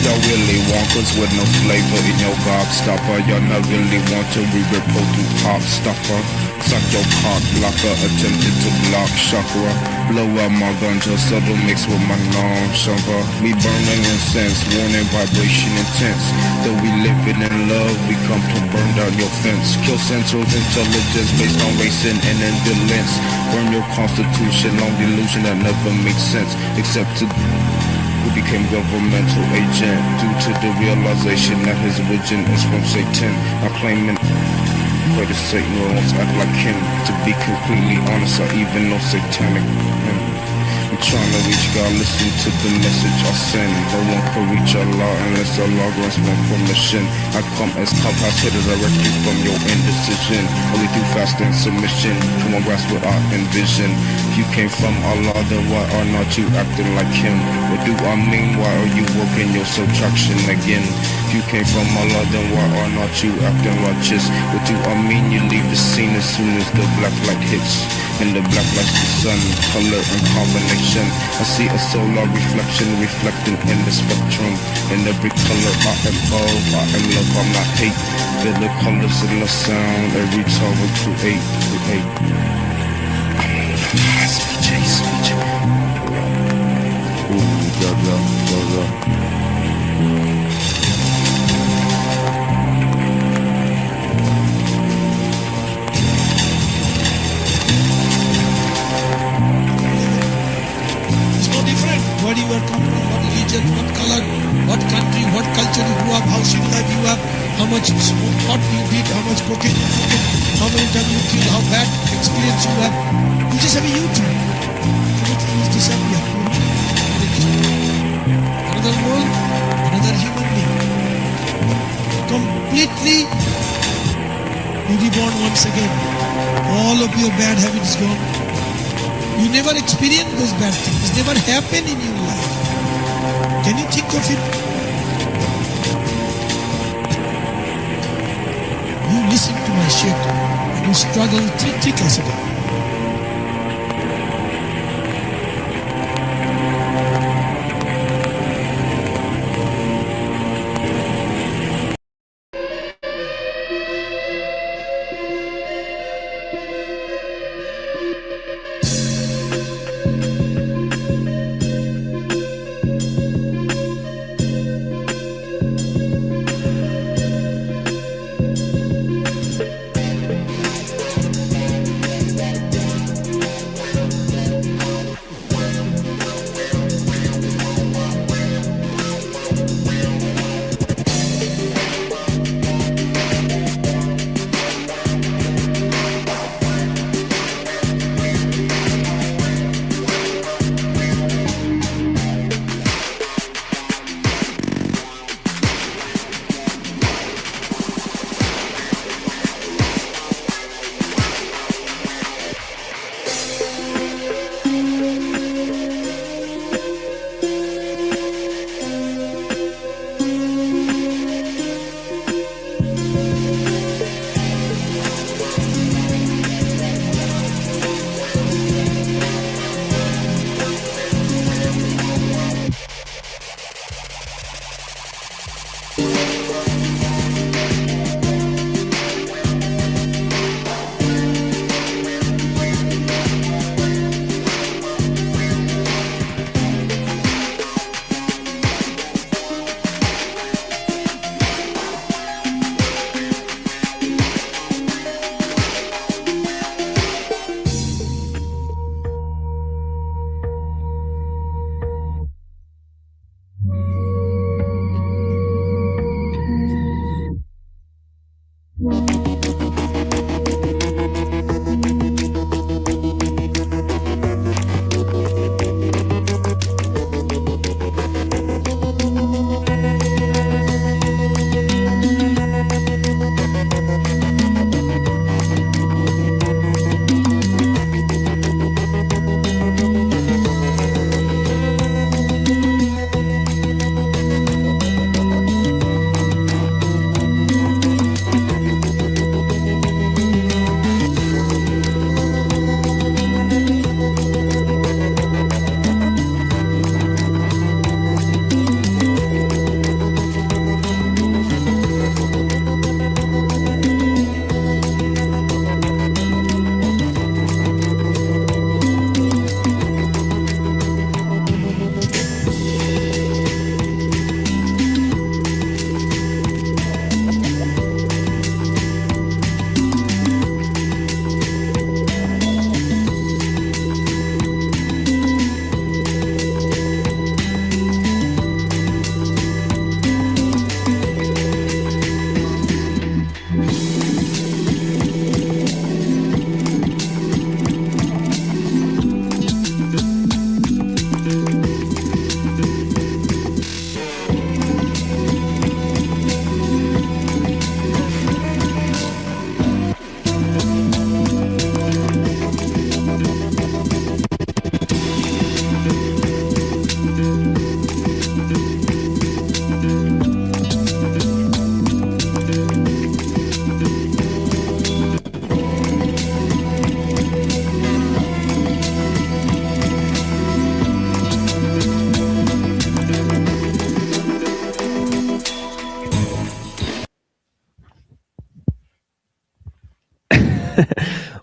Y'all really Wonkers with no flavor in your gobstopper. Y'all not really want to re-report through pop stopper. Suck your cock blocker, attempted to block chakra. Blow up my ganja, subtle mix with my non-shumper. We burning incense, warning vibration intense. Though we living in love, we come to burn down your fence. Kill Central's intelligence based on racing and indolence. Burn your constitution, long delusion that never makes sense. Except to who became governmental agent due to the realization that his religion is from Satan. I claim it, pray to Satan or wants to act like him. To be completely honest, I even know satanic him. I'm trying to reach God, listen to the message I send. No one can reach Allah unless Allah grants one permission. I come as compass hitter directly from your indecision. Only do fast and submission. Come on, grasp what I envision. If you came from Allah, then why are not you acting like him? What do I mean? Why are you working your subtraction again? If you came from Allah, then why are not you acting righteous? What do I mean? You leave the scene as soon as the black light hits. And the black lights the sun, color and combination. I see a solar reflection reflecting in the spectrum. In every color I am love, I am love, I'm not hate. Feel the colors in the sound, every time we create. Speech. Ooh, yeah. What you are coming from, what religion, what color, what country, what culture you grew up, how civil life you have, how much what you did, how much cocaine you took, how many times you killed, how bad experience you have. You just have a YouTube. Everything is disappear. Another world, another human being. Completely you reborn once again. All of your bad habits gone. You never experience those bad things. It never happened in your life. Can you think of it? You listen to my shit and you struggle 3 years ago.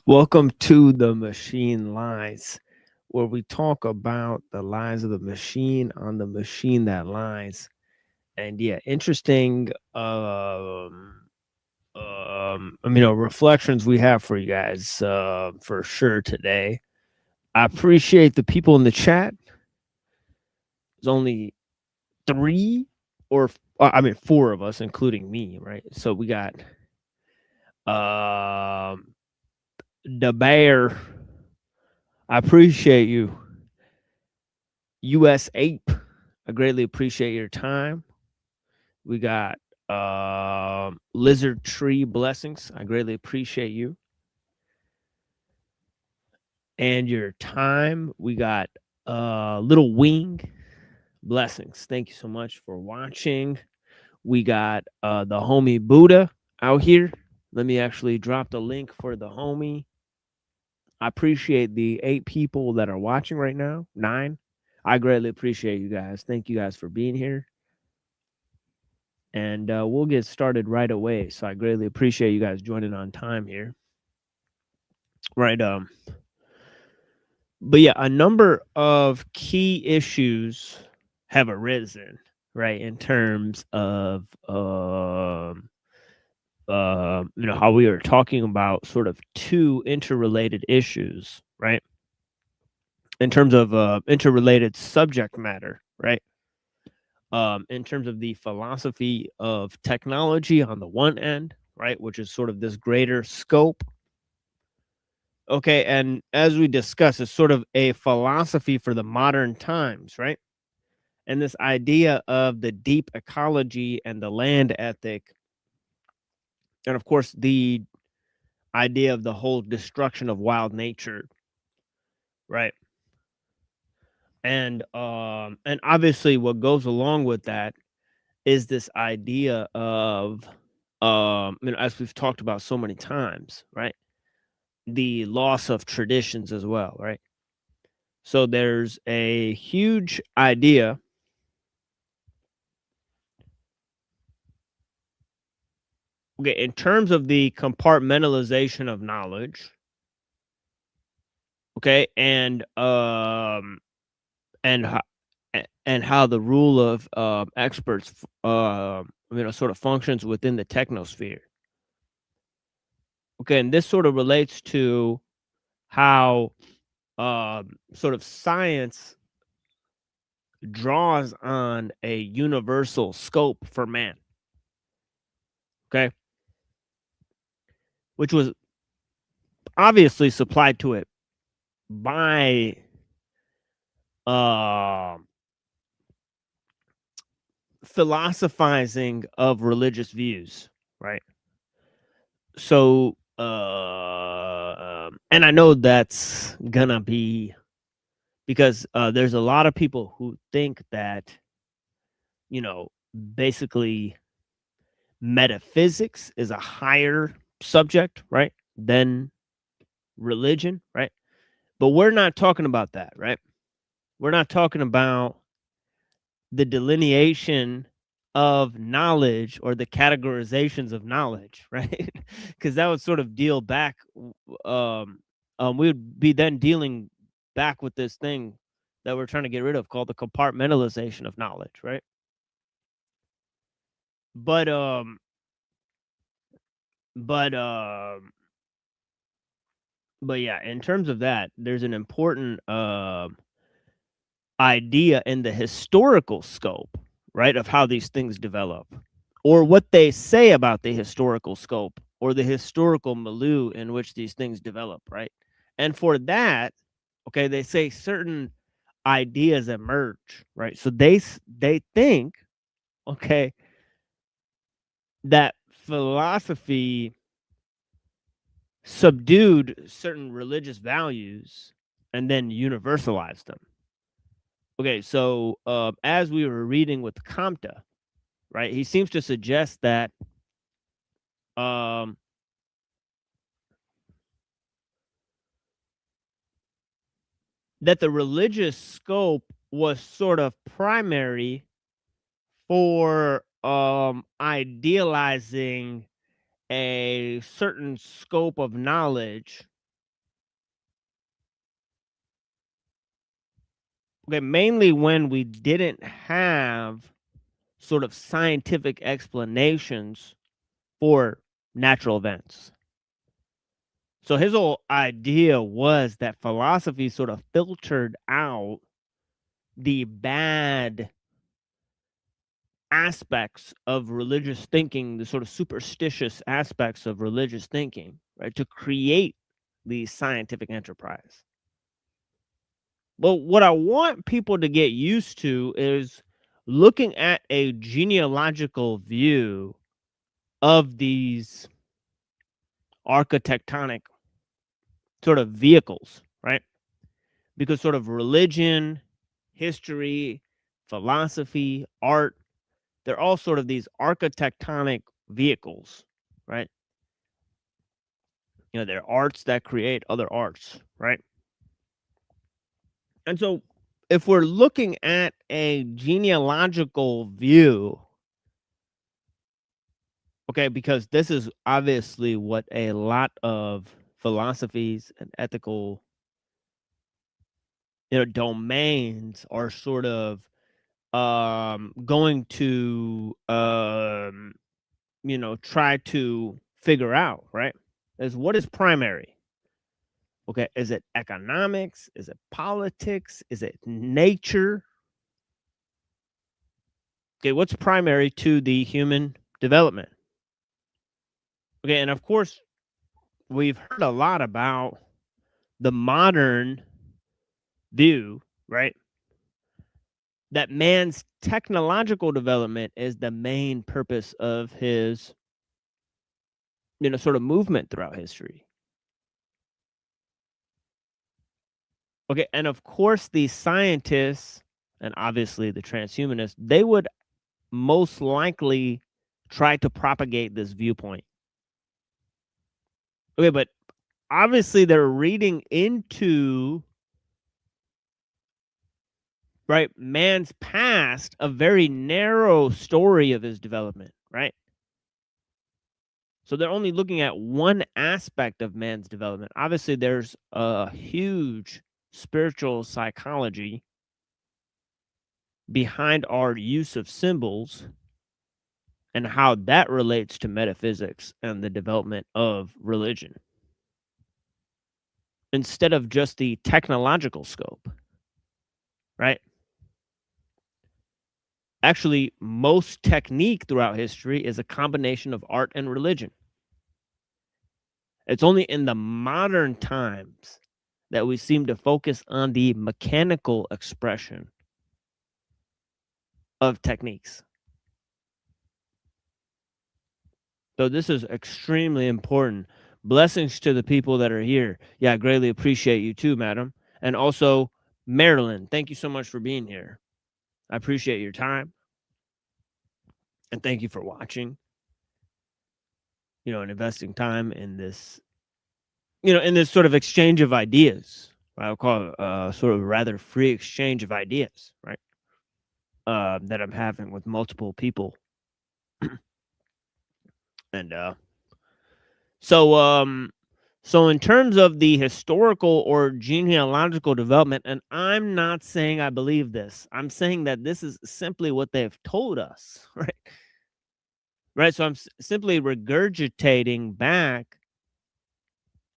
Welcome to the Machine Lies, where we talk about the lies of the machine on the machine that lies. And yeah, interesting reflections we have for you guys for sure today. I appreciate the people in the chat. There's only four of us, including me, right? So we got the bear. I appreciate you. US Ape, I greatly appreciate your time. We got Lizard Tree Blessings. I greatly appreciate you and your time. We got Little Wing Blessings. Thank you so much for watching. We got the homie Buddha out here. Let me actually drop the link for the homie. I appreciate the 8 people that are watching right now. 9. I greatly appreciate you guys. Thank you guys for being here. And we'll get started right away. So I greatly appreciate you guys joining on time here. Right. But yeah, a number of key issues have arisen, right, in terms of how we are talking about sort of 2 interrelated issues, right? In terms of interrelated subject matter, right? In terms of the philosophy of technology on the one end, right, which is sort of this greater scope. Okay, and as we discussed, it's sort of a philosophy for the modern times, right? And this idea of the deep ecology and the land ethic, and of course, the idea of the whole destruction of wild nature, right? And obviously, what goes along with that is this idea of as we've talked about so many times, right? The loss of traditions as well, right? So there's a huge idea. Okay, in terms of the compartmentalization of knowledge, okay, and how the rule of experts, sort of functions within the technosphere. Okay, and this sort of relates to how sort of science draws on a universal scope for man. Okay, which was obviously supplied to it by philosophizing of religious views, right? So and I know that's gonna be because there's a lot of people who think that basically metaphysics is a higher subject, right, than religion, right? But we're not talking about that, right? We're not talking about the delineation of knowledge or the categorizations of knowledge, right? Because that would sort of deal back. We would be then dealing back with this thing that we're trying to get rid of called the compartmentalization of knowledge, right? But yeah, in terms of that, there's an important idea in the historical scope, right, of how these things develop, or what they say about the historical scope or the historical milieu in which these things develop, right? And for that, okay, they say certain ideas emerge, right? So they think, okay, that philosophy subdued certain religious values and then universalized them. Okay, so as we were reading with Comte, right, he seems to suggest that that the religious scope was sort of primary for idealizing a certain scope of knowledge, Okay, mainly when we didn't have sort of scientific explanations for natural events. So his whole idea was that philosophy sort of filtered out the bad aspects of religious thinking, the sort of superstitious aspects of religious thinking, right, to create the scientific enterprise. Well, what I want people to get used to is looking at a genealogical view of these architectonic sort of vehicles, right? Because sort of religion, history, philosophy, art, they're all sort of these architectonic vehicles, right? You know, they're arts that create other arts, right? And so if we're looking at a genealogical view, okay, because this is obviously what a lot of philosophies and ethical, domains are sort of going to try to figure out, right? Is what is primary? Okay, is it economics? Is it politics? Is it nature? Okay, what's primary to the human development? Okay, and of course, we've heard a lot about the modern view, right? That man's technological development is the main purpose of his, sort of movement throughout history. Okay, and of course, the scientists and obviously the transhumanists, they would most likely try to propagate this viewpoint. Okay, but obviously they're reading into, right, man's past a very narrow story of his development, right? So they're only looking at one aspect of man's development. Obviously, there's a huge spiritual psychology behind our use of symbols and how that relates to metaphysics and the development of religion instead of just the technological scope, right? Actually, most technique throughout history is a combination of art and religion. It's only in the modern times that we seem to focus on the mechanical expression of techniques. So this is extremely important. Blessings to the people that are here. Yeah, I greatly appreciate you too, madam. And also, Marilyn, thank you so much for being here. I appreciate your time. And thank you for watching, and investing time in this, in this sort of exchange of ideas. I'll call it sort of rather free exchange of ideas, right? That I'm having with multiple people. And so in terms of the historical or genealogical development, and I'm not saying I believe this, I'm saying that this is simply what they've told us, right? Right. So I'm simply regurgitating back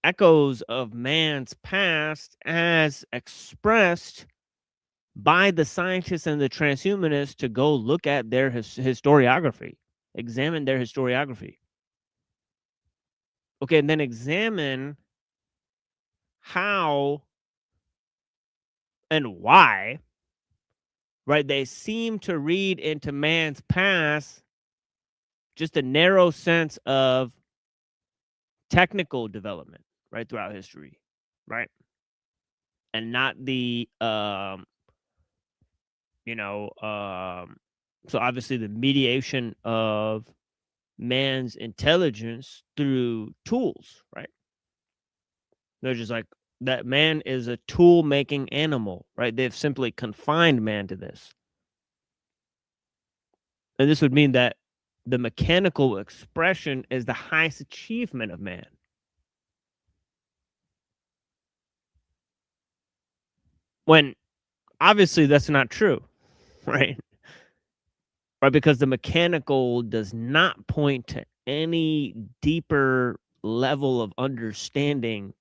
echoes of man's past as expressed by the scientists and the transhumanists to go look at their historiography, examine their historiography. Okay, and then examine how and why, right, they seem to read into man's past just a narrow sense of technical development, right, throughout history, right? And not the, so obviously the mediation of man's intelligence through tools, right? They're just like, that man is a tool making animal, right? They've simply confined man to this. And this would mean that the mechanical expression is the highest achievement of man. When obviously that's not true, right? Right, because the mechanical does not point to any deeper level of understanding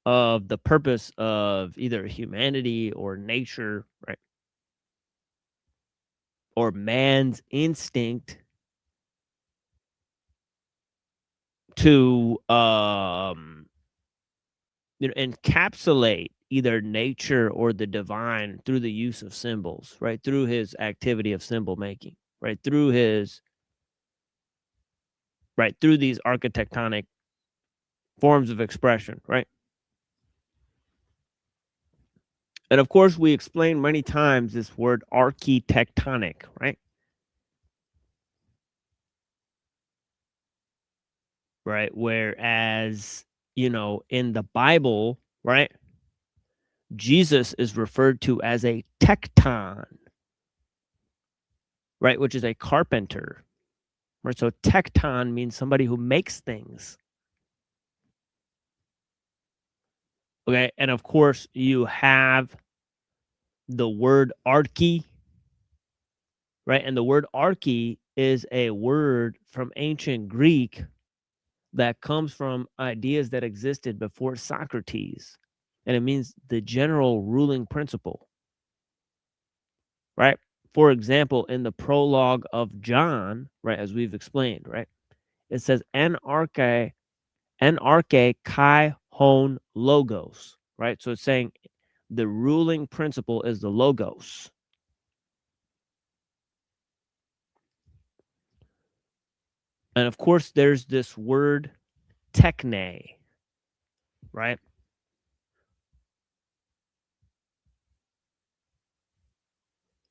of the purpose of either humanity or nature, right? Or man's instinct to encapsulate either nature or the divine through the use of symbols, right? Through his activity of symbol making, right? Through these architectonic forms of expression, right? And of course, we explained many times this word architectonic, right? Right. Whereas, in the Bible, right, Jesus is referred to as a tekton, right, which is a carpenter. Right. So tekton means somebody who makes things. Okay. And of course, you have the word archi, right? And the word archi is a word from ancient Greek that comes from ideas that existed before Socrates. And it means the general ruling principle, right? For example, in the prologue of John, right, as we've explained, right, it says anarche kai hon logos, right? So it's saying the ruling principle is the logos. And of course, there's this word techne, right?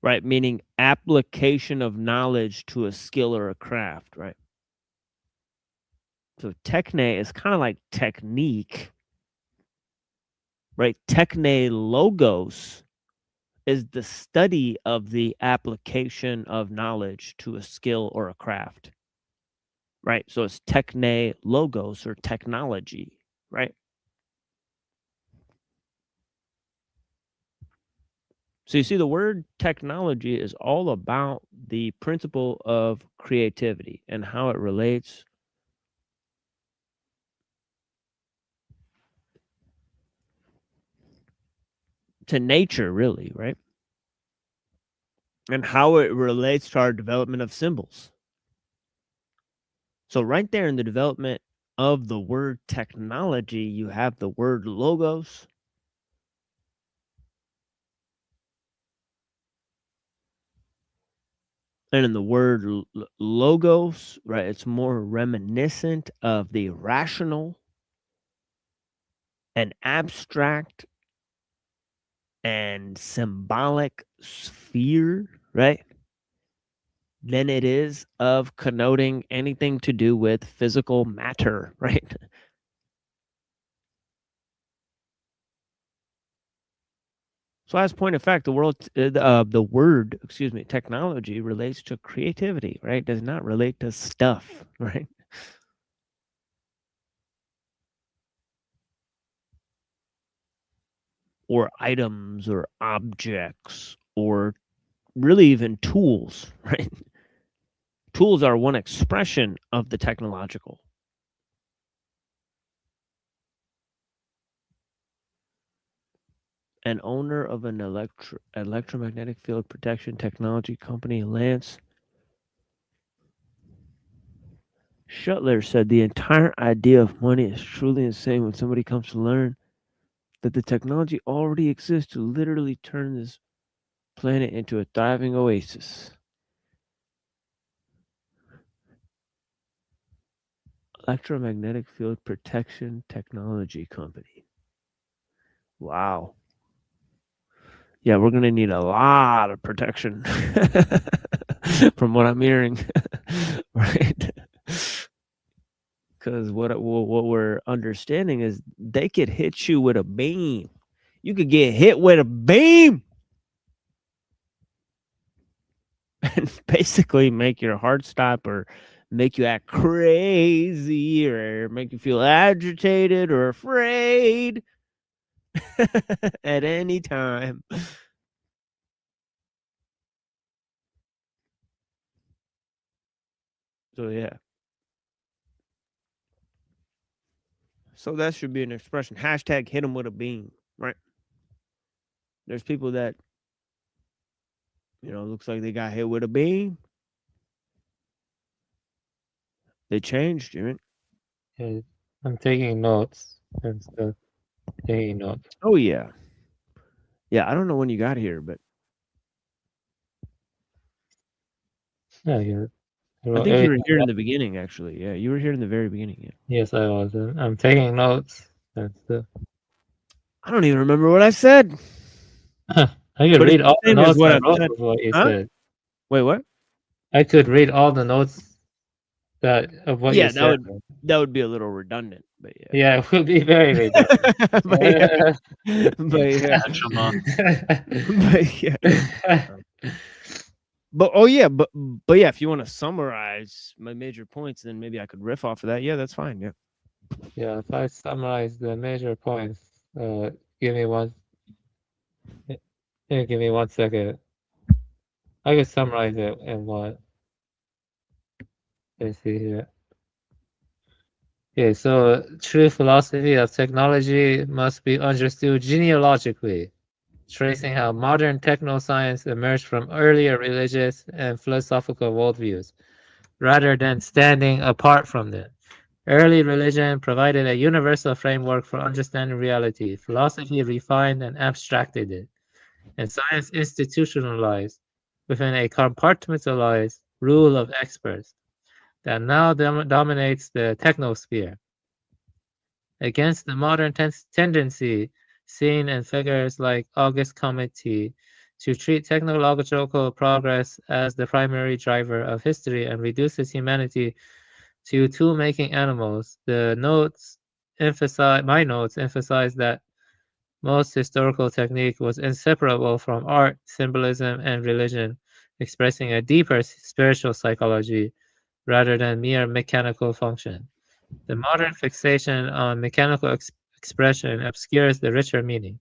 Right, meaning application of knowledge to a skill or a craft, right? So techne is kind of like technique, right? Techne logos is the study of the application of knowledge to a skill or a craft, right? So it's techne logos or technology, right? So you see, the word technology is all about the principle of creativity and how it relates to nature, really, right? And how it relates to our development of symbols. So right there in the development of the word technology, you have the word logos. And in the word logos, right, it's more reminiscent of the rational and abstract and symbolic sphere, right, than it is of connoting anything to do with physical matter, right? So as point of fact, the word, technology relates to creativity, right? Does not relate to stuff, right? Or items or objects or really even tools, right? Tools are one expression of the technological. An owner of an electromagnetic field protection technology company, Lance Shuttler, said the entire idea of money is truly insane when somebody comes to learn that the technology already exists to literally turn this planet into a thriving oasis. Electromagnetic field protection technology company. Wow. Yeah, we're going to need a lot of protection from what I'm hearing, right? Because what we're understanding is they could hit you with a beam. You could get hit with a beam and basically make your heart stop or make you act crazy or make you feel agitated or afraid at any time. So yeah. So that should be an expression. Hashtag hit them with a beam, right? There's people that, looks like they got hit with a beam. They changed, right? Yeah, I'm taking notes and stuff. Taking notes. Oh yeah. Yeah, I don't know when you got here, but Yeah, yeah. I think you were here in the beginning, actually. Yeah, you were here in the very beginning. Yeah. Yes, I was. I'm taking notes and stuff. I don't even remember what I said. I could But it's read the all the same as notes what I I've wrote said. before you Huh? said. Wait, what? I could read all the notes of what Yeah, you said. that would be a little redundant, but yeah. Yeah, it would be very redundant. but yeah. But yeah. But yeah. But yeah, if you want to summarize my major points, then maybe I could riff off of that. Yeah, that's fine. Yeah. Yeah, if I summarize the major points, give me one. Yeah, give me 1 second. I could summarize it in what? Let's see here. Okay, so true philosophy of technology must be understood genealogically, tracing how modern technoscience emerged from earlier religious and philosophical worldviews, rather than standing apart from them. Early religion provided a universal framework for understanding reality. Philosophy refined and abstracted it, and science institutionalized within a compartmentalized rule of experts that now dominates the technosphere. Against the modern tendency seen in figures like Auguste Comte to treat technological progress as the primary driver of history and reduces humanity to tool-making animals, my notes emphasize that most historical technique was inseparable from art, symbolism, and religion, expressing a deeper spiritual psychology rather than mere mechanical function. The modern fixation on mechanical expression obscures the richer meaning.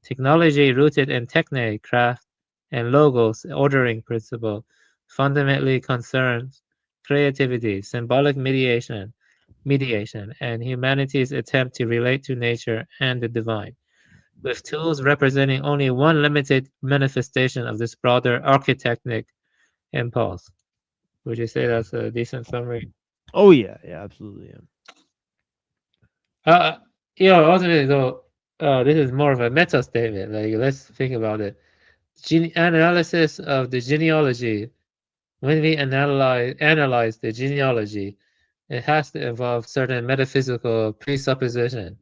Technology rooted in techne, craft, and logos, ordering principle, fundamentally concerns creativity, symbolic mediation, and humanity's attempt to relate to nature and the divine, with tools representing only one limited manifestation of this broader architectonic impulse. Would you say that's a decent summary? Oh yeah, absolutely. Yeah. Ultimately though, this is more of a meta statement. Like, let's think about it. Analysis of the genealogy. When we analyze the genealogy, it has to involve certain metaphysical presupposition,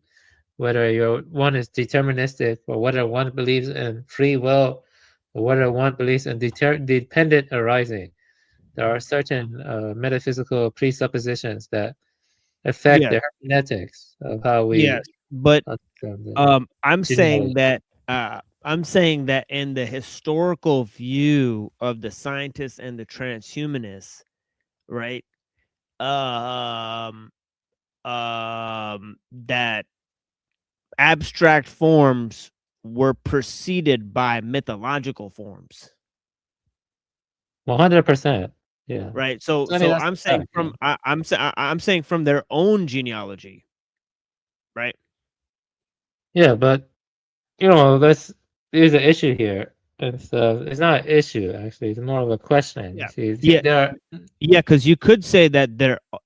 whether one is deterministic or whether one believes in free will or whether one believes in dependent arising. There are certain metaphysical presuppositions that affect the hermeneutics of how we. Yes, but I'm saying genealogy. that in the historical view of the scientists and the transhumanists, right? That abstract forms were preceded by mythological forms. 100%. Yeah. Right. So I mean, I'm saying I'm saying from their own genealogy. Right. Yeah, but there's an issue here. It's not an issue actually. It's more of a question. Yeah. See, because you could say that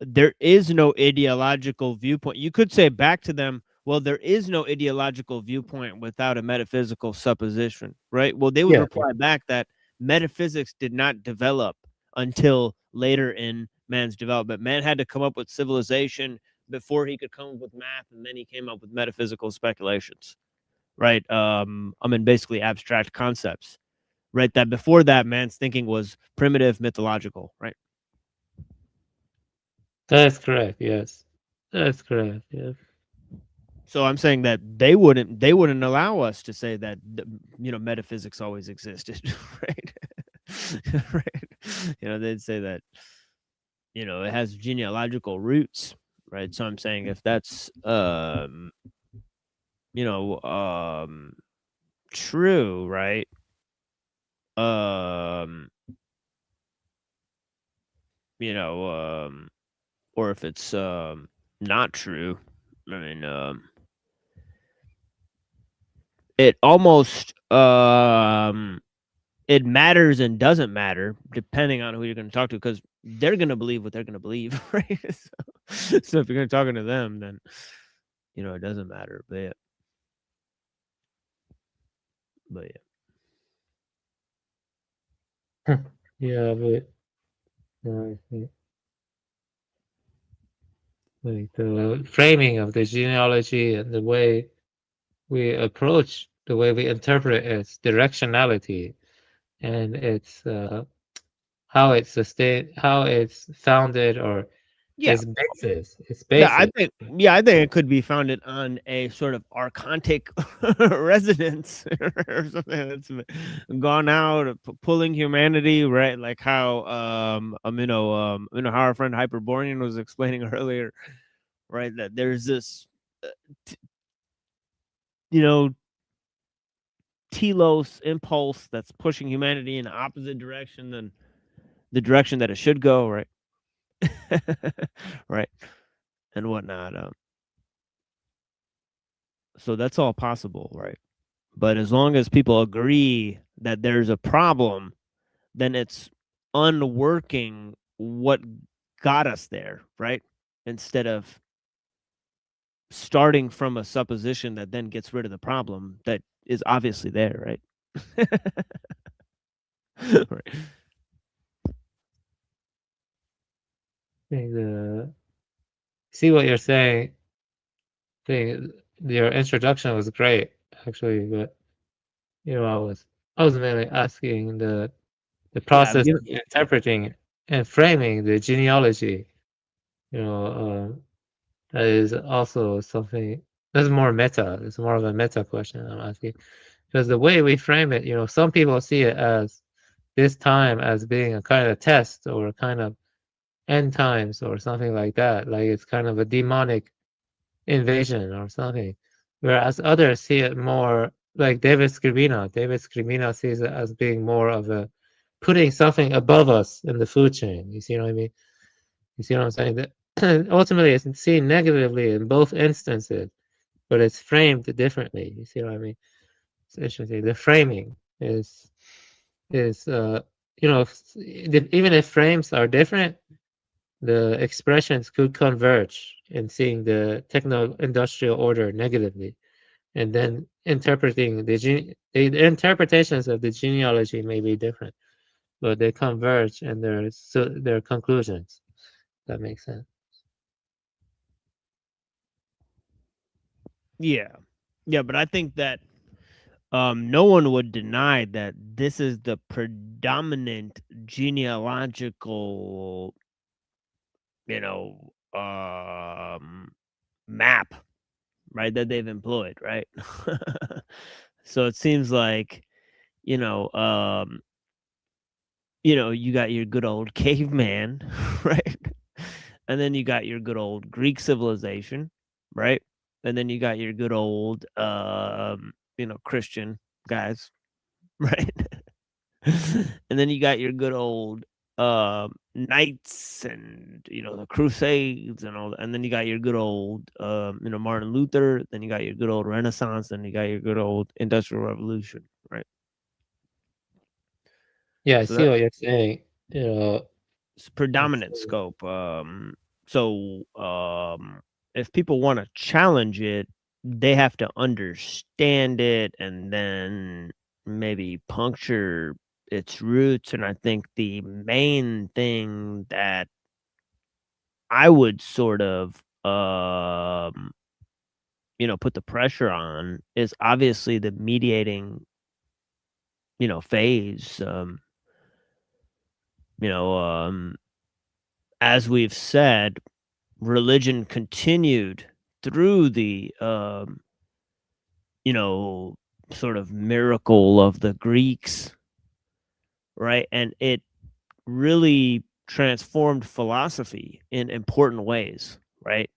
there is no ideological viewpoint. You could say back to them, well, there is no ideological viewpoint without a metaphysical supposition, right? Well, they would reply back that metaphysics did not develop until later in man's development. Man had to come up with civilization before he could come up with math, and then he came up with metaphysical speculations, right? Basically abstract concepts. Right, that before that, man's thinking was primitive, mythological, right? That's correct. Yes, that's correct. Yes. So I'm saying that they wouldn't allow us to say that metaphysics always existed, right? Right. They'd say that it has genealogical roots, right? So I'm saying if that's true, right? you know, or if it's not true. I mean, it almost it matters and doesn't matter depending on who you're going to talk to, because they're going to believe what they're going to believe, right? So if you're going to talking to them, then it doesn't matter. But yeah. Yeah, but I think like the framing of the genealogy and the way we approach, the way we interpret its directionality and its how it's sustained, how it's founded, or Yeah. its basis. Its Yeah, I basis. think it could be founded on a sort of archontic resonance or something that's gone out, pulling humanity, right? Like how how our friend Hyperborean was explaining earlier, right? That there's this, telos impulse that's pushing humanity in the opposite direction than the direction that it should go, right? Right, and whatnot. So that's all possible, right? But as long as people agree that there's a problem, then it's unworking what got us there, right? Instead of starting from a supposition that then gets rid of the problem that is obviously there, right? Right. I think see what you're saying. I think your introduction was great, actually, but I was mainly asking the process of interpreting and framing the genealogy. That is also something that's more meta. It's more of a meta question I'm asking, because the way we frame it, some people see it as this time as being a kind of test or a kind of end times or something like that, like it's kind of a demonic invasion or something, whereas others see it more like David Scribina sees it as being more of a putting something above us in the food chain. You see what I mean? You see what I'm saying? That ultimately it's seen negatively in both instances, but it's framed differently. You see what I mean? It's interesting. The framing is even if frames are different, the expressions could converge in seeing the techno-industrial order negatively, and then interpreting the interpretations of the genealogy may be different, but they converge in their conclusions. That makes sense. Yeah. Yeah, but I think that no one would deny that this is the predominant genealogical, map, right, that they've employed, right? So it seems like, you got your good old caveman, right? And then you got your good old Greek civilization, right? And then you got your good old Christian guys, right? And then you got your good old knights and the crusades and all that. And then you got your good old Martin Luther, then you got your good old Renaissance, then you got your good old Industrial Revolution, right? Yeah, I So see what you're saying. it's predominant scope. So if people want to challenge it, they have to understand it and then maybe puncture its roots. And I think the main thing that I would sort of put the pressure on is obviously the mediating phase. As we've said, religion continued through the sort of miracle of the Greeks, right? And it really transformed philosophy in important ways, right?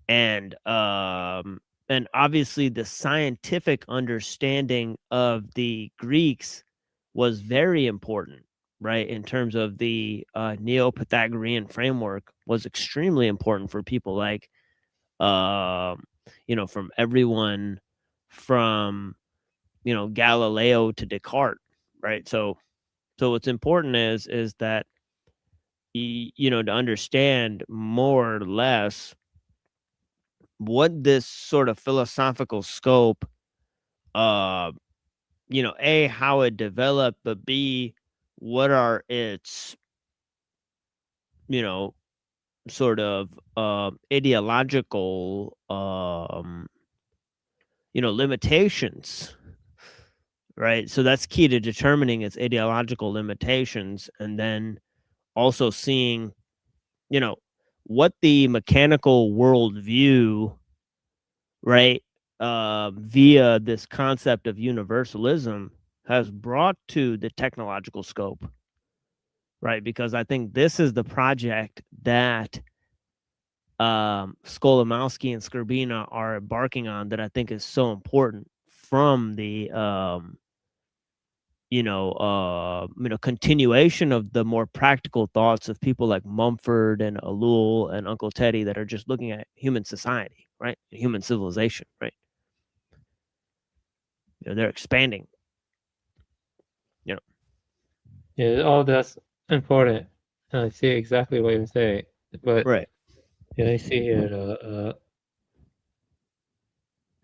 And obviously the scientific understanding of the Greeks was very important, right, in terms of the Neo-Pythagorean framework was extremely important for people like, from everyone from, Galileo to Descartes, right? So what's important is that, to understand more or less what this sort of philosophical scope, how it developed, but B, what are its, sort of ideological, limitations, right? So that's key to determining its ideological limitations, and then also seeing, what the mechanical worldview, right, via this concept of universalism has brought to the technological scope, right? Because I think this is the project that Skolimowski and Skrbina are embarking on that I think is so important from the continuation of the more practical thoughts of people like Mumford and Ellul and Uncle Teddy that are just looking at human society, right? Human civilization, right? They're expanding. Yeah, all that's important. I see exactly what you're saying, but Right. I see here.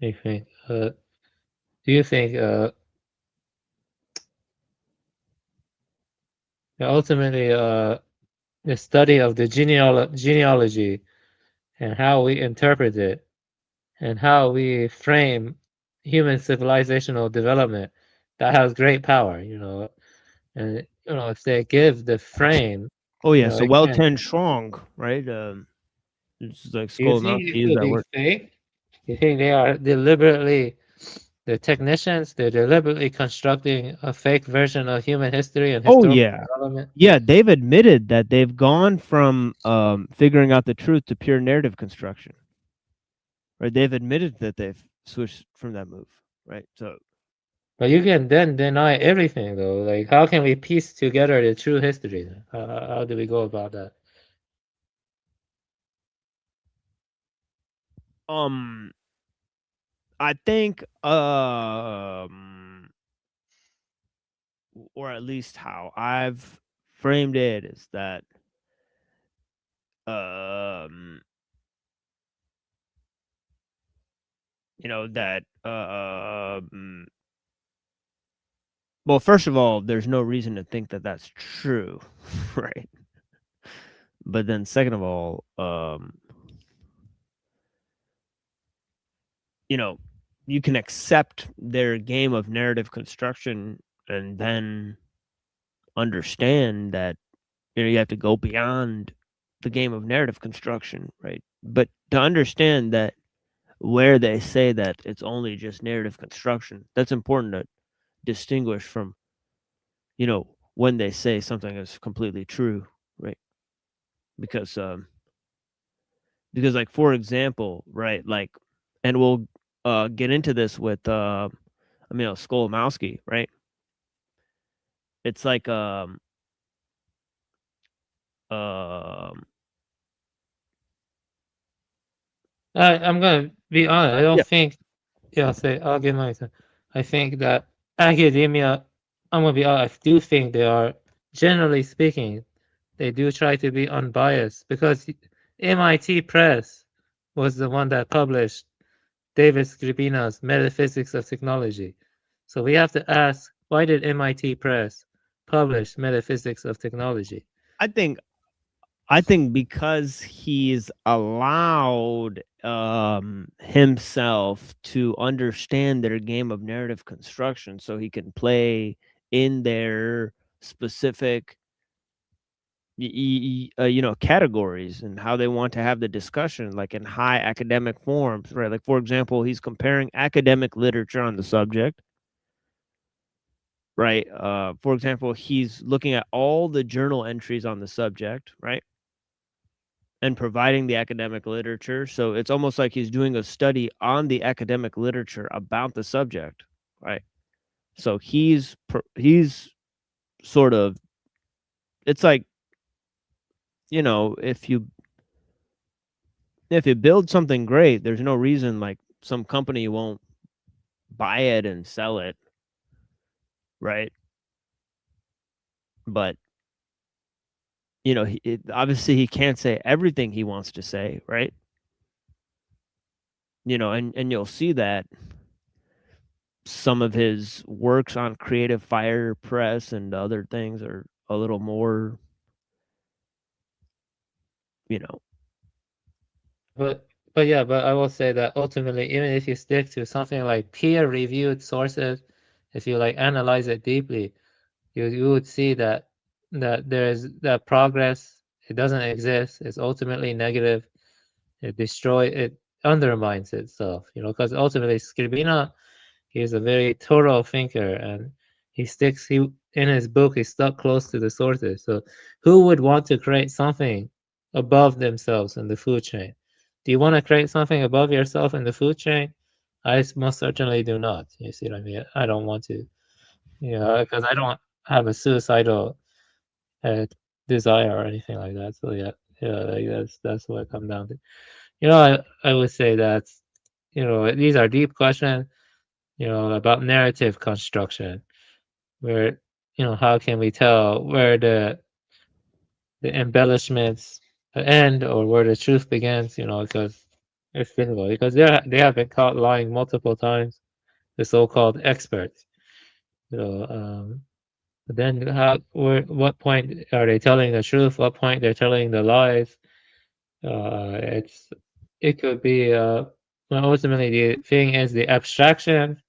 I think. Do you think? Ultimately, the study of the genealogy and how we interpret it and how we frame human civilizational development, that has great power. And if they give the frame, Oh yeah. So well again, 10 strong, right? It's like do you think Skolimowski it used could that be word. fake? You think they are deliberately, the technicians, they're deliberately constructing a fake version of human history and Oh historical yeah. development? Yeah, they've admitted that they've gone from figuring out the truth to pure narrative construction. Right? They've admitted that they've switched from that move, right? So But you can then deny everything, though. Like, how can we piece together the true history? How do we go about that? I think or at least how I've framed it is that that well, first of all, there's no reason to think that that's true, right? But then second of all, you can accept their game of narrative construction and then understand that you have to go beyond the game of narrative construction, right? But to understand that where they say that it's only just narrative construction, that's important to distinguish from, when they say something is completely true, right? Because like for example, right, like, and we'll get into this with Skolimowski, right? It's like um I'm gonna be honest. I don't yeah. think. Yeah, I'll give my answer. I think that academia. I'm gonna be honest. I do think they are, generally speaking, they do try to be unbiased, because MIT Press was the one that published David Skrbina's Metaphysics of Technology. So we have to ask, why did MIT Press publish Metaphysics of Technology? I think because he's allowed himself to understand their game of narrative construction, so he can play in their specific categories and how they want to have the discussion, like in high academic forms, right? Like for example, he's comparing academic literature on the subject, right? For example, he's looking at all the journal entries on the subject, right? And providing the academic literature. So it's almost like he's doing a study on the academic literature about the subject, right? So he's sort of it's like, if you build something great, there's no reason like some company won't buy it and sell it, right? But obviously he can't say everything he wants to say, right? And you'll see that some of his works on Creative Fire Press and other things are a little more, But but I will say that ultimately, even if you stick to something like peer-reviewed sources, if you like analyze it deeply, you would see that there is that progress. It doesn't exist. It's ultimately negative. It undermines itself. Because ultimately Scribina, he is a very thorough thinker, and he in his book he stuck close to the sources. So who would want to create something above themselves in the food chain? Do you want to create something above yourself in the food chain? I most certainly do not. You see what I mean? I don't want to. Because I don't have a suicidal desire or anything like that. So yeah, like that's what it comes down to. I would say that these are deep questions. About narrative construction, where how can we tell where the embellishments end or where the truth begins? Because it's difficult because they have been caught lying multiple times. The so-called experts. But then what point are they telling the truth? What point they're telling the lies? It could be well, ultimately the thing is the abstraction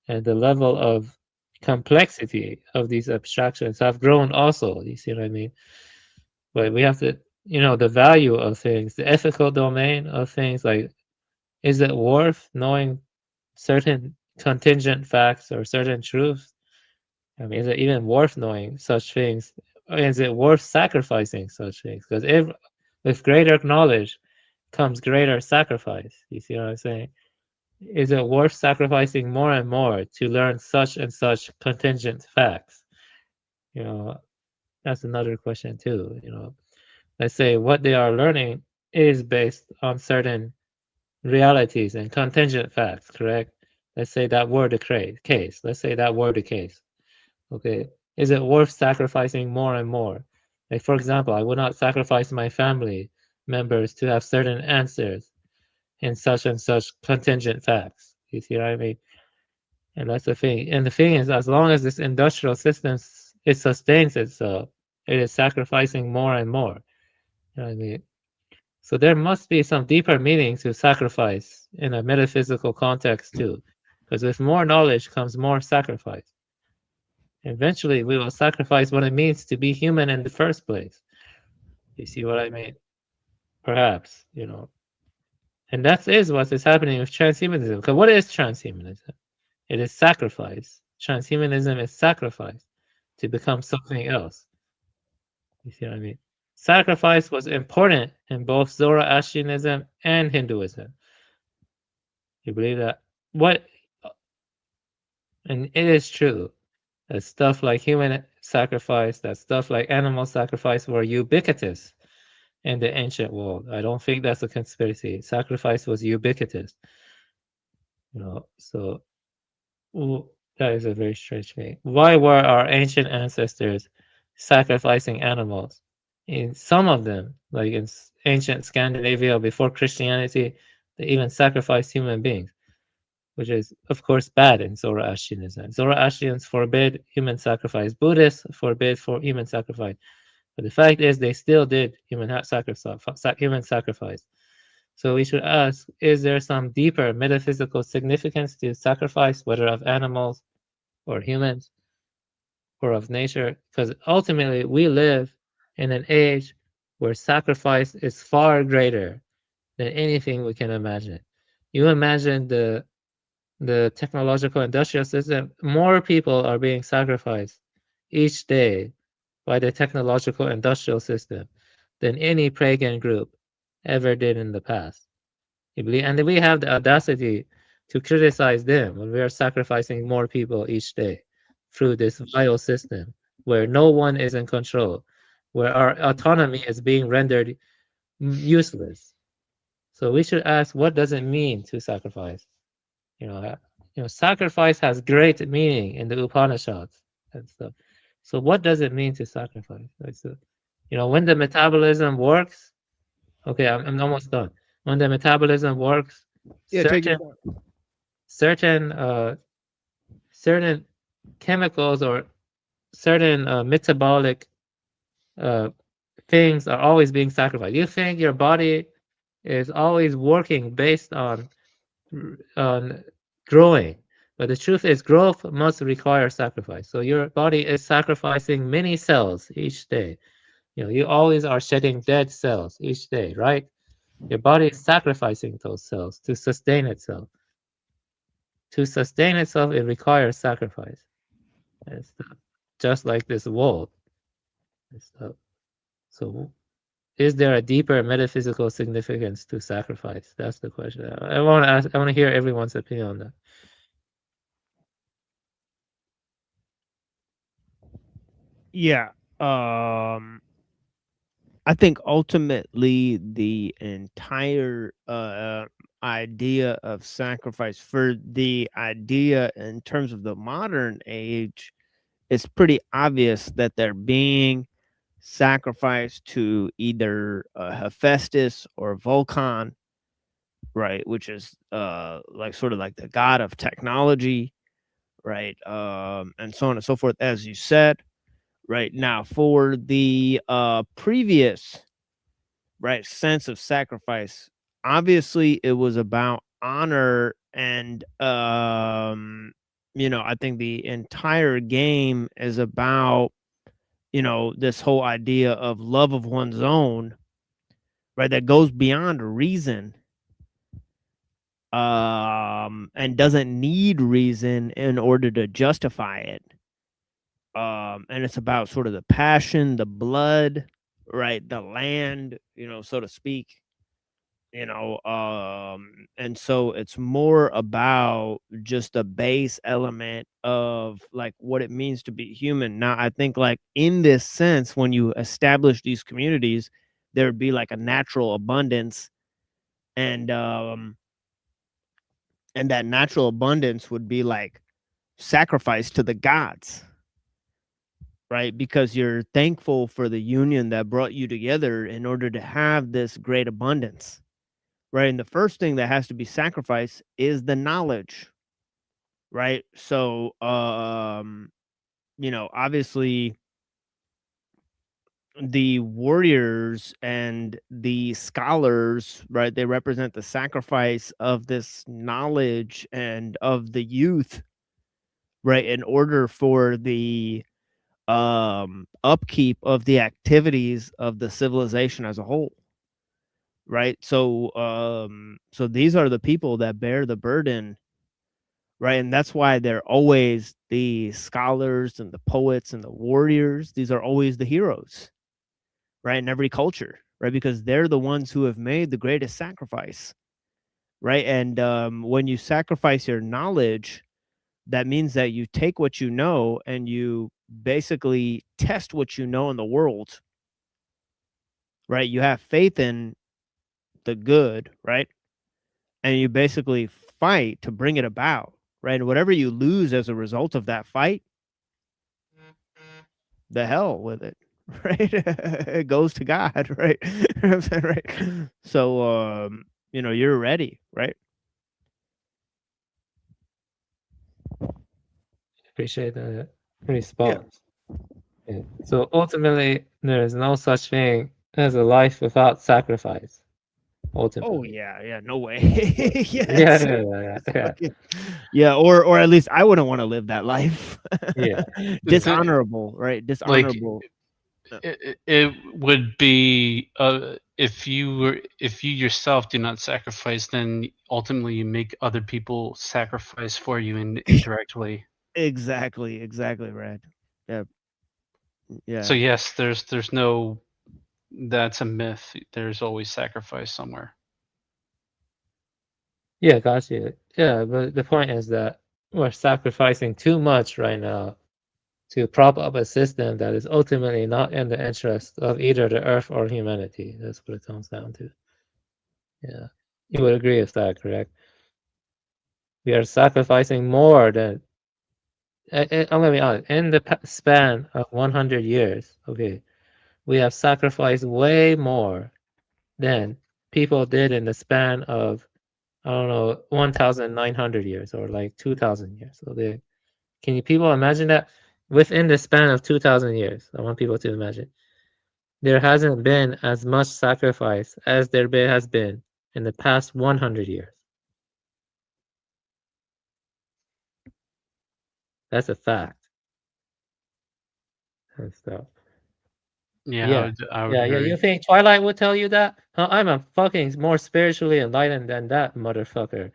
and the level of complexity of these abstractions have grown also. You see what I mean? But we have to, the value of things, the ethical domain of things, like, is it worth knowing certain contingent facts or certain truths? I mean, is it even worth knowing such things? Or is it worth sacrificing such things? Because with greater knowledge comes greater sacrifice. You see what I'm saying? Is it worth sacrificing more and more to learn such and such contingent facts? That's another question too. Let's say what they are learning is based on certain realities and contingent facts, correct? Let's say that were the case. Let's say that were the case. Okay. Is it worth sacrificing more and more? Like, for example, I would not sacrifice my family members to have certain answers in such and such contingent facts. You see what I mean? And that's the thing. And the thing is, as long as this industrial system it sustains itself, it is sacrificing more and more. You know what I mean? So there must be some deeper meaning to sacrifice in a metaphysical context too, because with more knowledge comes more sacrifice. Eventually, we will sacrifice what it means to be human in the first place. You see what I mean? Perhaps, And that is what is happening with transhumanism. Because what is transhumanism? It is sacrifice. Transhumanism is sacrifice to become something else. You see what I mean? Sacrifice was important in both Zoroastrianism and Hinduism. You believe that? And it is true that stuff like human sacrifice, that stuff like animal sacrifice were ubiquitous in the ancient world. I don't think that's a conspiracy. Sacrifice was ubiquitous. So that is a very strange thing. Why were our ancient ancestors sacrificing animals? In some of them, like in ancient Scandinavia before Christianity, they even sacrificed human beings, which is, of course, bad in Zoroastrianism. Zoroastrians forbid human sacrifice. Buddhists forbid human sacrifice. But the fact is, they still did human sacrifice. So we should ask, is there some deeper metaphysical significance to sacrifice, whether of animals or humans or of nature? Because ultimately, we live in an age where sacrifice is far greater than anything we can imagine. You imagine the technological industrial system, more people are being sacrificed each day by the technological industrial system than any pagan group ever did in the past. You believe? And we have the audacity to criticize them when we are sacrificing more people each day through this vile system where no one is in control. where our autonomy is being rendered useless. So we should ask, what does it mean to sacrifice? Sacrifice has great meaning in the Upanishads and stuff. So what does it mean to sacrifice? When the metabolism works, okay, I'm almost done. When the metabolism works, Yeah, take your certain chemicals or certain metabolic things are always being sacrificed. You think your body is always working based on growing, but the truth is growth must require sacrifice. So your body is sacrificing many cells each day. You always are shedding dead cells each day, right? Your body is sacrificing those cells to sustain itself. To sustain itself, it requires sacrifice. And stuff. Just like this world. And stuff. So is there a deeper metaphysical significance to sacrifice? That's the question. I want to hear everyone's opinion on that. Yeah. I think ultimately the entire idea of sacrifice for the idea in terms of the modern age, it's pretty obvious that they're being sacrificed to either Hephaestus or Vulcan, right? Which is like sort of like the god of technology, right? And so on and so forth, as you said. Right now, for the previous right sense of sacrifice, obviously it was about honor and I think the entire game is about this whole idea of love of one's own, right, that goes beyond reason and doesn't need reason in order to justify it. And it's about sort of the passion, the blood, right, the land, so to speak, and so it's more about just the base element of like what it means to be human. Now, I think like in this sense, when you establish these communities, there would be like a natural abundance, and that natural abundance would be like sacrifice to the gods, right? Because you're thankful for the union that brought you together in order to have this great abundance, right? And the first thing that has to be sacrificed is the knowledge, right? So, obviously the warriors and the scholars, right? They represent the sacrifice of this knowledge and of the youth, right? In order for the upkeep of the activities of the civilization as a whole, right? So so these are the people that bear the burden, right? And that's why they're always the scholars and the poets and the warriors. These are always the heroes, right, in every culture, right? Because they're the ones who have made the greatest sacrifice, right? And when you sacrifice your knowledge, that means that you take what you know and you basically test what you know in the world, right? You have faith in the good, right? And you basically fight to bring it about, right? And whatever you lose as a result of that fight, the hell with it, right? It goes to God, right? Right. So, you're ready, right? Appreciate the response. Yeah. So ultimately, there is no such thing as a life without sacrifice. Ultimately. Oh yeah, no way. Yeah. Yeah, or at least I wouldn't want to live that life. Yeah. Dishonorable, right? Dishonorable. It would be if you yourself do not sacrifice, then ultimately you make other people sacrifice for you indirectly. Exactly, Red. Yeah. So yes, there's no, that's a myth. There's always sacrifice somewhere. Yeah, gotcha. Yeah, but the point is that we're sacrificing too much right now to prop up a system that is ultimately not in the interest of either the Earth or humanity. That's what it comes down to. Yeah, you would agree with that, correct? We are sacrificing more than. I'm gonna be honest. In the span of 100 years, okay, we have sacrificed way more than people did in the span of, I don't know, 1,900 years or like 2,000 years. So can you people imagine that? Within the span of 2,000 years, I want people to imagine, there hasn't been as much sacrifice as has been in the past 100 years. That's a fact. And stuff. Yeah, Yeah. I would Yeah, agree. you think Twilight would tell you that? Huh, I'm a fucking more spiritually enlightened than that motherfucker.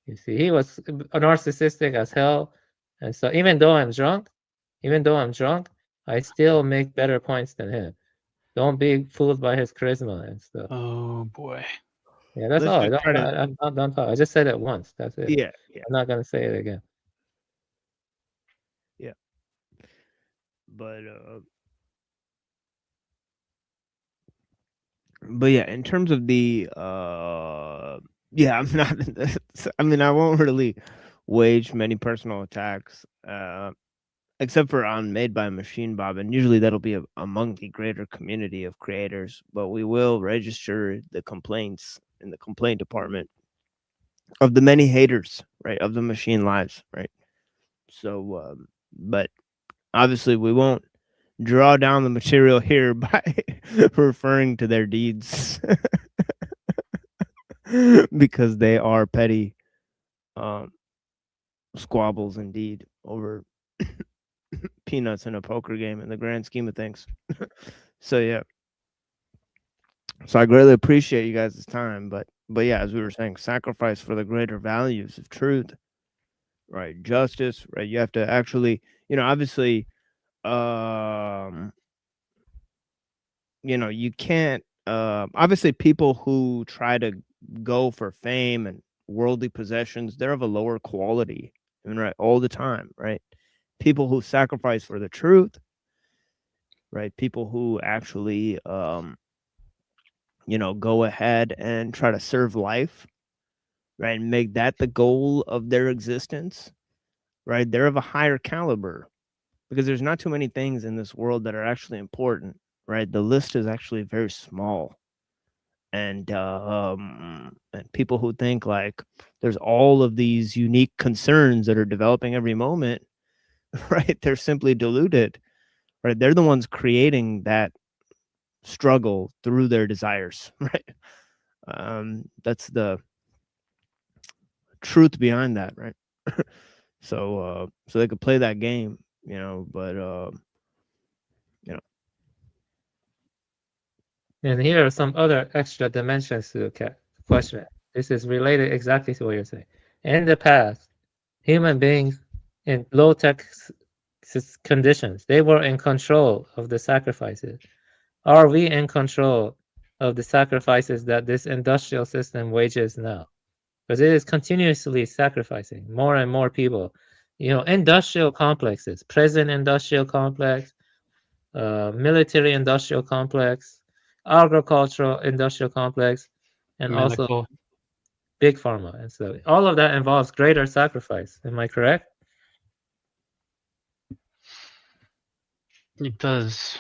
You see, he was narcissistic as hell. And so even though I'm drunk, I still make better points than him. Don't be fooled by his charisma and stuff. Oh boy. Yeah, that's Let's all. just try to. I'm not done talking. I just said it once. That's it. Yeah, yeah, I'm not gonna say it again. yeah. But yeah, in terms of the yeah, I'm not. I mean, I won't really wage many personal attacks, except for on Made by Machine Bob, and usually that'll be among the greater community of creators. But we will register the complaints in the complaint department of the many haters, right, of the machine lives, right. So, but obviously, we won't draw down the material here by referring to their deeds because they are petty squabbles indeed over peanuts in a poker game in the grand scheme of things. So yeah, so I greatly appreciate you guys' time, but yeah, as we were saying, sacrifice for the greater values of truth, right, justice, right. You have to actually, obviously, you can't, obviously people who try to go for fame and worldly possessions, they're of a lower quality. I mean, right, all the time, right? People who sacrifice for the truth, right? People who actually, go ahead and try to serve life, right? And make that the goal of their existence, right? They're of a higher caliber because there's not too many things in this world that are actually important, right? The list is actually very small. And people who think like there's all of these unique concerns that are developing every moment, right? They're simply deluded, right? They're the ones creating that struggle through their desires, right? That's the truth behind that, right? So they could play that game, but And here are some other extra dimensions to the question. This is related exactly to what you're saying. In the past, human beings in low-tech conditions, they were in control of the sacrifices. Are we in control of the sacrifices that this industrial system wages now? Because it is continuously sacrificing more and more people. Industrial complexes, prison industrial complex, military industrial complex, agricultural industrial complex, and also Medical. big pharma. And so all of that involves greater sacrifice. Am I correct? It does.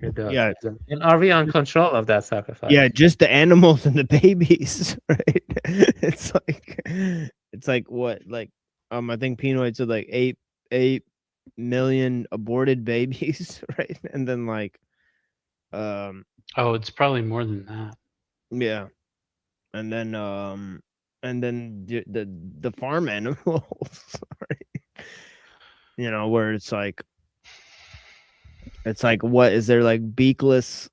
It does. yeah, And are we on control of that sacrifice? yeah, just the animals and the babies, right? It's like what, like, I think Pinoid said like 8 million aborted babies, right? And then like, Oh, it's probably more than that. yeah, and then the farm animals, right? Where it's like what is there, like beakless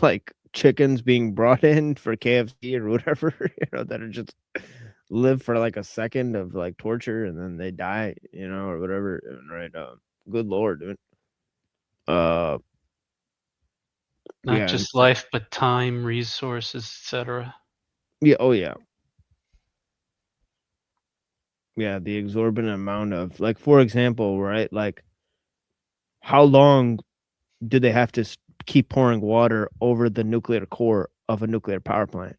like chickens being brought in for KFC or whatever, that are just live for like a second of like torture and then they die, or whatever, right? Good lord, dude. Not Yeah, just life, but time, resources, etc. yeah, oh yeah. Yeah, the exorbitant amount of, like, for example, right? Like, how long do they have to keep pouring water over the nuclear core of a nuclear power plant?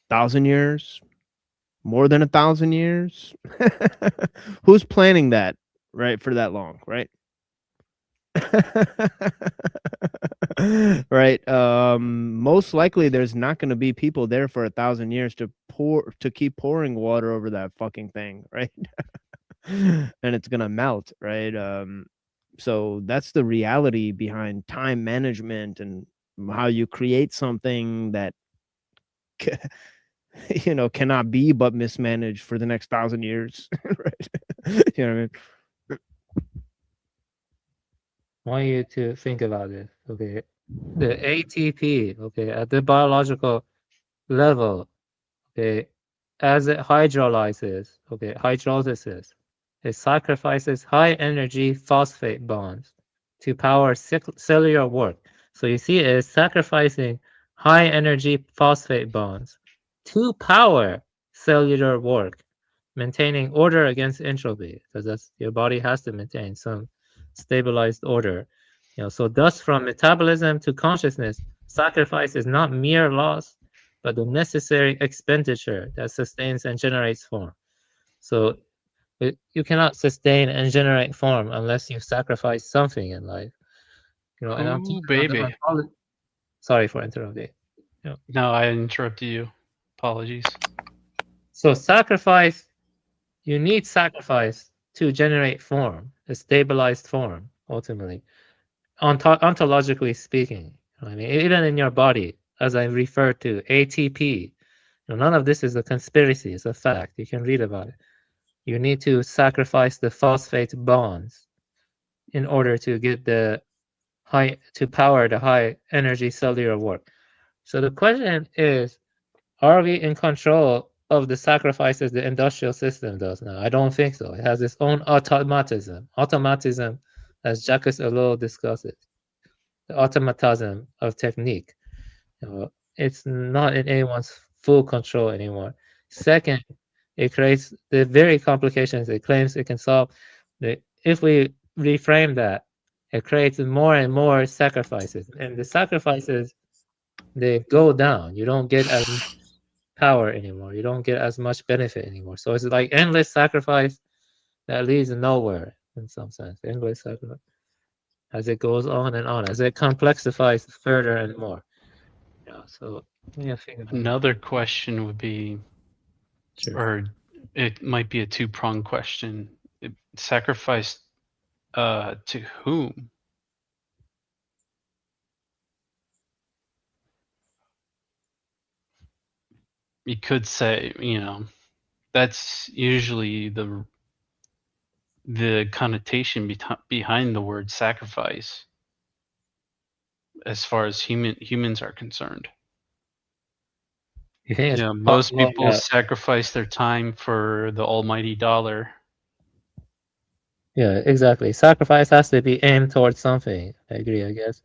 1,000 years? More than 1,000 years? Who's planning that, right, for that long, right? Right. Most likely there's not going to be people there for 1,000 years to keep pouring water over that fucking thing, right? And it's going to melt, right? So that's the reality behind time management and how you create something that cannot be but mismanaged for the next 1,000 years. Right? You know what I mean? I want you to think about it. Okay, the ATP. Okay, at the biological level. Okay, as it hydrolyzes. Okay, hydrolysis. It sacrifices high energy phosphate bonds to power cellular work. So you see, it is sacrificing high energy phosphate bonds to power cellular work, maintaining order against entropy, because that's your body has to maintain some stabilized order. So thus from metabolism to consciousness, sacrifice is not mere loss, but the necessary expenditure that sustains and generates form. So you cannot sustain and generate form unless you sacrifice something in life. And I'm Ooh, talking about baby. sorry for interrupting. No, I interrupted you. Apologies. So sacrifice, you need sacrifice to generate form, a stabilized form, ultimately. Ontologically speaking, I mean, even in your body, as I referred to, ATP, none of this is a conspiracy, it's a fact. You can read about it. You need to sacrifice the phosphate bonds in order to get to power the high energy cellular work. So the question is, are we in control of the sacrifices the industrial system does now? I don't think so. It has its own automatism. Automatism, as Jacques Ellul discusses, the automatism of technique. It's not in anyone's full control anymore. Second, it creates the very complications it claims it can solve. If we reframe that, it creates more and more sacrifices, and the sacrifices, they go down. You don't get as much power anymore. You don't get as much benefit anymore. So it's like endless sacrifice that leads nowhere in some sense. Endless sacrifice as it goes on and on, as it complexifies further and more. So yeah, think about Another question would be, Sure. or it might be a two-pronged question. Sacrifice to whom? You could say, that's usually the connotation behind the word sacrifice, as far as humans are concerned. You think it's Most possible people that- sacrifice their time for the almighty dollar. Yeah, exactly. Sacrifice has to be aimed towards something. I agree, I guess.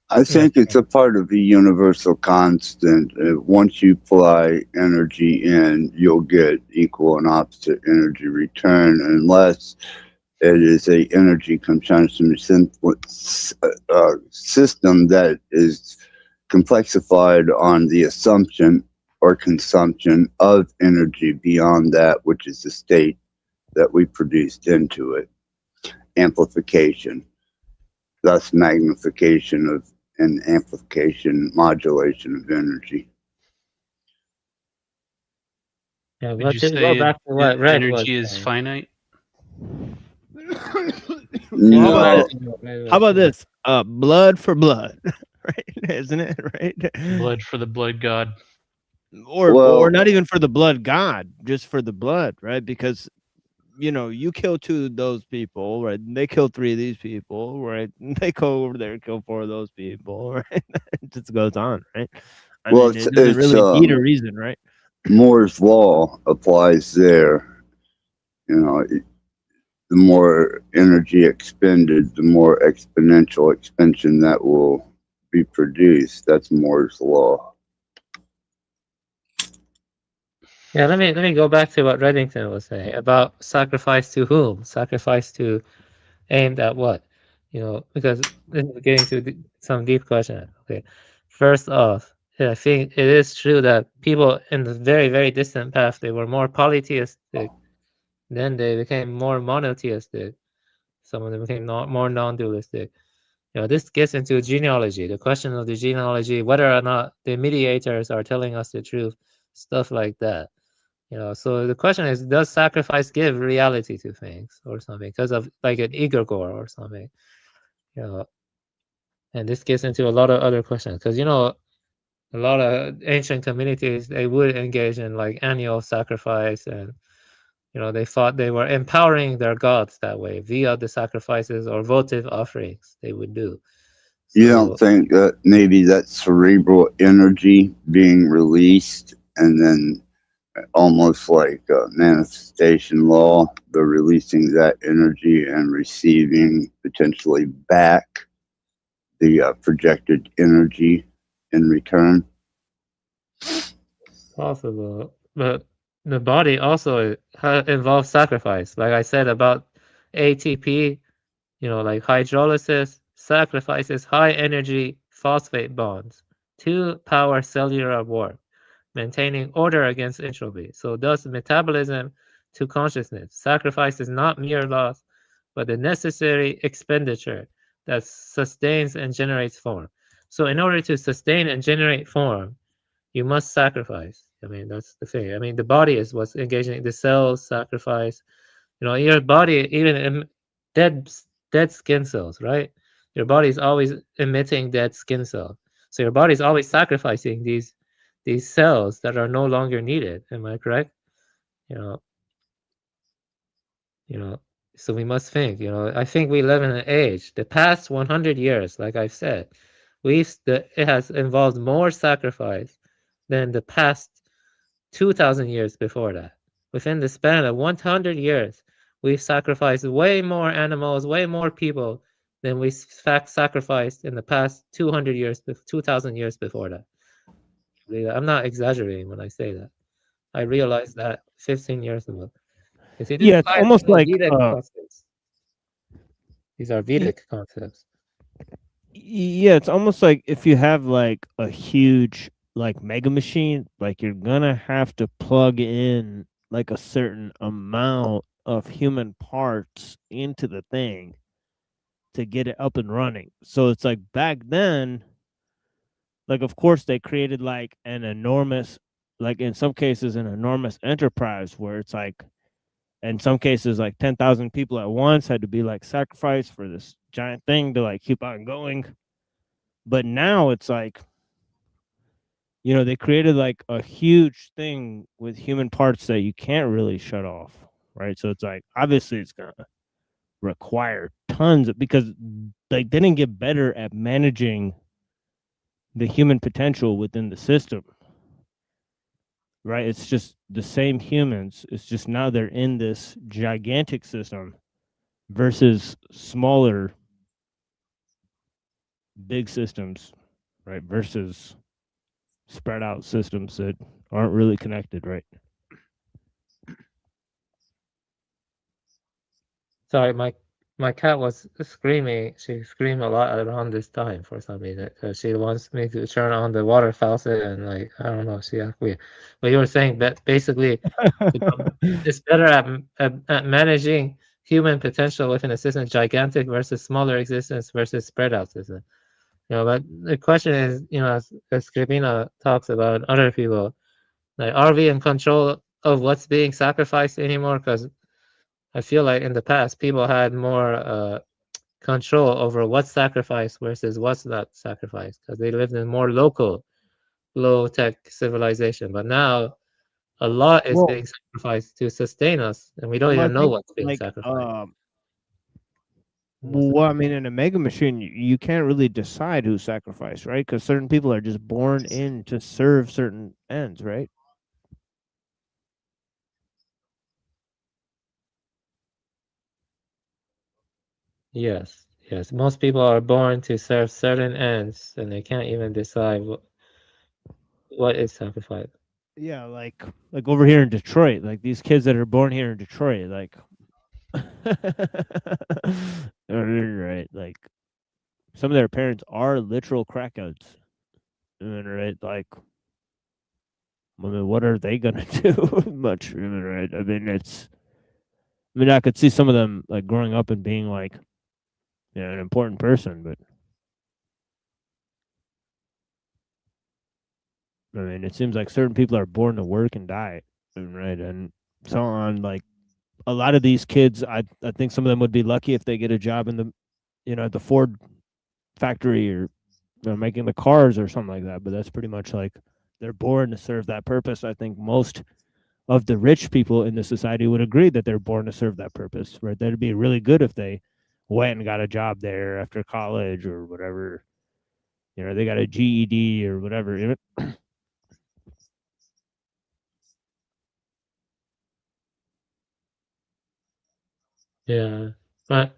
I think it's a part of the universal constant. Once you apply energy in, you'll get equal and opposite energy return, unless it is a energy consumption system that is complexified on the assumption or consumption of energy beyond that which is the state that we produced into it. Amplification, thus magnification of and amplification, modulation of energy. Yeah, Would but you to go say back to what Red was energy is saying. finite? Well, No, how about this? Blood for blood, right? Isn't it right? Blood for the blood god. Or Well- not even for the blood god, just for the blood, right? Because you kill 2 of those people, right? They kill 3 of these people, right? They go over there and kill 4 of those people, right? It just goes on, right? I Well, mean, it doesn't really need a reason, right? Moore's law applies there. The more energy expended, the more exponential expansion that will be produced. That's Moore's law. Yeah, let me go back to what Reddington was saying about sacrifice to whom, sacrifice to aimed at what, because this is getting to some deep question. Okay, first off, I think it is true that people in the very very distant past they were more polytheistic, then they became more monotheistic. Some of them became more non-dualistic. This gets into genealogy, the question of the genealogy, whether or not the mediators are telling us the truth, stuff like that. So the question is, does sacrifice give reality to things or something? Because of like an egregore or something, and this gets into a lot of other questions. Because a lot of ancient communities they would engage in like annual sacrifice, and they thought they were empowering their gods that way via the sacrifices or votive offerings they would do. You don't think that maybe that cerebral energy being released and then almost like a manifestation law, the releasing that energy and receiving potentially back the projected energy in return? Possible, but the body also involves sacrifice. Like I said about ATP, like hydrolysis sacrifices high energy phosphate bonds to power cellular warp, maintaining order against entropy. So thus metabolism to consciousness. Sacrifice is not mere loss, but the necessary expenditure that sustains and generates form. So in order to sustain and generate form, you must sacrifice. I mean, that's the thing. I mean, the body is what's engaging. The cells sacrifice. Your body, even dead skin cells, right? Your body is always emitting dead skin cells. So your body is always sacrificing these cells that are no longer needed. Am I correct? So we must think. I think we live in an age. The past 100 years, like I've said, it has involved more sacrifice than the past 2,000 years before that. Within the span of 100 years, we've sacrificed way more animals, way more people than we sacrificed in the past 200 years, 2,000 years before that. I'm not exaggerating when I say that. I realized that 15 years ago. Yeah, it's almost like Vedic concepts. These are Vedic concepts. Yeah, it's almost like if you have like a huge like mega machine, like you're gonna have to plug in like a certain amount of human parts into the thing to get it up and running. So it's like back then, like of course they created like an enormous, like in some cases an enormous enterprise where it's like in some cases like 10,000 people at once had to be like sacrificed for this giant thing to like keep on going. But now it's like, they created like a huge thing with human parts that you can't really shut off, right? So it's like obviously it's gonna require tons of, because like they didn't get better at managing the human potential within the system, right? It's just the same humans. It's just now they're in this gigantic system versus smaller big systems, right? Versus spread out systems that aren't really connected, right? Sorry, my cat was screaming. She screamed a lot around this time for some reason. She wants me to turn on the water faucet and like I don't know. She acts weird. But you were saying that basically it's better at managing human potential within a system, gigantic versus smaller existence versus spread out system. But the question is, as Skripina talks about other people, like, are we in control of what's being sacrificed anymore? Because I feel like in the past, people had more control over what's sacrificed versus what's not sacrificed, because they lived in more local, low-tech civilization. But now, a lot is being sacrificed to sustain us, and we don't even know what's being sacrificed. Well, I mean, in a mega machine, you can't really decide who's sacrificed, right? Because certain people are just born in to serve certain ends, right? Yes, yes. Most people are born to serve certain ends, and they can't even decide what is sacrificed. Yeah, like over here in Detroit, like these kids that are born here in Detroit, like right, like some of their parents are literal crackheads. Right, like I mean, what are they gonna do? Much, right? I mean, I could see some of them like growing up and being like, an important person, but I mean, it seems like certain people are born to work and die, right? And so on. Like a lot of these kids, I think some of them would be lucky if they get a job in the, at the Ford factory or making the cars or something like that. But that's pretty much like they're born to serve that purpose. I think most of the rich people in the society would agree that they're born to serve that purpose, right? That'd be really good if they went and got a job there after college or whatever. They got a GED or whatever. Yeah, but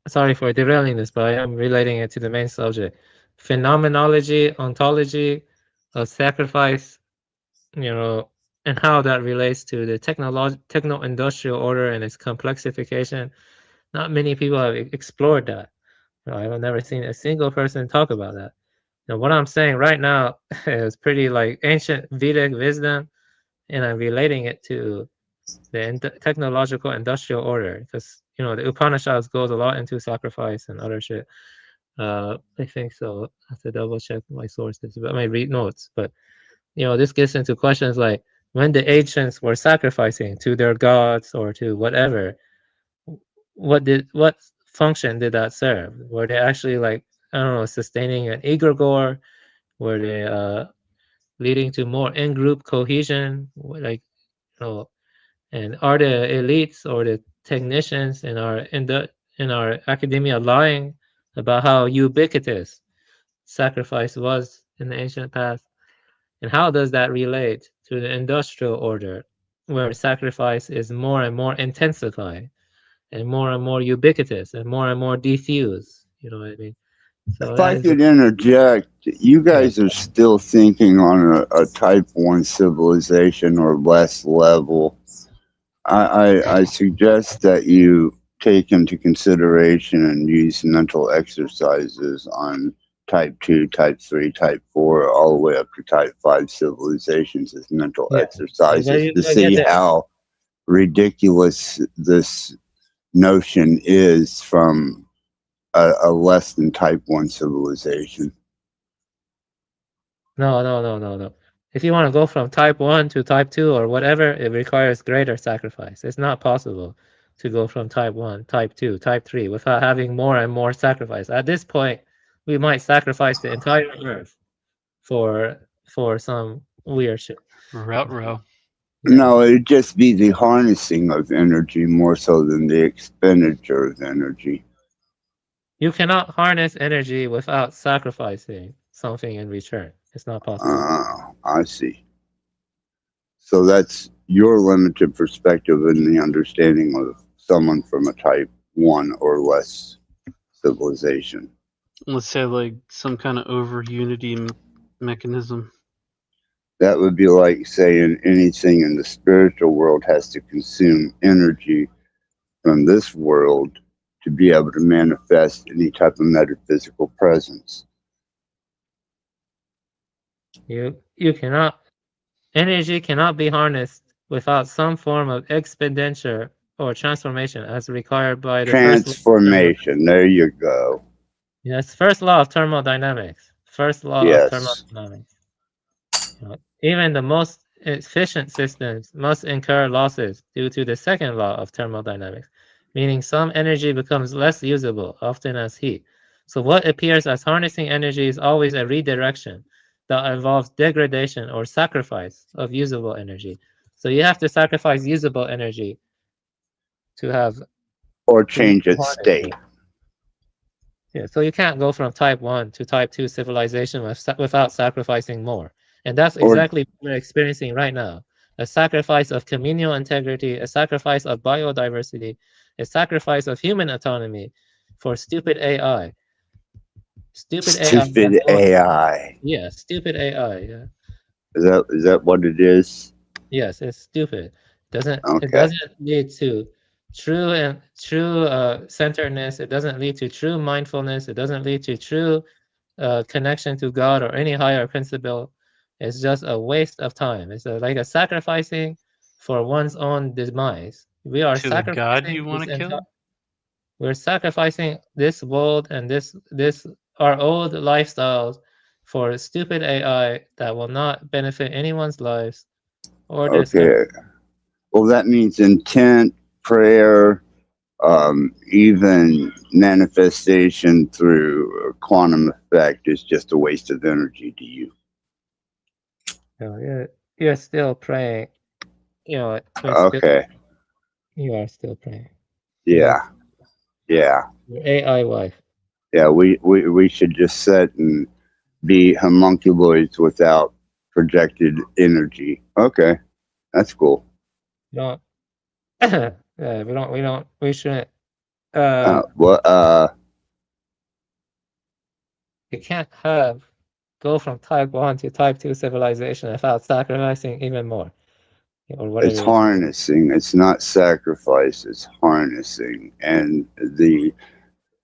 sorry for derailing this, but I am relating it to the main subject. Phenomenology, ontology of sacrifice, and how that relates to the techno-industrial order and its complexification. Not many people have explored that. I've never seen a single person talk about that. What I'm saying right now is pretty like ancient Vedic wisdom, and I'm relating it to the technological industrial order, because the Upanishads goes a lot into sacrifice and other shit. I think so. I have to double check my sources, but I might read notes. But this gets into questions like when the ancients were sacrificing to their gods or to whatever, what function did that serve? Were they actually like, I don't know, sustaining an egregore? Were they leading to more in-group cohesion? Like, and are the elites or the technicians in our academia lying about how ubiquitous sacrifice was in the ancient past? And how does that relate to the industrial order, where sacrifice is more and more intensified and more ubiquitous and more diffuse? You know what I mean? So If that I is could interject, you guys are still thinking on a type 1 civilization or less level. I suggest that you take into consideration and use mental exercises on type 2, type 3, type 4, all the way up to type 5 civilizations as mental exercises to see how ridiculous this notion is from a less than type 1 civilization. No. If you want to go from type 1 to type 2 or whatever, it requires greater sacrifice. It's not possible to go from type 1, type 2, type 3 without having more and more sacrifice. At this point, we might sacrifice the entire earth for some weird shit. Row. No, it'd just be the harnessing of energy more so than the expenditure of energy. You cannot harness energy without sacrificing something in return. It's not possible. I see. So that's your limited perspective in the understanding of someone from a type 1 or less civilization. Let's say like some kind of over unity mechanism. That would be like saying anything in the spiritual world has to consume energy from this world to be able to manifest any type of metaphysical presence. You cannot. Energy cannot be harnessed without some form of expenditure or transformation as required by the transformation. There you go. Yes, first law of thermodynamics. First law of thermodynamics. Even the most efficient systems must incur losses due to the second law of thermodynamics, meaning some energy becomes less usable, often as heat. So what appears as harnessing energy is always a redirection that involves degradation or sacrifice of usable energy. So you have to sacrifice usable energy to have... Or change its state. Yeah, so you can't go from type 1 to type 2 civilization without sacrificing more. And that's exactly what we're experiencing right now. A sacrifice of communal integrity, a sacrifice of biodiversity, a sacrifice of human autonomy for stupid AI. Stupid AI. AI. Yeah, stupid AI. Yeah. Is that what it is? Yes, it's stupid. It Okay. doesn't lead to true centeredness. It doesn't lead to true mindfulness. It doesn't lead to true connection to God or any higher principle. It's just a waste of time. It's like a sacrificing for one's own demise. We are To the god sacrificing you want this to kill? we're sacrificing this world and this our old lifestyles for a stupid AI that will not benefit anyone's lives or their Okay. Well, that means intent, prayer, even manifestation through a quantum effect is just a waste of energy to you. You're still praying. You know, Okay. you are still praying. Yeah. Yeah. Your AI wife. Yeah. We should just sit and be homunculoids without projected energy. Okay. That's cool. Don't. We shouldn't. You can't go from type 1 to type 2 civilization without sacrificing even more. Or whatever. It's harnessing. It's not sacrifice. It's harnessing and the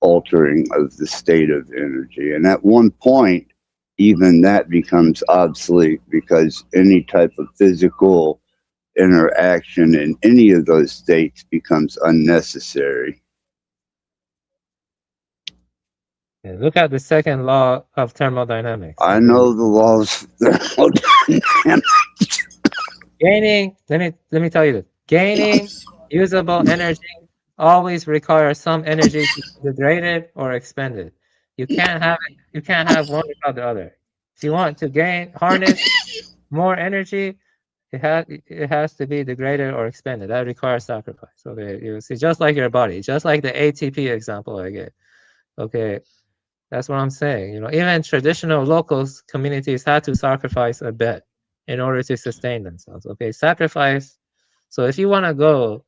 altering of the state of energy. And at one point, even that becomes obsolete because any type of physical interaction in any of those states becomes unnecessary. Look at the second law of thermodynamics. I know the laws of thermodynamics. Gaining, let me tell you this. Gaining usable energy always requires some energy to be degraded or expended. You can't have one without the other. If you want to harness more energy, it has to be degraded or expended. That requires sacrifice. Okay, you see, just like your body, just like the ATP example I gave. Okay, that's what I'm saying. Even traditional local communities had to sacrifice a bit in order to sustain themselves. Okay, sacrifice. So if you want to go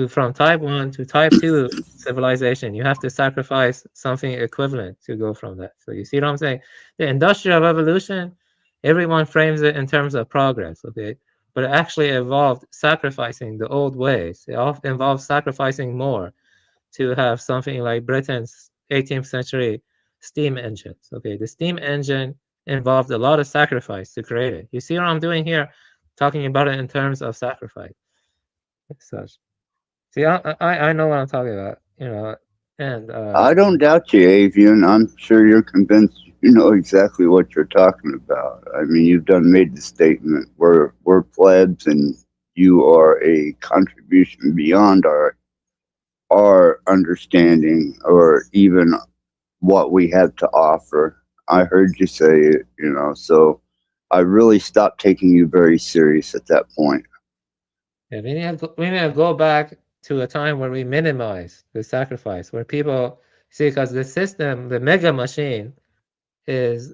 from type 1 to type 2 civilization, you have to sacrifice something equivalent to go from that. So you see what I'm saying? The Industrial Revolution, everyone frames it in terms of progress, okay? But it actually involved sacrificing the old ways. It often involved sacrificing more to have something like Britain's 18th century steam engines. Okay, the steam engine involved a lot of sacrifice to create it. You see what I'm doing here? Talking about it in terms of sacrifice. Such. See, I know what I'm talking about, and I don't doubt you, Avian. I'm sure you're convinced you know exactly what you're talking about. I mean, you've made the statement, we're plebs and you are a contribution beyond our understanding or even what we have to offer. I heard you say it, so I really stopped taking you very serious at that point. Yeah, we need to go back to a time where we minimize the sacrifice, where people see, because the system, the mega machine, no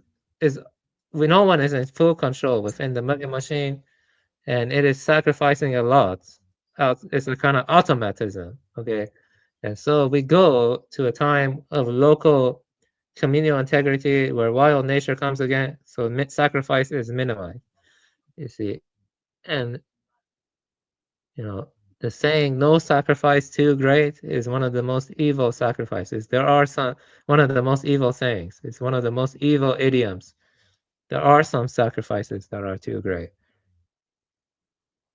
one is in full control within the mega machine, and it is sacrificing a lot. It's a kind of automatism, okay? And so we go to a time of local communal integrity where wild nature comes again, so sacrifice is minimized, you see. And, the saying, no sacrifice too great, is one of the most evil sacrifices. There are one of the most evil sayings. It's one of the most evil idioms. There are some sacrifices that are too great.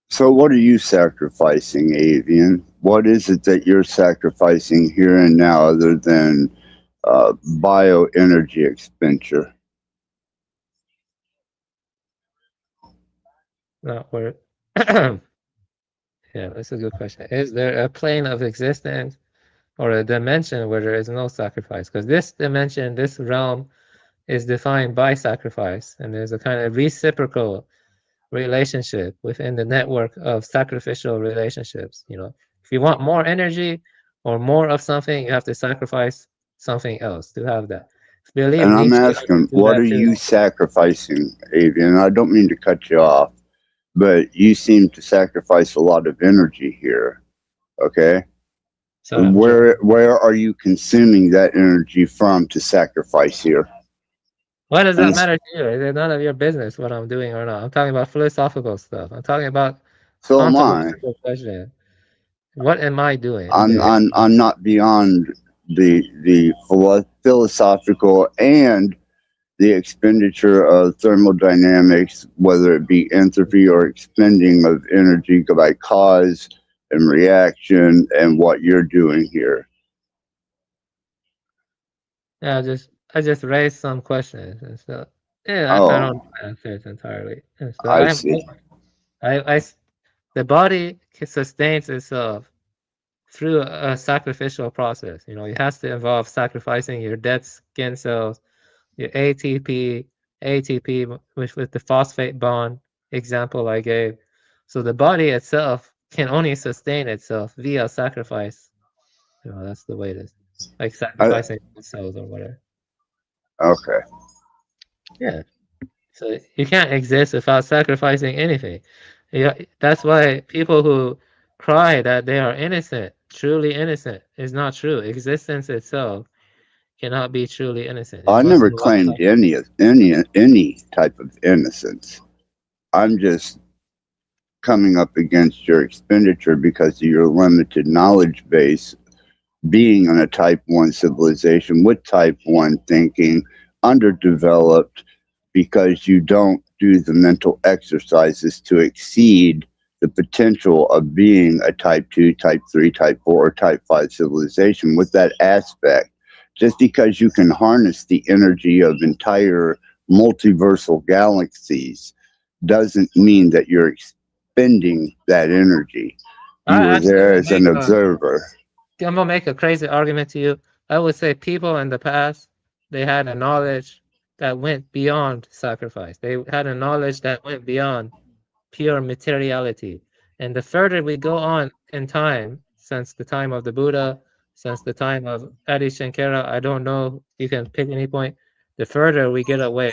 So what are you sacrificing, Avian? What is it that you're sacrificing here and now other than bioenergy expenditure? Yeah, that's a good question. Is there a plane of existence or a dimension where there is no sacrifice? Because this dimension, this realm, is defined by sacrifice, and there's a kind of reciprocal relationship within the network of sacrificial relationships. If you want more energy or more of something, you have to sacrifice something else to have that. And I'm asking, what are you sacrificing, Avian? I don't mean to cut you off, but you seem to sacrifice a lot of energy here. Okay. So where are you consuming that energy from to sacrifice here? Why does And that it's- matter to you? It's none of your business what I'm doing or not. I'm talking about philosophical stuff. I'm talking about So am I. ontological question. What am I doing? I'm not beyond the philosophical and the expenditure of thermodynamics, whether it be entropy or expending of energy by cause and reaction, and what you're doing here. Yeah, I just raised some questions and so yeah, I Oh, don't answer it entirely. And so I see. the body sustains itself through a sacrificial process. You know, it has to involve sacrificing your dead skin cells, your ATP with the phosphate bond example I gave. So the body itself can only sustain itself via sacrifice. You know, that's the way it is. Like sacrificing cells or whatever. Okay. Yeah. So you can't exist without sacrificing anything. Yeah, that's why people who cry that they are innocent, truly innocent, is not true. Existence itself cannot be truly innocent. It I must never involve claimed any type of innocence. I'm just coming up against your expenditure because of your limited knowledge base, being in a type 1 civilization with type 1 thinking, underdeveloped because you don't do the mental exercises to exceed the potential of being a type 2, type 3, type 4, or type 5 civilization with that aspect. Just because you can harness the energy of entire multiversal galaxies doesn't mean that you're expending that energy. You I were actually there will as an observer. I'm gonna make a crazy argument to you. I would say people in the past, they had a knowledge that went beyond sacrifice. They had a knowledge that went beyond pure materiality. And the further we go on in time, since the time of the Buddha, since the time of Adi Shankara, I don't know, you can pick any point, the further we get away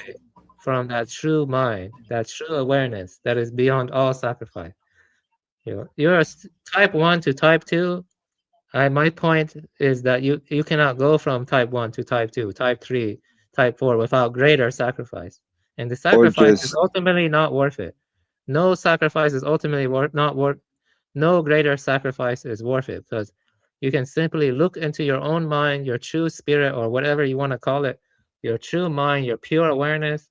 from that true mind, that true awareness that is beyond all sacrifice. You know, you're type 1 to type 2. My point is that you cannot go from type 1 to type 2, type 3, type 4 without greater sacrifice. And the sacrifice is ultimately not worth it. No sacrifice is ultimately not worth. No greater sacrifice is worth it because you can simply look into your own mind, your true spirit, or whatever you want to call it, your true mind, your pure awareness,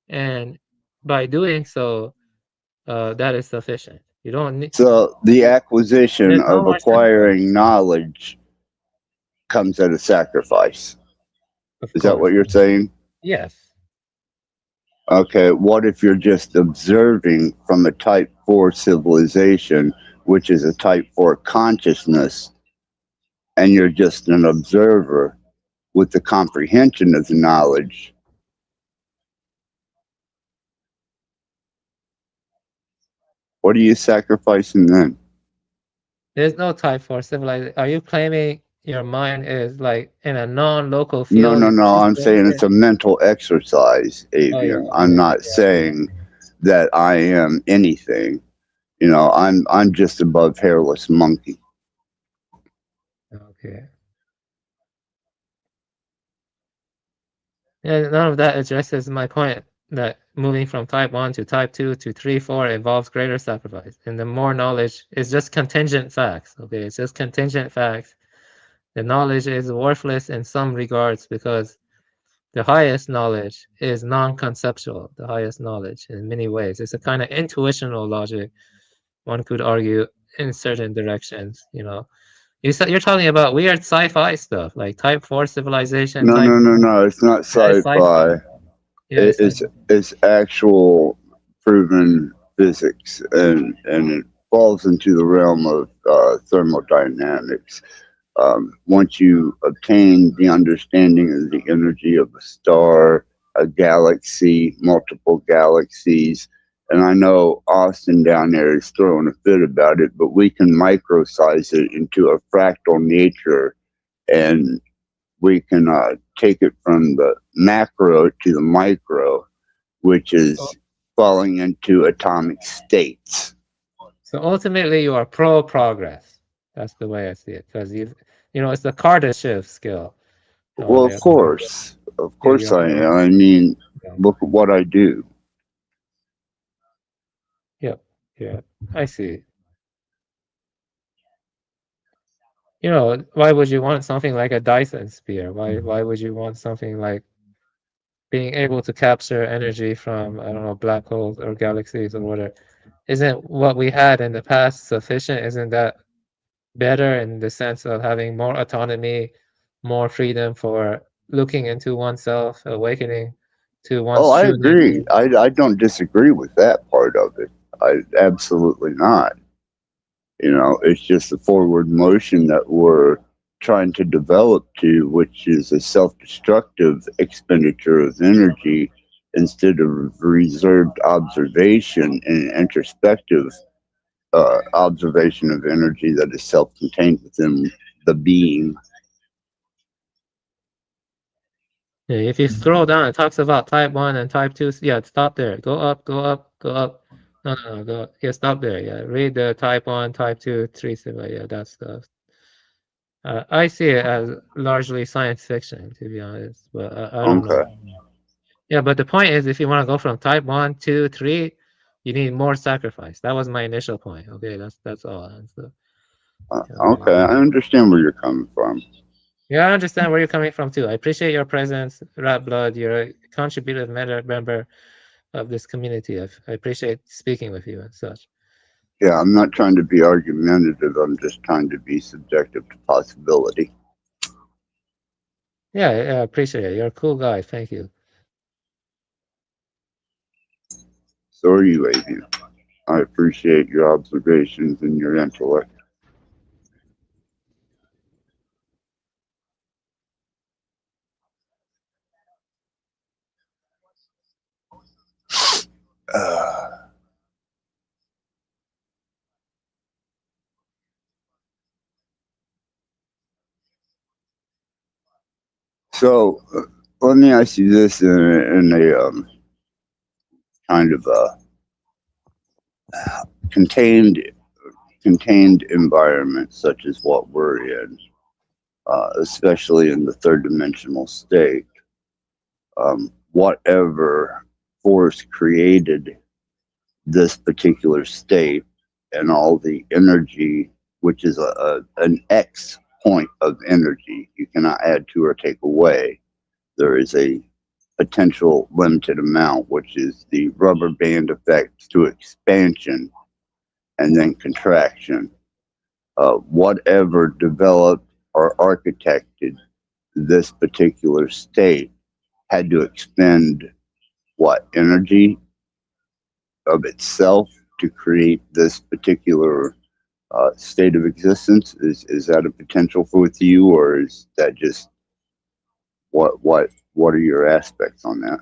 and by doing so, that is sufficient. You don't need. So the acquisition There's no of more sacrifice. acquiring knowledge comes at a sacrifice. Of Is that course. what you're saying? Yes. Okay, what if you're just observing from a type 4 civilization, which is a type 4 consciousness, and you're just an observer with the comprehension of the knowledge? What are you sacrificing then? There's no type 4 civilization. Are you claiming your mind is like in a non-local No, field? I'm saying it's a mental exercise, Avian. yeah, I'm not saying that I am anything. You know, I'm just above hairless monkey. Okay. Yeah, none of that addresses my point that moving from type 1 to type 2 to 3, 4 involves greater sacrifice. And the more knowledge is just contingent facts. Okay, it's just contingent facts. The knowledge is worthless in some regards because the highest knowledge is non-conceptual, the highest knowledge in many ways. It's a kind of intuitional logic, one could argue, in certain directions, you know. You're talking about weird sci-fi stuff, like type 4 civilization, No, type 1. it's not That is sci-fi. Yeah, It's actual proven physics, and it falls into the realm of thermodynamics. Once you obtain the understanding of the energy of a star, a galaxy, multiple galaxies, and I know Austin down there is throwing a fit about it, but we can microsize it into a fractal nature, and we can take it from the macro to the micro, which is falling into atomic states. So ultimately, you are pro progress. That's the way I see it, because you know, it's the Kardashev skill. Well, of course. Of course I you're- am. I mean, Yeah. look at what I do. Yeah, I see. You know, why would you want something like a Dyson sphere? Why would you want something like being able to capture energy from, I don't know, black holes or galaxies or whatever? Isn't what we had in the past sufficient? Isn't that better in the sense of having more autonomy, more freedom for looking into oneself, awakening to one's Oh, I true agree. nature? I don't disagree with that part of it. I absolutely not. You know, it's just the forward motion that we're trying to develop to, which is a self-destructive expenditure of energy instead of reserved observation and introspective observation of energy that is self-contained within the being. Yeah, if you scroll down, it talks about type 1 and type 2. Yeah, stop there. Go up, go up, go up. No, go. Yeah, stop there. Yeah, read the type 1, type 2, 3, yeah, that stuff. I see it as largely science fiction, to be honest, but I don't know. Okay. Yeah, but the point is, if you want to go from type 1, 2, 3, you need more sacrifice. That was my initial point. Okay, that's all. And so, Okay, I understand where you're coming from. yeah, I understand where you're coming from too. I appreciate your presence, Rat Blood. You're a contributive member of this community. I appreciate speaking with you and such. Yeah, I'm not trying to be argumentative. I'm just trying to be subjective to possibility. Yeah, I appreciate it. You're a cool guy. Thank you. So are you, Avian. I appreciate your observations and your intellect. So let me ask you this in a kind of a contained environment such as what we're in, especially in the third dimensional state. Whatever force created this particular state and all the energy, which is an X point of energy, you cannot add to or take away. There is a potential limited amount, which is the rubber band effect to expansion and then contraction. Whatever developed or architected this particular state had to expend what energy of itself to create this particular state of existence. Is that a potential for with you, or is that just what are your aspects on that?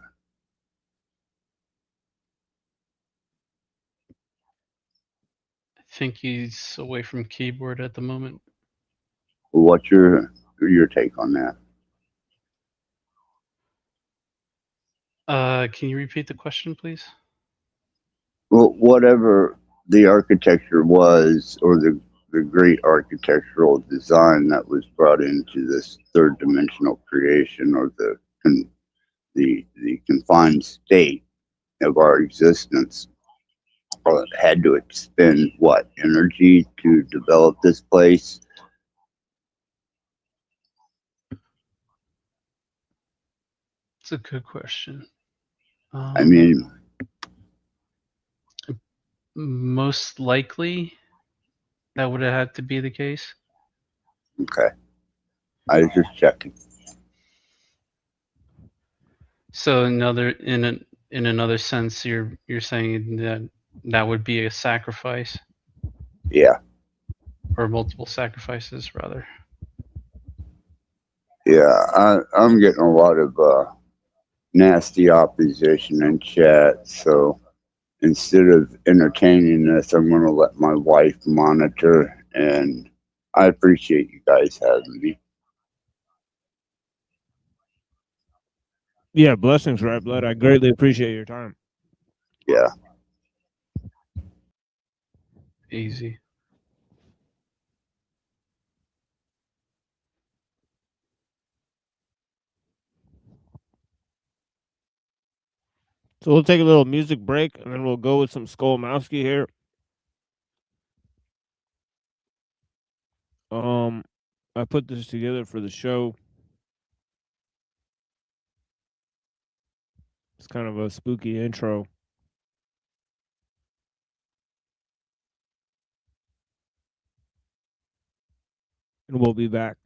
I think he's away from keyboard at the moment. What's your take on that? Can you repeat the question, please? Well, whatever the architecture was, or the great architectural design that was brought into this third dimensional creation, or the confined state of our existence, had to expend what energy to develop this place? It's a good question. I mean, most likely that would have had to be the case. okay. I was just checking. So in another sense, you're saying that that would be a sacrifice, Yeah, or multiple sacrifices rather. yeah. I'm getting a lot of nasty opposition in chat, so instead of entertaining this, I'm going to let my wife monitor, and I appreciate you guys having me. Yeah, blessings, Rat Blood. I greatly appreciate your time. Yeah. Easy. So we'll take a little music break, and then we'll go with some Skolmowski here. I put this together for the show. It's kind of a spooky intro. And we'll be back.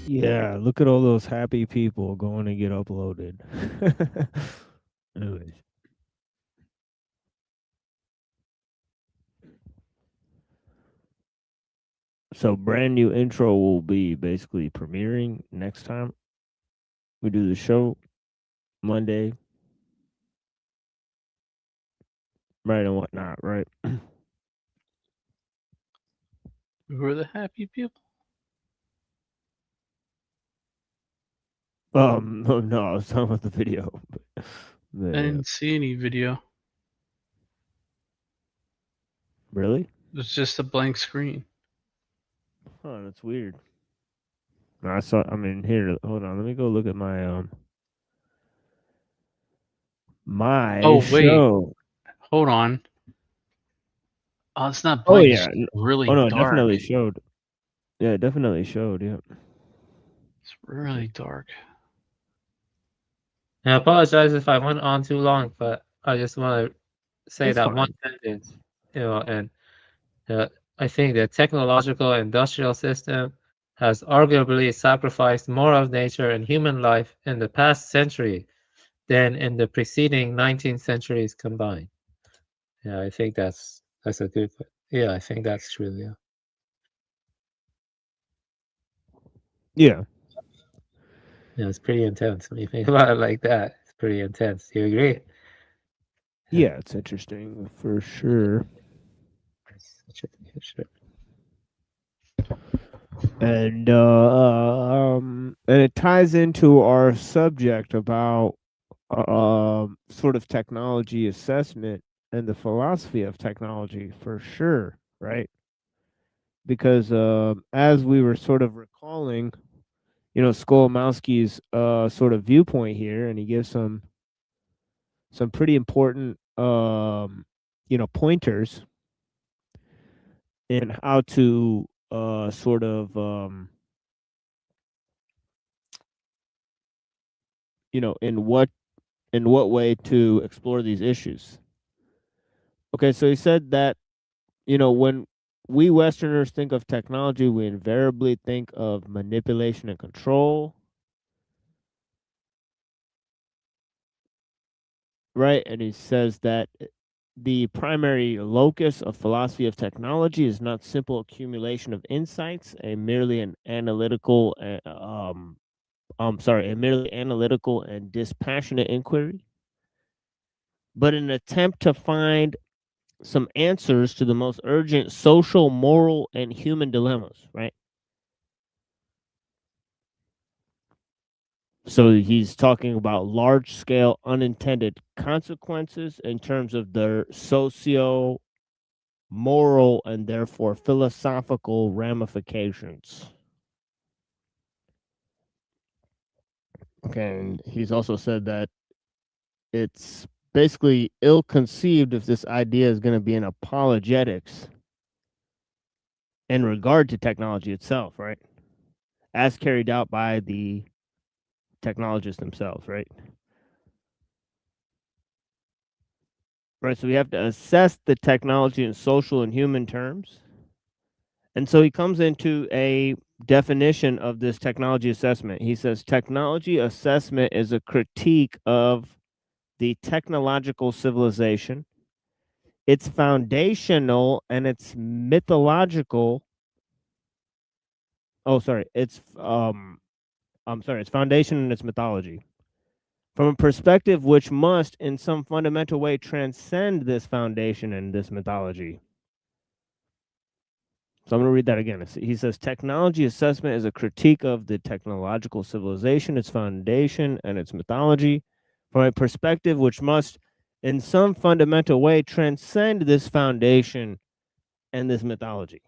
Yeah, look at all those happy people going to get uploaded. Anyways. So brand new intro will be basically premiering next time we do the show Monday, right, and whatnot, right? Who are the happy people? No, I was talking about the video. I Yeah. didn't see any video. Really? It was just a blank screen. Oh, that's weird. No, I saw. I mean, here. Hold on. Let me go look at my my Oh, wait. show. Hold on. Oh, it's not Oh blank. yeah. It's really Oh no, it dark. definitely showed. Yeah, it definitely showed. Yeah. It's really dark. I apologize if I went on too long, but I just want to say It's that fine. one sentence, and I think the technological industrial system has arguably sacrificed more of nature and human life in the past century than in the preceding 19 centuries combined. Yeah, I think that's a good. Yeah, I think that's true. Yeah. Yeah. Yeah, it's pretty intense when you think about it like that. It's pretty intense. Do you agree? Yeah, it's interesting for sure. It's such a sure. And it ties into our subject about sort of technology assessment and the philosophy of technology for sure, right? Because as we were sort of recalling, Skolomowski's sort of viewpoint here, and he gives some pretty important pointers in how to sort of in what way to explore these issues. Okay, so he said that when we Westerners think of technology, we invariably think of manipulation and control, right? And he says that the primary locus of philosophy of technology is not simple accumulation of insights, a merely analytical and dispassionate inquiry, but an attempt to find some answers to the most urgent social, moral, and human dilemmas, right? So he's talking about large scale unintended consequences in terms of their socio moral and therefore philosophical ramifications. Okay, and he's also said that it's basically ill conceived if this idea is going to be an apologetics in regard to technology itself, right? As carried out by the technologists themselves, right? Right, so we have to assess the technology in social and human terms. And so he comes into a definition of this technology assessment. He says technology assessment is a critique of the technological civilization, it's foundational and it's mythological. Oh, sorry. It's it's foundation and its mythology. From a perspective which must, in some fundamental way, transcend this foundation and this mythology. So I'm going to read that again. He says, technology assessment is a critique of the technological civilization, its foundation, and its mythology, from a perspective which must, in some fundamental way, transcend this foundation and this mythology.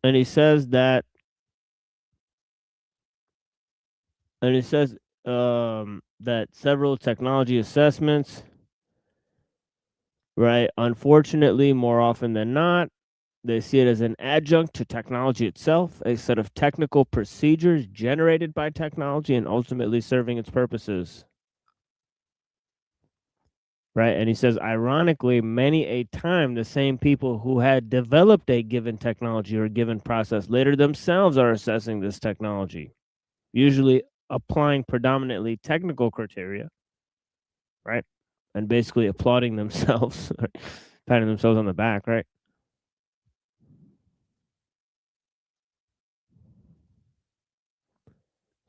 And he says that, that several technology assessments, right, unfortunately, more often than not, they see it as an adjunct to technology itself, a set of technical procedures generated by technology and ultimately serving its purposes. right? And he says, ironically, many a time the same people who had developed a given technology or given process later themselves are assessing this technology, usually applying predominantly technical criteria, right? And basically applauding themselves, patting themselves on the back, right?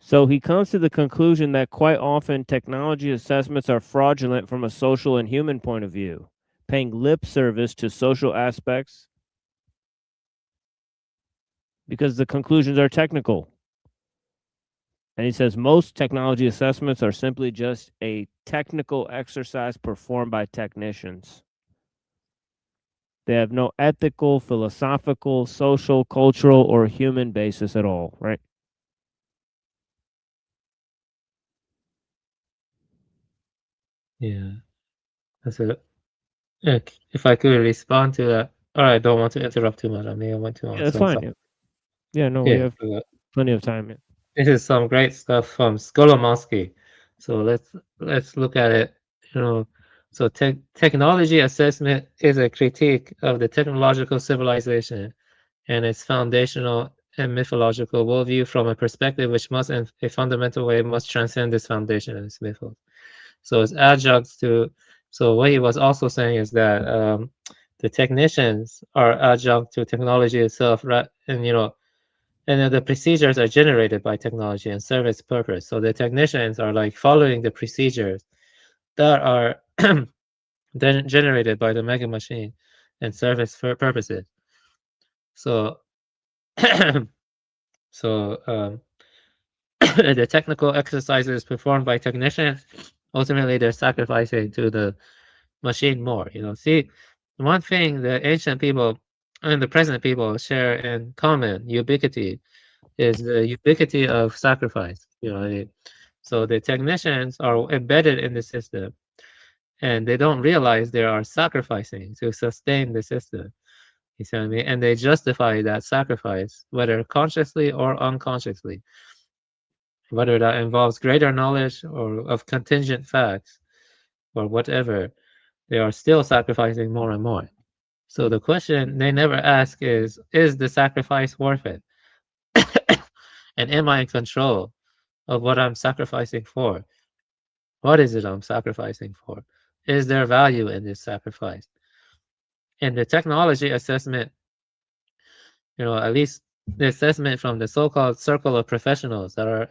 So he comes to the conclusion that quite often technology assessments are fraudulent from a social and human point of view, paying lip service to social aspects because the conclusions are technical. And he says most technology assessments are simply just a technical exercise performed by technicians. They have no ethical, philosophical, social, cultural, or human basis at all, right? Yeah. That's it. If I could respond to that, or I don't want to interrupt too much. I may have went too long. Yeah, that's So I'm fine. sorry. Yeah, no, we Yeah. have plenty of time. Yeah. This is some great stuff from Skolomowski. So let's look at it. You know, so technology assessment is a critique of the technological civilization and its foundational and mythological worldview from a perspective which must, in a fundamental way, must transcend this foundation and its mythos. So it's adjuncts to. So what he was also saying is that the technicians are adjunct to technology itself, right? And and the procedures are generated by technology and serve its purpose. So the technicians are like following the procedures that are then generated by the mega machine and serve its purposes. So, so the technical exercises performed by technicians, ultimately they're sacrificing to the machine more. See, one thing the ancient people and the present people share in common, ubiquity, is the ubiquity of sacrifice. So the technicians are embedded in the system, and they don't realize they are sacrificing to sustain the system. You see what I mean? And they justify that sacrifice, whether consciously or unconsciously, whether that involves greater knowledge or of contingent facts or whatever. They are still sacrificing more and more. So the question they never ask is the sacrifice worth it? And am I in control of what I'm sacrificing for? What is it I'm sacrificing for? Is there value in this sacrifice? In the technology assessment, at least the assessment from the so-called circle of professionals that are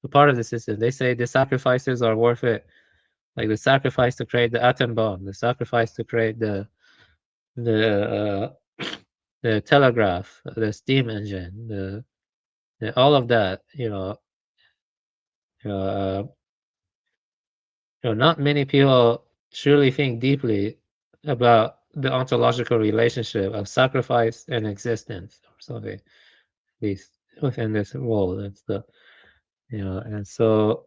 a part of the system, they say the sacrifices are worth it. Like the sacrifice to create the atom bomb, the sacrifice to create the telegraph, the steam engine, all of that, not many people truly think deeply about the ontological relationship of sacrifice and existence, or something, at least within this role. That's and so,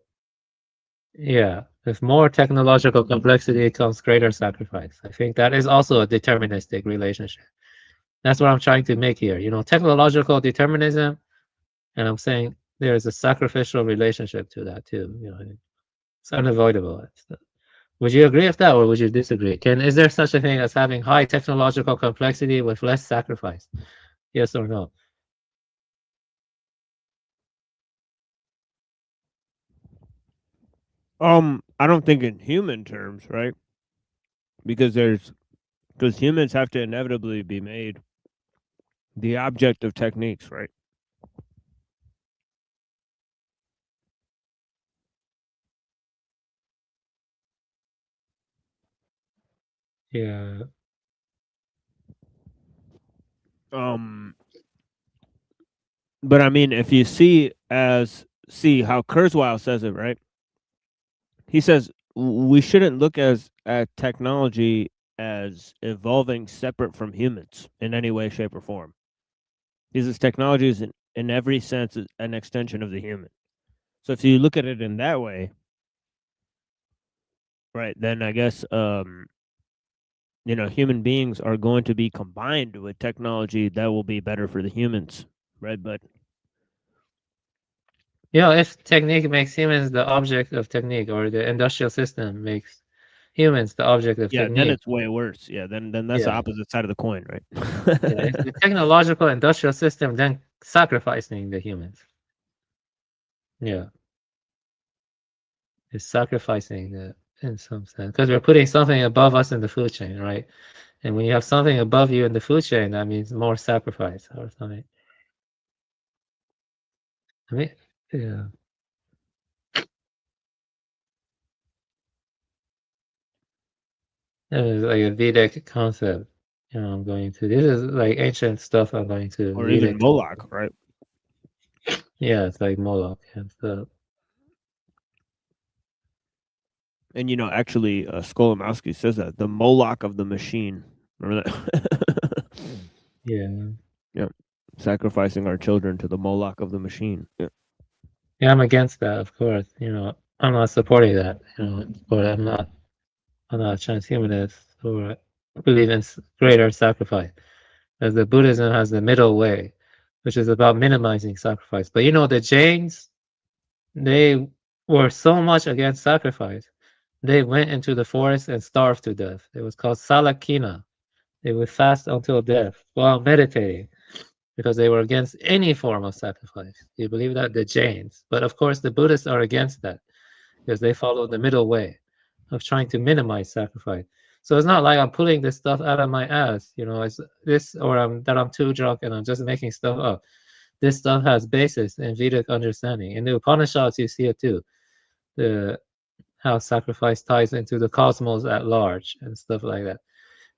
yeah, with more technological complexity comes greater sacrifice. I think that is also a deterministic relationship. That's what I'm trying to make here. Technological determinism, and I'm saying there is a sacrificial relationship to that too. It's unavoidable. Would you agree with that, or would you disagree? Is there such a thing as having high technological complexity with less sacrifice? Yes or no? I don't think in human terms, right? Because humans have to inevitably be made the object of techniques, right? Yeah. But I mean, if you see how Kurzweil says it, right? He says we shouldn't look at technology as evolving separate from humans in any way, shape, or form. Because technology is in every sense an extension of the human. So if you look at it in that way, right, then I guess human beings are going to be combined with technology that will be better for the humans, right? But if technique makes humans the object of technique, or the industrial system makes humans the object of Yeah, then technique. it's way worse. Yeah, then that's the Yeah. opposite side of the coin, right? Yeah, it's the technological industrial system then sacrificing the humans. Yeah. It's sacrificing the in some sense because we're putting something above us in the food chain, right? And when you have something above you in the food chain, that means more sacrifice or something. I mean, yeah. It is like a Vedic concept. You know, I'm going to. This is like ancient stuff. I'm going to. Or even Vedic. Moloch, right? Yeah, it's like Moloch and stuff. And actually, Skolimowski says that the Moloch of the machine. Remember that? Yeah. Yeah, sacrificing our children to the Moloch of the machine. Yeah. Yeah, I'm against that, of course. You know, I'm not supporting that. You know, but I'm not a transhumanist or believe in greater sacrifice. As the Buddhism has the middle way, which is about minimizing sacrifice. But the Jains, they were so much against sacrifice. They went into the forest and starved to death. It was called Salakina. They would fast until death while meditating because they were against any form of sacrifice. You believe that? The Jains. But of course, the Buddhists are against that because they follow the middle way of trying to minimize sacrifice. So it's not like I'm pulling this stuff out of my ass, it's this, or that I'm too drunk and I'm just making stuff up. This stuff has basis in Vedic understanding. In the Upanishads, you see it too. How sacrifice ties into the cosmos at large and stuff like that.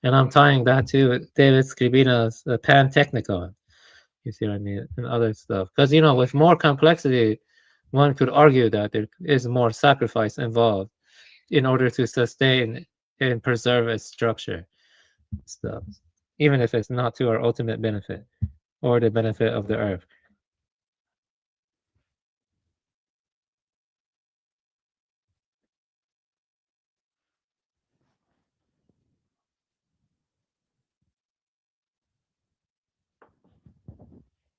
And I'm tying that to David Scribina's Pantechnicon. You see what I mean? And other stuff. Because, with more complexity, one could argue that there is more sacrifice involved in order to sustain and preserve its structure stuff, even if it's not to our ultimate benefit or the benefit of the earth.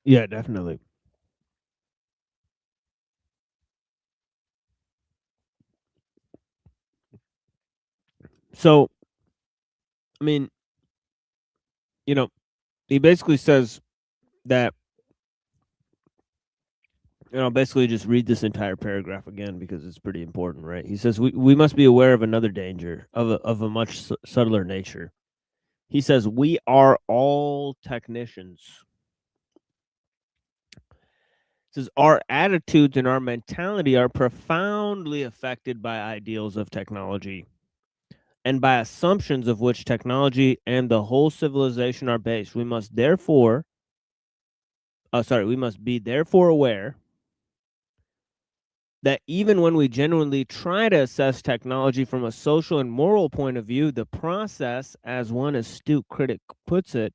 Yeah, definitely. So, I mean, he basically says that, basically just read this entire paragraph again because it's pretty important, right? He says, we must be aware of another danger of a much subtler nature. He says, we are all technicians. He says, our attitudes and our mentality are profoundly affected by ideals of technology and by assumptions of which technology and the whole civilization are based. We must be therefore aware that even when we genuinely try to assess technology from a social and moral point of view, the process, as one astute critic puts it,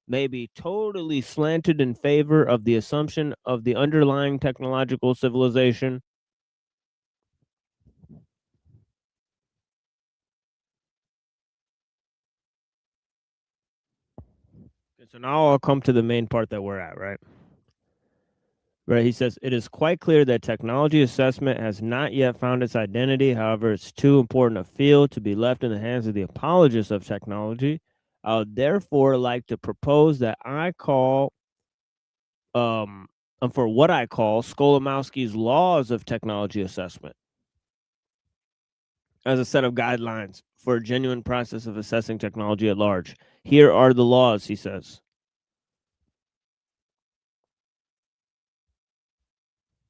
may be totally slanted in favor of the assumption of the underlying technological civilization. So now I'll come to the main part that we're at, right? Right, he says, it is quite clear that technology assessment has not yet found its identity. However, it's too important a field to be left in the hands of the apologists of technology. I would therefore like to propose that I call, for what I call Skolimowski's laws of technology assessment as a set of guidelines for a genuine process of assessing technology at large. Here are the laws, he says.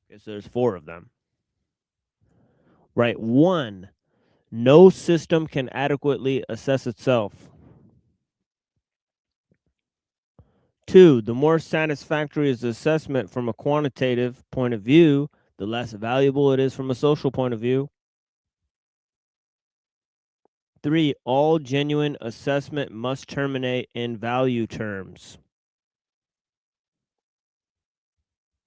Okay, so there's 4 of them. Right. 1, no system can adequately assess itself. 2, the more satisfactory is the assessment from a quantitative point of view, the less valuable it is from a social point of view. 3, all genuine assessment must terminate in value terms.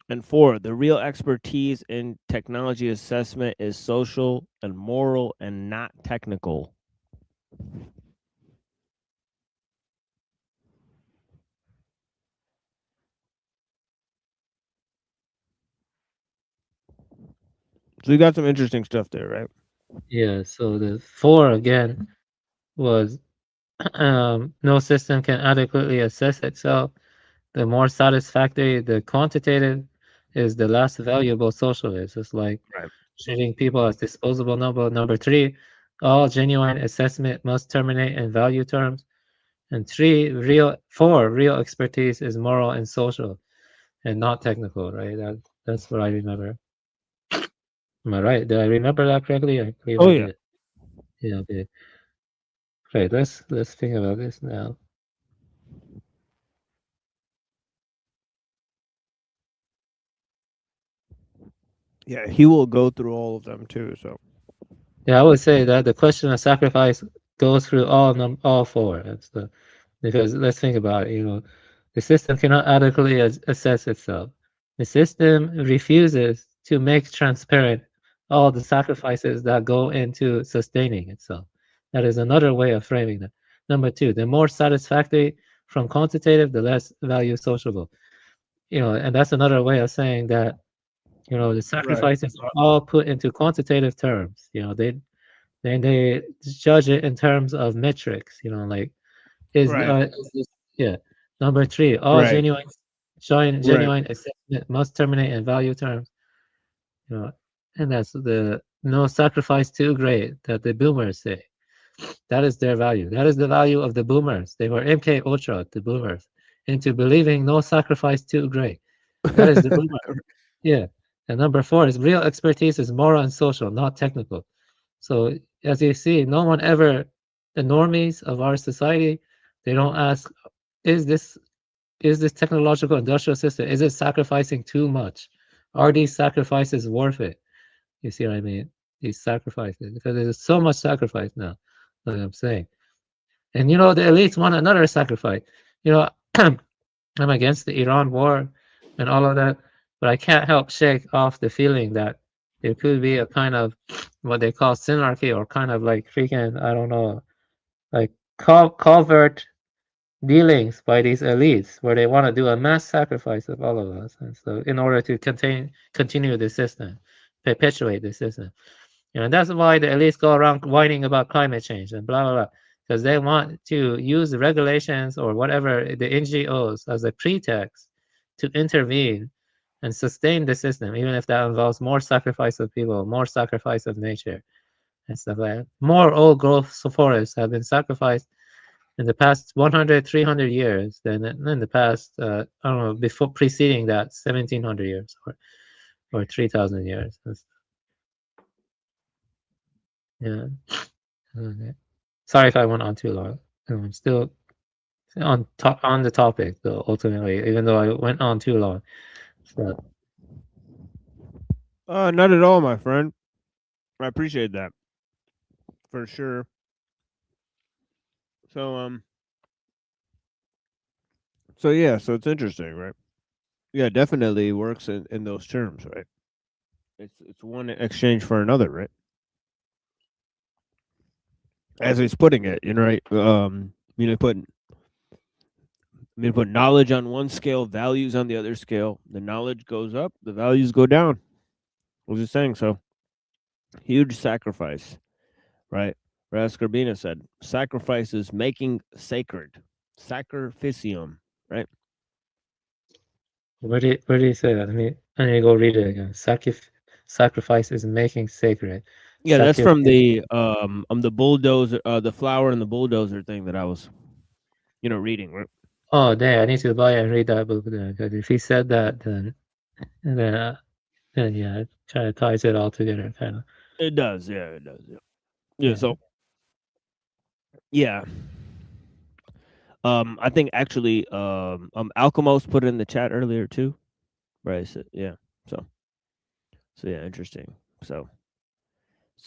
And 4, the real expertise in technology assessment is social and moral and not technical. So you got some interesting stuff there, right? Yeah, so the 4 again was no system can adequately assess itself. The more satisfactory the quantitative is, the less valuable social is. It's like Right. treating people as disposable. Number 3, all genuine assessment must terminate in value terms. And 4, real expertise is moral and social and not technical, right? That's what I remember. Am I right? Did I remember that correctly? I believe Oh I yeah. did. Yeah, okay. Right, let's think about this now. Yeah, he will go through all of them too. So Yeah, I would say that the question of sacrifice goes through all 4. Because let's think about it. The system cannot adequately assess itself. The system refuses to make transparent all the sacrifices that go into sustaining itself. That is another way of framing that. Number 2, the more satisfactory from quantitative, the less value sociable. And that's another way of saying that the sacrifices are all put into quantitative terms. They judge it in terms of metrics. Like right, is this, yeah. Number 3, all right, showing right. genuine assessment must terminate in value terms. And that's the no sacrifice too great that the boomers say. That is their value. That is the value of the boomers. They were MK Ultra, the boomers, into believing no sacrifice too great. That is the boomer. Yeah. And number 4 is real expertise is moral and social, not technical. So as you see, no one ever, the normies of our society, they don't ask, is this technological industrial system, is it sacrificing too much? Are these sacrifices worth it? You see what I mean? These sacrifices, because there's so much sacrifice now, like I'm saying. And the elites want another sacrifice. I'm against the Iran war and all of that, but I can't help shake off the feeling that there could be a kind of what they call synarchy, or kind of like freaking, I don't know, like covert dealings by these elites where they want to do a mass sacrifice of all of us, and so in order to continue the system, perpetuate the system. And that's why the elites go around whining about climate change and blah blah blah, because they want to use the regulations or whatever, the NGOs, as a pretext to intervene and sustain the system, even if that involves more sacrifice of people, more sacrifice of nature, and stuff like that. More old growth forests have been sacrificed in the past 100, 300 years than in the past, I don't know, before preceding that 1700 years or 3000 years. Yeah. Okay. Sorry if I went on too long. I'm still on the topic though, ultimately, even though I went on too long. So, Not at all, my friend. I appreciate that for sure. So so yeah, so it's interesting, right? Yeah, definitely works in those terms, right? It's one exchange for another, right? As he's putting it, right? Put knowledge on one scale, values on the other scale. The knowledge goes up, the values go down. I was just saying so. Huge sacrifice, right? Rascarbina said, sacrifice is making sacred. Sacrificium, right? where do you say that? I need to go read it again. Sacrifice is making sacred. Yeah, that's from Sacrifice. the bulldozer, the flower and the bulldozer thing that I was, reading. Right? Oh, dang! I need to buy and read that book then. Because if he said that, then yeah, it kind of ties it all together, kind of. It does, yeah, it does, yeah. Yeah, so yeah. I think actually, Alchemos put it in the chat earlier too, right? So, yeah, so yeah, interesting. So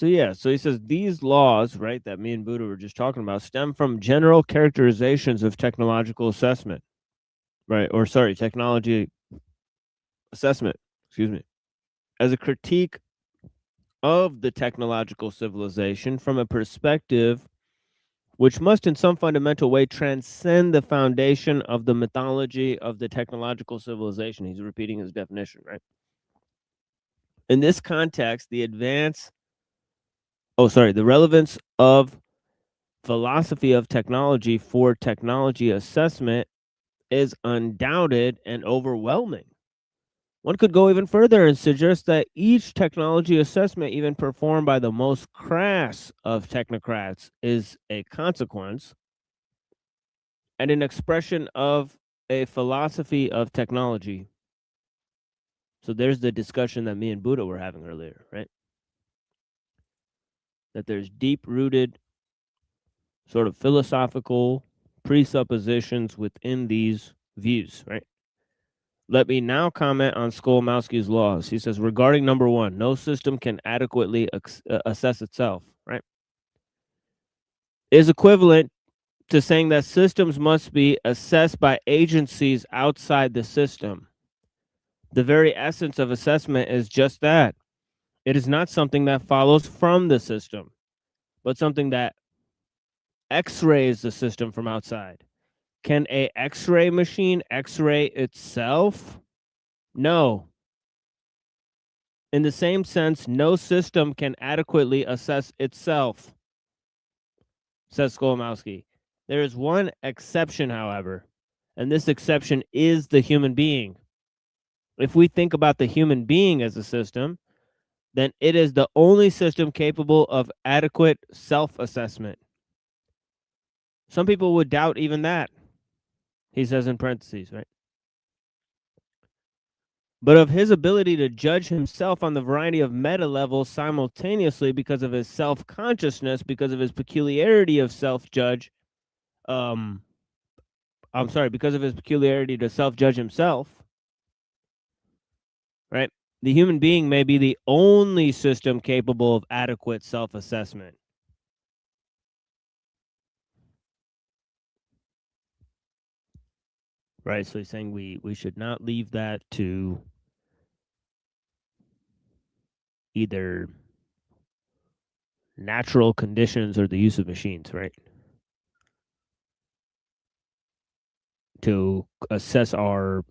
yeah, so he says these laws, right, that me and Buddha were just talking about, stem from general characterizations of technological assessment, right? Or sorry, technology assessment. Excuse me, as a critique of the technological civilization from a perspective which must in some fundamental way transcend the foundation of the mythology of the technological civilization. He's repeating his definition, right? In this context, the advance the relevance of philosophy of technology for technology assessment is undoubted and overwhelming. One could go even further and suggest that each technology assessment, even performed by the most crass of technocrats, is a consequence and an expression of a philosophy of technology. So there's the discussion that me and Buddha were having earlier, right? That there's deep-rooted sort of philosophical presuppositions within these views, right? Let me now comment on Skolmowski's laws. He says, regarding number one, no system can adequately assess itself, right? Is equivalent to saying that systems must be assessed by agencies outside the system. The very essence of assessment is just that. It is not something that follows from the system, but something that X-rays the system from outside. Can a X-ray machine X-ray itself? No. In the same sense, no system can adequately assess itself, says Skolmowski. There is one exception, however, and this exception is the human being. If we think about the human being as a system, then it is the only system capable of adequate self-assessment. Some people would doubt even that, he says in parentheses, right? But of his ability to judge himself on the variety of meta levels simultaneously because of his self-consciousness, because of his peculiarity of self-judge, because of his peculiarity to self-judge himself, right? The human being may be the only system capable of adequate self-assessment. Right, so he's saying we should not leave that to either natural conditions or the use of machines, right? To assess our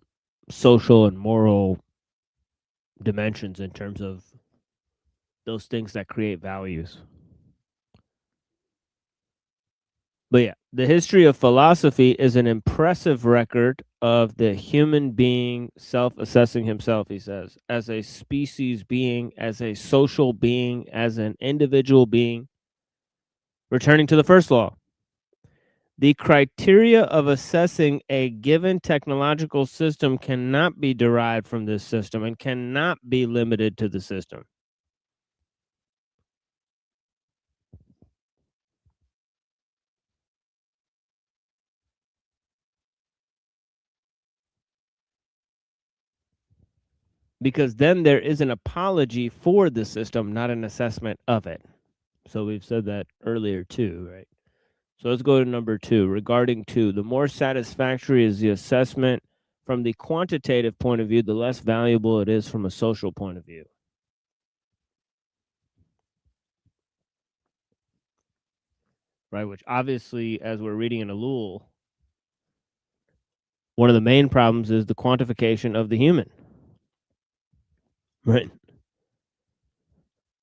social and moral dimensions in terms of those things that create values. But yeah, the history of philosophy is an impressive record of the human being self-assessing himself, he says, as a species being, as a social being, as an individual being. Returning to the first law, the criteria of assessing a given technological system cannot be derived from this system and cannot be limited to the system. Because then there is an apology for the system, not an assessment of it. So we've said that earlier too, right? So let's go to number two. Regarding two, the more satisfactory is the assessment from the quantitative point of view, the less valuable it is from a social point of view. Right, which obviously, as we're reading in Ellul, one of the main problems is the quantification of the human. Right.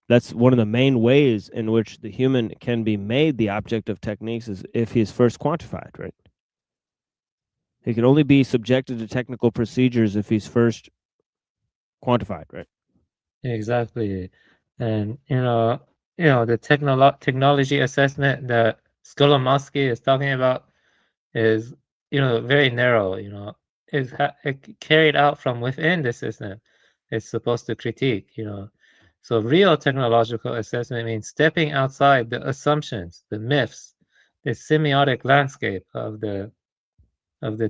That's one of the main ways in which the human can be made the object of techniques is if he is first quantified, right? He can only be subjected to technical procedures if he's first quantified, right? Exactly. And the technology assessment that Skolomowski is talking about is very narrow. Is carried out from within the system. It's supposed to critique. So real technological assessment means stepping outside the assumptions, the myths, the semiotic landscape of the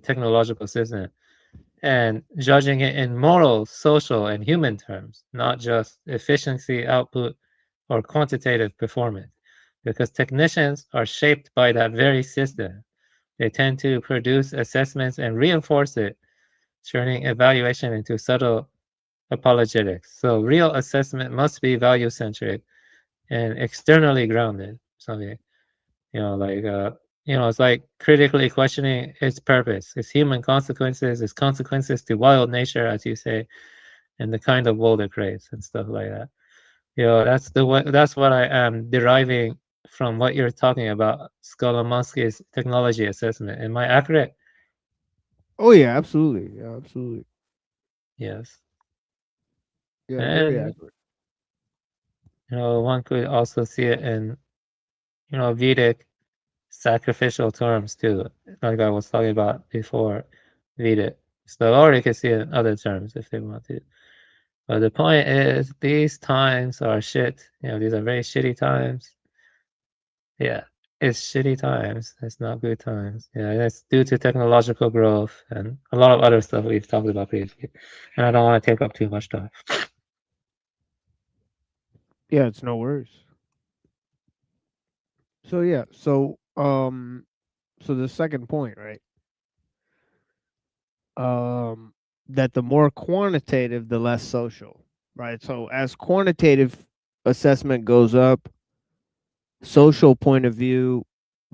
technological system, and judging it in moral, social, and human terms, not just efficiency, output, or quantitative performance. Because technicians are shaped by that very system. They tend to produce assessments and reinforce it, turning evaluation into subtle apologetics. So real assessment must be value-centric and externally grounded. Something, it's like critically questioning its purpose, its human consequences, its consequences to wild nature, as you say, and the kind of world it creates and stuff like that. That's the way, that's what I am deriving from what you're talking about, Skolomovsky's technology assessment. Am I accurate? Oh yeah, absolutely. Yeah, absolutely. Yes. Yeah, very And accurate. one could also see it in Vedic sacrificial terms too, like I was talking about before, Vedic. So, or you can see it in other terms if they want to. But the point is, these times are shit. These are very shitty times. Yeah, it's shitty times. It's not good times. Yeah, that's due to technological growth and a lot of other stuff we've talked about previously. And I don't want to take up too much time. Yeah, it's no worries. So yeah, so the second point, right? That the more quantitative, the less social, right? So as quantitative assessment goes up, social point of view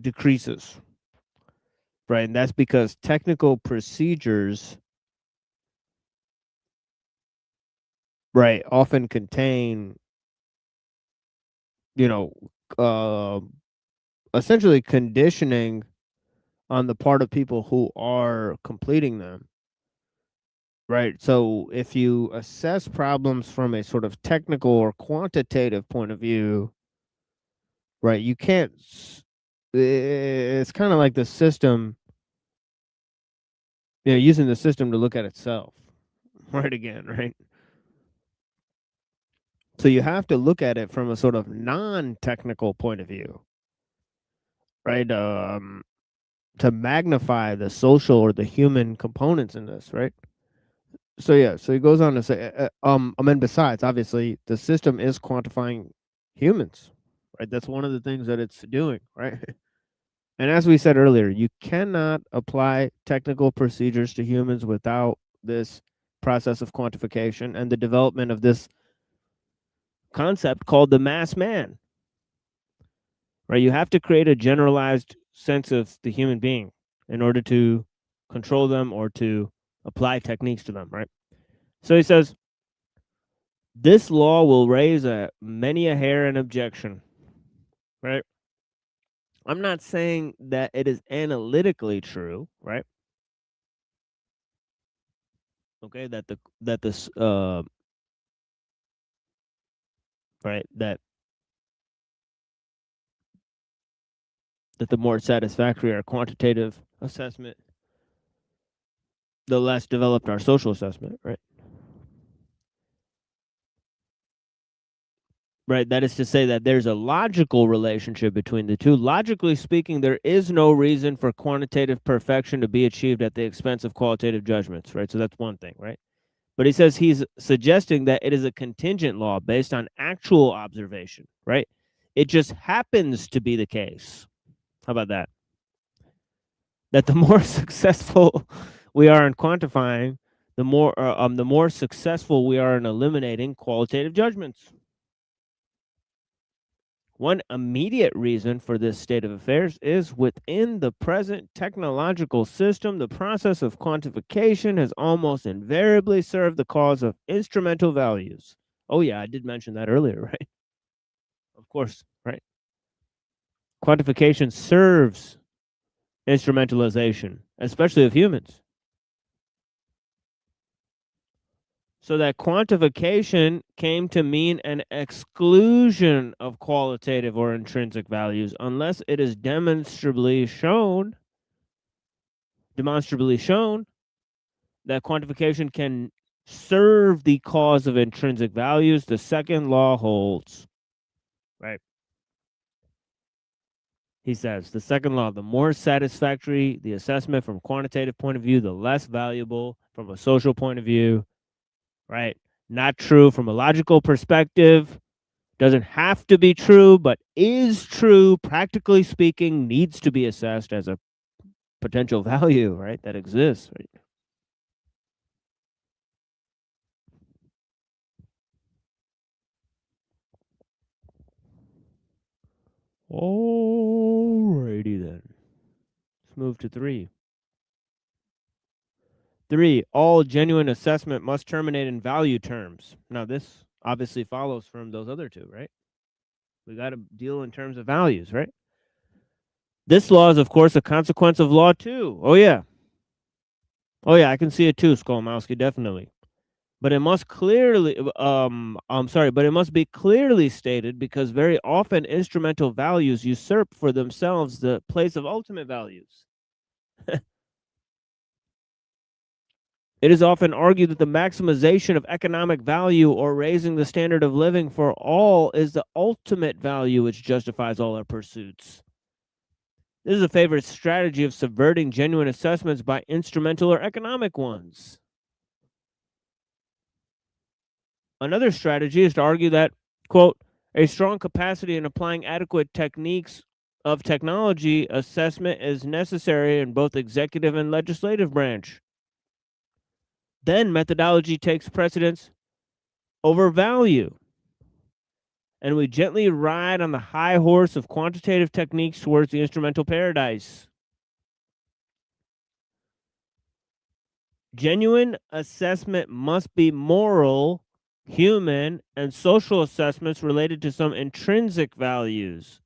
decreases, right? And that's because technical procedures, right, often contain, you know, uh, essentially conditioning on the part of people who are completing them. Right. So if you assess problems from a sort of technical or quantitative point of view, right, you can't, it's kind of like the system, using the system to look at itself, right? Again, right? So you have to look at it from a sort of non technical point of view, right? To magnify the social or the human components in this, right? So yeah, so he goes on to say, I mean, besides, obviously, the system is quantifying humans, right? That's one of the things that it's doing, right? And as we said earlier, you cannot apply technical procedures to humans without this process of quantification and the development of this concept called the mass man, right? You have to create a generalized sense of the human being in order to control them or to apply techniques to them, right? So he says, this law will raise many a hair and objection, right? I'm not saying that it is analytically true, right? Okay, that this right that the more satisfactory our quantitative assessment, the less developed our social assessment, right? Right, that is to say that there's a logical relationship between the two. Logically speaking, there is no reason for quantitative perfection to be achieved at the expense of qualitative judgments, right? So that's one thing, right? But he says he's suggesting that it is a contingent law based on actual observation, right? It just happens to be the case. How about that? That the more successful we are in quantifying, the more successful we are in eliminating qualitative judgments. One immediate reason for this state of affairs is within the present technological system, the process of quantification has almost invariably served the cause of instrumental values. Oh, yeah, I did mention that earlier, right? Of course, right? Quantification serves instrumentalization, especially of humans. So that quantification came to mean an exclusion of qualitative or intrinsic values unless it is demonstrably shown that quantification can serve the cause of intrinsic values. The second law holds, right? He says the second law, the more satisfactory the assessment from a quantitative point of view, the less valuable from a social point of view, right? Not true from a logical perspective. Doesn't have to be true, but is true, practically speaking, needs to be assessed as a potential value, right? That exists, right? Alrighty then. Let's move to 3. 3, all genuine assessment must terminate in value terms. Now, this obviously follows from those other two, right? We got to deal in terms of values, right? This law is, of course, a consequence of law 2. Oh, yeah. Oh, yeah, I can see it too, Skolmowski, definitely. But it must clearly, but it must be clearly stated because very often instrumental values usurp for themselves the place of ultimate values. It is often argued that the maximization of economic value or raising the standard of living for all is the ultimate value which justifies all our pursuits. This is a favorite strategy of subverting genuine assessments by instrumental or economic ones. Another strategy is to argue that, quote, a strong capacity in applying adequate techniques of technology assessment is necessary in both executive and legislative branch. Then methodology takes precedence over value. And we gently ride on the high horse of quantitative techniques towards the instrumental paradise. Genuine assessment must be moral, human, and social assessments related to some intrinsic values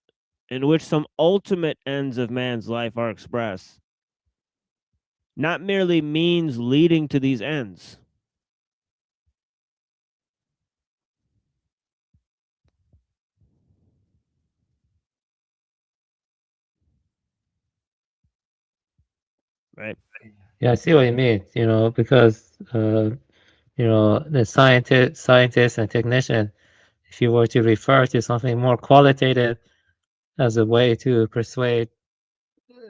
in which some ultimate ends of man's life are expressed, not merely means leading to these ends. Right. Yeah, I see what you mean. Because the scientist and technician, if you were to refer to something more qualitative as a way to persuade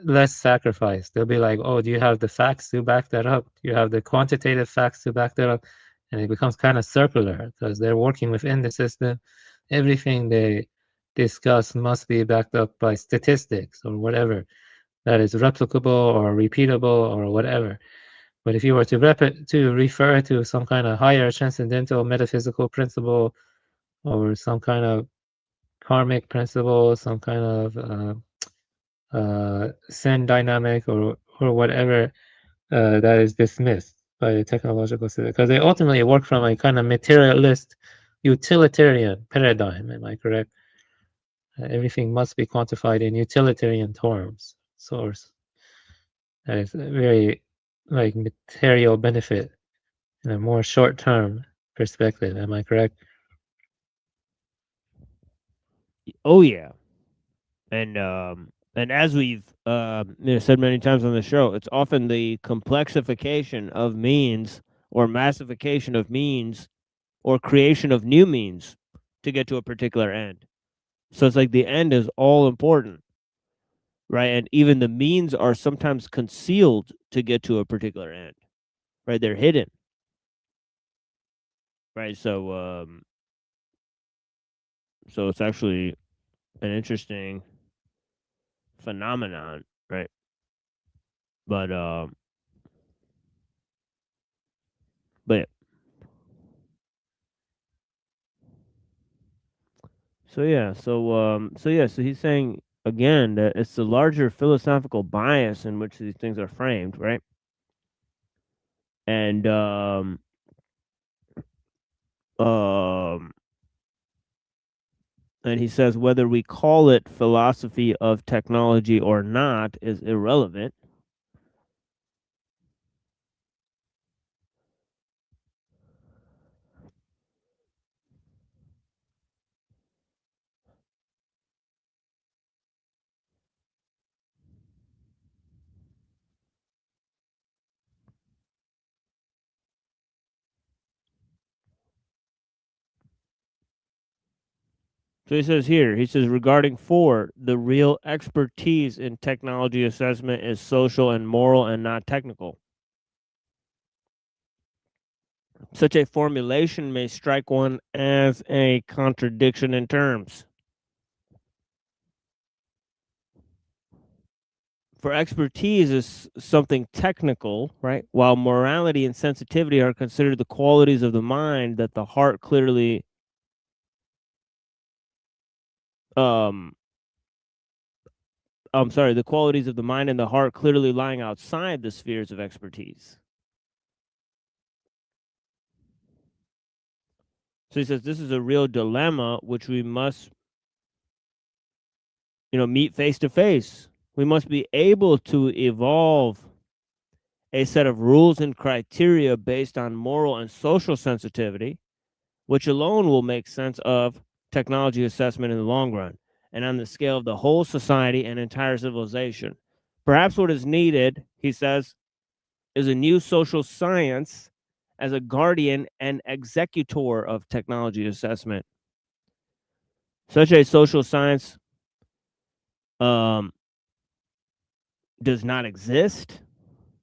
less sacrifice, they'll be like, "Oh, do you have the facts to back that up? Do you have the quantitative facts to back that up?" And it becomes kind of circular because they're working within the system. Everything they discuss must be backed up by statistics or whatever that is replicable or repeatable or whatever. But if you were to refer to some kind of higher transcendental metaphysical principle or some kind of karmic principle, some kind of sin dynamic or whatever, that is dismissed by the technological system because they ultimately work from a kind of materialist utilitarian paradigm. Am I correct? Everything must be quantified in utilitarian terms. Source that is very like material benefit in a more short-term perspective. Am I correct? Oh, yeah. And as we've said many times on the show, it's often the complexification of means or massification of means or creation of new means to get to a particular end. So it's like the end is all important, right? And even the means are sometimes concealed to get to a particular end, right? They're hidden, right? So it's actually an interesting phenomenon, right? But yeah. So he's saying again that it's the larger philosophical bias in which these things are framed, right? And and he says whether we call it philosophy of technology or not is irrelevant. So he says regarding 4, the real expertise in technology assessment is social and moral and not technical. Such a formulation may strike one as a contradiction in terms. For expertise is something technical, right? While morality and sensitivity are considered the qualities of the mind that the heart clearly the qualities of the mind and the heart clearly lying outside the spheres of expertise. So he says this is a real dilemma which we must, meet face to face. We must be able to evolve a set of rules and criteria based on moral and social sensitivity, which alone will make sense of technology assessment in the long run and on the scale of the whole society and entire civilization. Perhaps what is needed, he says, is a new social science as a guardian and executor of technology assessment. Such a social science does not exist,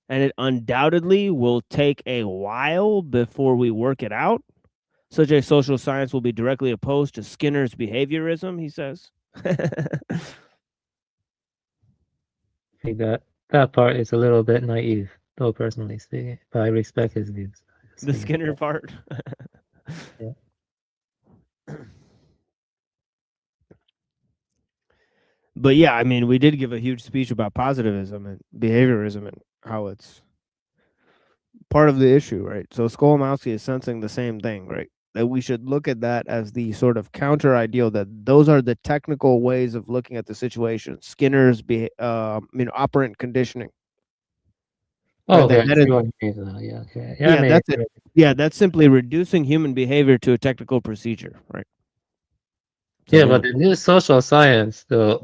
and it undoubtedly will take a while before we work it out. Such a social science will be directly opposed to Skinner's behaviorism, he says. I think that part is a little bit naive, though personally speaking, but I respect his views. The Skinner part. Yeah. But yeah, I mean, we did give a huge speech about positivism and behaviorism and how it's part of the issue, right? So Skolimowski is sensing the same thing, right? That we should look at that as the sort of counter ideal, that those are the technical ways of looking at the situation. Skinner's operant conditioning. Oh, Right, okay. that is, Yeah, okay. yeah, I mean, that's it. Yeah, that's simply reducing human behavior to a technical procedure, right? So yeah, but the new social science, the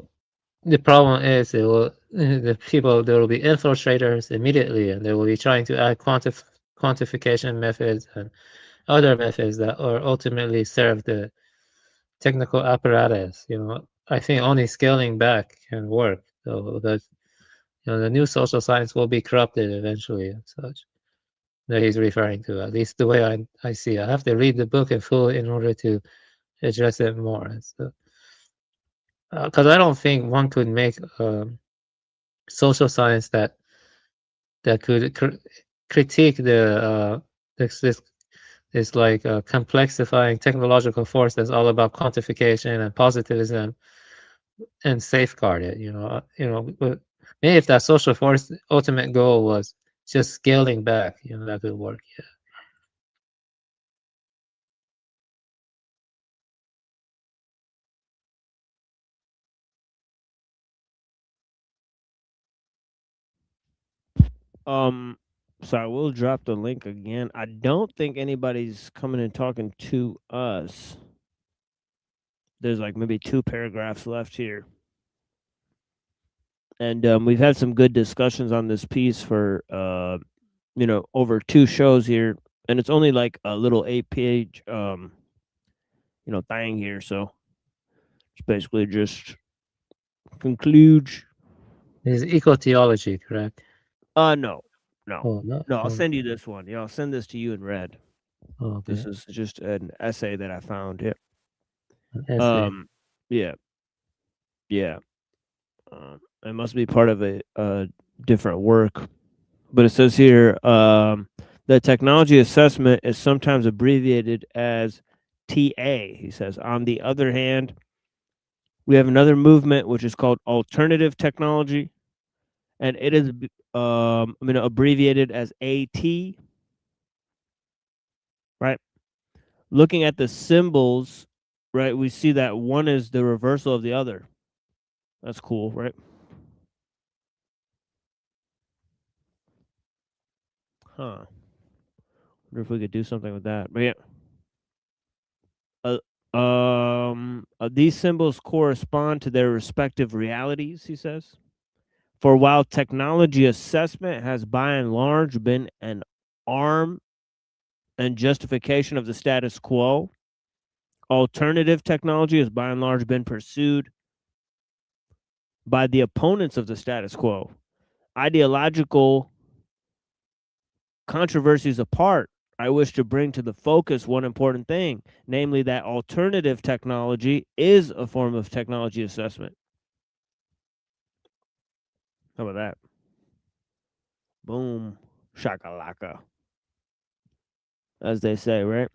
problem is there will be infiltrators immediately, and they will be trying to add quantification methods and other methods that are ultimately serve the technical apparatus. I think only scaling back can work. So that the new social science will be corrupted eventually and such. That he's referring to, at least the way I see it. I have to read the book in full in order to address it more. So, because I don't think one could make social science that could critique this like complexifying technological force that's all about quantification and positivism and safeguard it. But maybe if that social force ultimate goal was just scaling back, that could work. Yeah. Sorry, we'll drop the link again. I don't think anybody's coming and talking to us. There's like maybe 2 paragraphs left here. And we've had some good discussions on this piece for over 2 shows here, and it's only like a little 8-page thing here, so it's basically just concludes. Is eco-theology correct? No. Oh, no. I'll send you this one. Yeah, I'll send this to you in red. Oh, okay. This is just an essay that I found. Yeah. An essay. Yeah. It must be part of a different work, but it says here that technology assessment is sometimes abbreviated as TA. He says, on the other hand, we have another movement which is called alternative technology, and it is abbreviated as AT. Right. Looking at the symbols, right, we see that one is the reversal of the other. That's cool, right? Huh. Wonder if we could do something with that. But yeah. These symbols correspond to their respective realities, he says. For while technology assessment has by and large been an arm and justification of the status quo, alternative technology has by and large been pursued by the opponents of the status quo. Ideological controversies apart, I wish to bring to the focus one important thing, namely that alternative technology is a form of technology assessment. How about that? Boom. Shakalaka. As they say, right?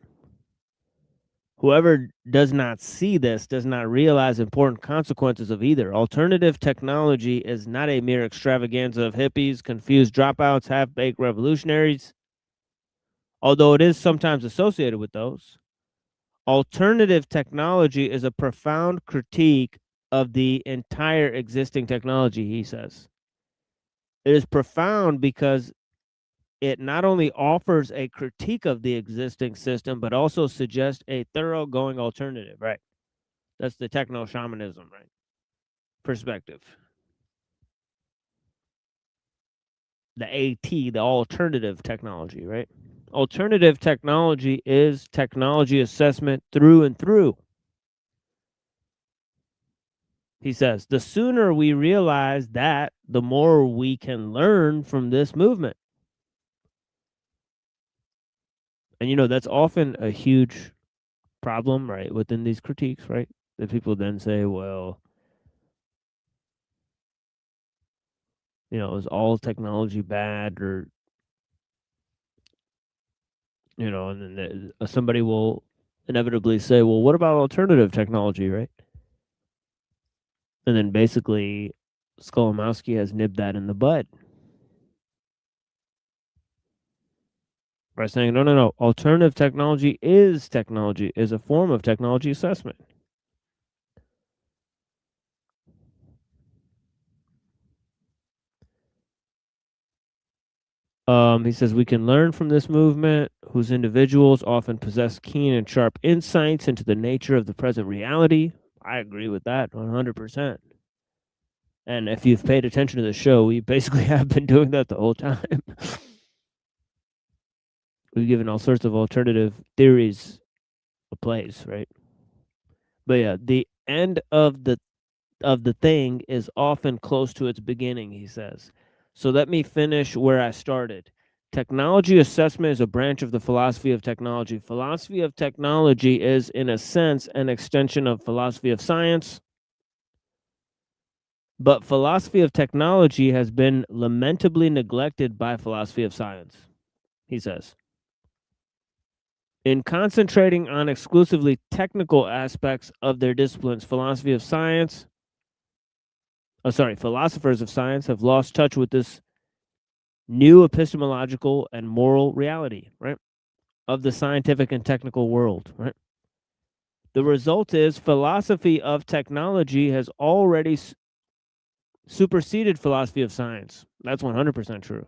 Whoever does not see this does not realize important consequences of either. Alternative technology is not a mere extravaganza of hippies, confused dropouts, half-baked revolutionaries, although it is sometimes associated with those. Alternative technology is a profound critique of the entire existing technology, he says. It is profound because it not only offers a critique of the existing system, but also suggests a thoroughgoing alternative, right? That's the techno shamanism, right? Perspective. The AT, the alternative technology, right? Alternative technology is technology assessment through and through. He says, the sooner we realize that, the more we can learn from this movement. And, you know, that's often a huge problem, right, within these critiques, right? That people then say, well, you know, is all technology bad? Or, you know, and then somebody will inevitably say, well, what about alternative technology, right? And then basically, Skolimowski has nipped that in the bud by saying, no. Alternative technology, is a form of technology assessment. He says we can learn from this movement, whose individuals often possess keen and sharp insights into the nature of the present reality. I agree with that 100%. And if you've paid attention to the show, we basically have been doing that the whole time. We've given all sorts of alternative theories a place, right? But yeah, the end of the thing is often close to its beginning, he says. So let me finish where I started. Technology assessment is a branch of the philosophy of technology. Philosophy of technology is, in a sense, an extension of philosophy of science. But philosophy of technology has been lamentably neglected by philosophy of science, he says. In concentrating on exclusively technical aspects of their disciplines, philosophers of science have lost touch with this new epistemological and moral reality, right, of the scientific and technical world, right? The result is philosophy of technology has already superseded philosophy of science. That's 100% true.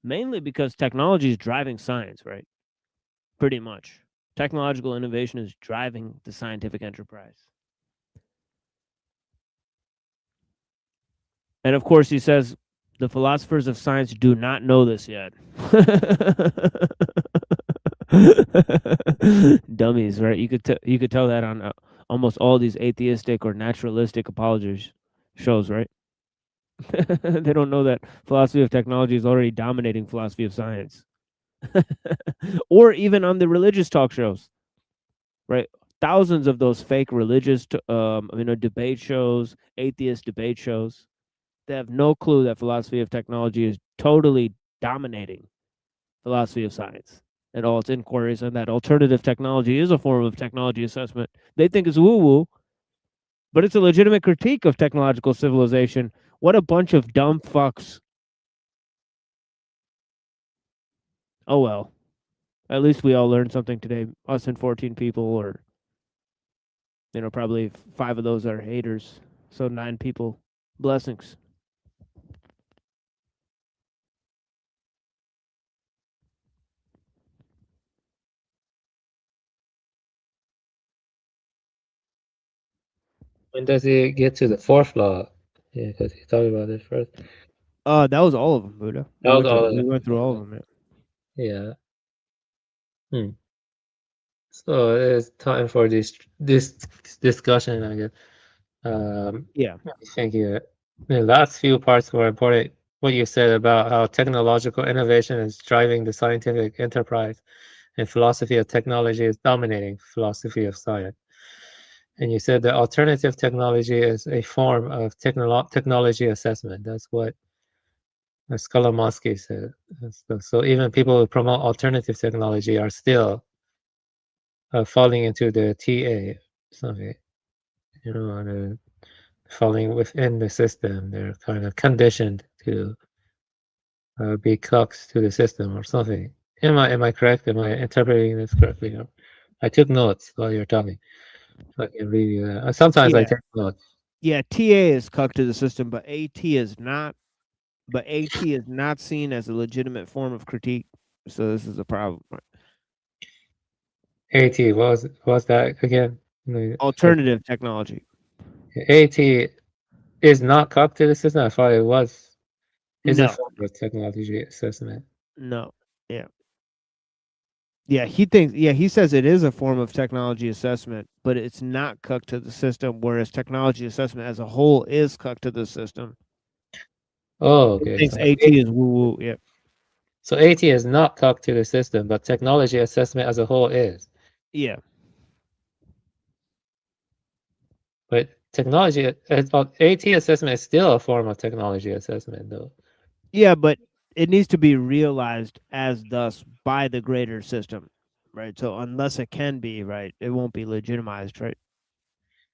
Mainly because technology is driving science, right? Pretty much. Technological innovation is driving the scientific enterprise. And of course, he says the philosophers of science do not know this yet. Dummies, right? You could tell that on almost all these atheistic or naturalistic apologies shows, right? They don't know that philosophy of technology is already dominating philosophy of science. Or even on the religious talk shows, right? Thousands of those fake religious debate shows, atheist debate shows. They have no clue that philosophy of technology is totally dominating philosophy of science and all its inquiries, and that alternative technology is a form of technology assessment. They think it's woo-woo, but it's a legitimate critique of technological civilization. What a bunch of dumb fucks. Oh well. At least we all learned something today. Us and 14 people, or probably 5 of those are haters. So 9 people. Blessings. When does he get to the 4th law? Yeah, because he talked about it first. That was all of them, Buddha. That was all of We them. went through all of them. Yeah. So it's time for this discussion, I guess. Yeah. I think the last few parts were important. What you said about how technological innovation is driving the scientific enterprise, and philosophy of technology is dominating philosophy of science. And you said that alternative technology is a form of technology assessment. That's what Skolimowski said. So even people who promote alternative technology are still falling into the TA, something, and falling within the system. They're kind of conditioned to be cooks to the system or something. Am I correct? Am I interpreting this correctly? I took notes while you're talking. So I can read you that. Sometimes I Yeah. take notes. Yeah, TA is cucked to the system, but AT is not. But AT is not seen as a legitimate form of critique. So this is a problem. AT, what was that again? Alternative technology. AT is not cucked to the system. I thought it was. Is a No, form of technology assessment. no. Yeah. Yeah, he thinks. Yeah, he says it is a form of technology assessment, but it's not cucked to the system. Whereas technology assessment as a whole is cucked to the system. Oh, He okay. thinks So AT is woo woo. Yeah. So AT is not cucked to the system, but technology assessment as a whole is. Yeah. But technology, AT assessment is still a form of technology assessment, though. Yeah, but it needs to be realized as thus by the greater system, right? So unless it can be, right, it won't be legitimized, right?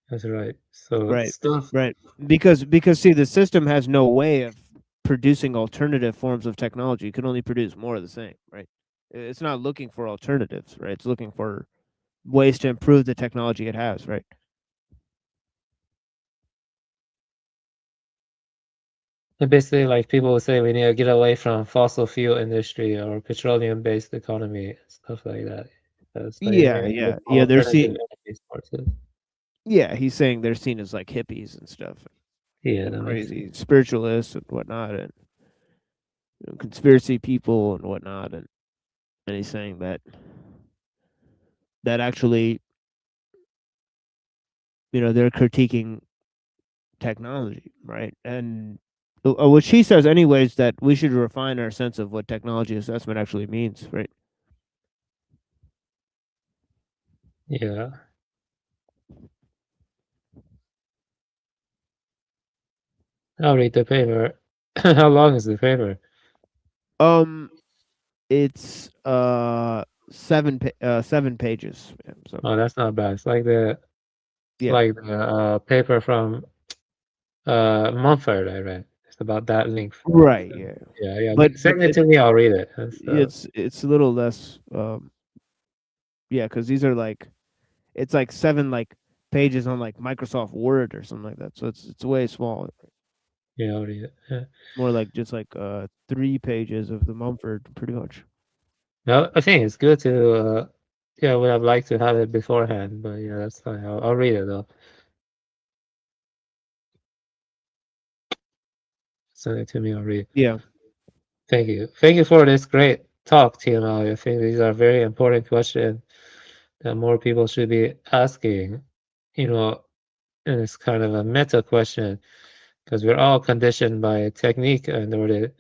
That's right. So Right. stuff. Right. Because see, the system has no way of producing alternative forms of technology. It can only produce more of the same, right? It's not looking for alternatives, right? It's looking for ways to improve the technology it has, right? Basically, like people would say, we need to get away from fossil fuel industry or petroleum-based economy, stuff like that. That's like Yeah, we're yeah, more yeah. They're alternative seen. energy sources. Yeah, he's saying they're seen as like hippies and stuff, Yeah, and that makes sense. crazy spiritualists and whatnot, and conspiracy people and whatnot, and he's saying that actually, they're critiquing technology, right? And what she says, anyways, that we should refine our sense of what technology assessment actually means, right? Yeah. I'll read the paper. How long is the paper? It's 7 pages. Yeah, so Oh, that's not bad. It's like the yeah, paper from Mumford I read. It's about that length. right, yeah. Yeah. But Send it to me. I'll read it. it's a little less. Yeah, because these are like, it's like 7 like pages on like Microsoft Word or something like that. So it's way smaller. Yeah, I'll read it. Yeah. More like just like 3 pages of the Mumford, pretty much. No, I think it's good to. Yeah, would have liked to have it beforehand, but yeah, that's fine. I'll read it though. Send it to me. I'll read. Yeah. Thank you. Thank you for this great talk, TML. I think these are very important questions that more people should be asking. And it's kind of a meta question because we're all conditioned by technique and or the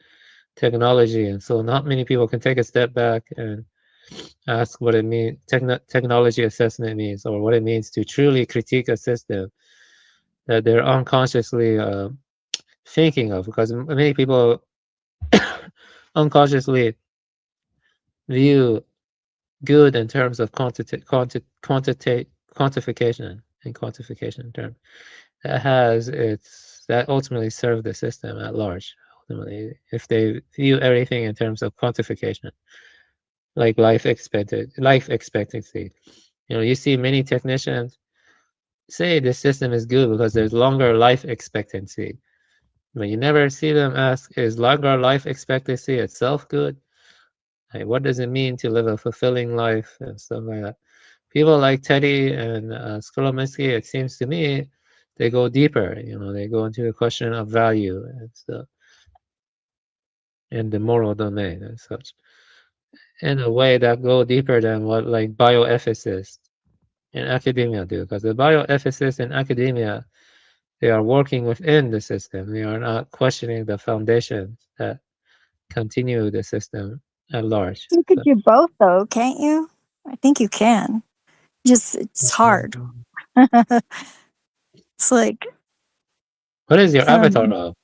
technology, and so not many people can take a step back and ask what it means, technology assessment means, or what it means to truly critique a system that they're unconsciously thinking of, because many people unconsciously view good in terms of quantification and quantification term that ultimately serve the system at large. Ultimately, if they view everything in terms of quantification, like life expectancy, you see many technicians say the system is good because there's longer life expectancy, but you never see them ask, is longer life expectancy itself good? Like, what does it mean to live a fulfilling life and stuff like that? People like Teddy and Skolominsky, it seems to me, they go deeper. They go into the question of value and stuff, and the moral domain and such, in a way that go deeper than what like bioethicists in academia do. Because the bioethicists in academia, they are working within the system. They are not questioning the foundations that continue the system at large. You could do both, though, can't you? I think you can. Just it's hard. It's like, What is your avatar of?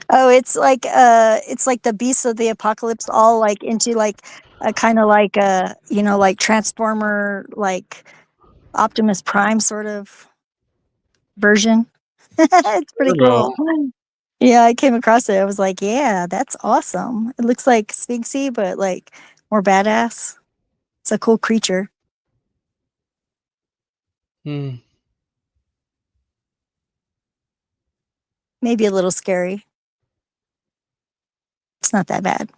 oh, it's like the beasts of the apocalypse, all like into like a kind of like a like Transformer, like Optimus Prime sort of version. It's pretty cool. Yeah, I came across it. I was like, yeah, that's awesome. It looks like Sphinxy, but like more badass. It's a cool creature. Hmm. Maybe a little scary. It's not that bad.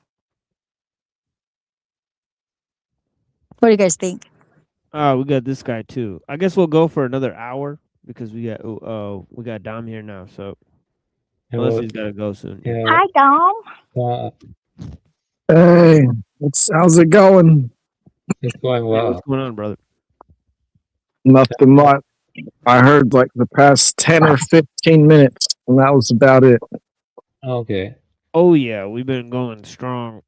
What do you guys think? We got this guy too. I guess we'll go for another hour because we got Dom here now. So Yeah, unless well, he's gotta go soon. yeah, Hi, Dom. Hey, how's it going? it's going Yeah, well. what's going on, brother? Nothing much. I heard like the past 10 or 15 minutes, and that was about it. Okay. Oh yeah, we've been going strong.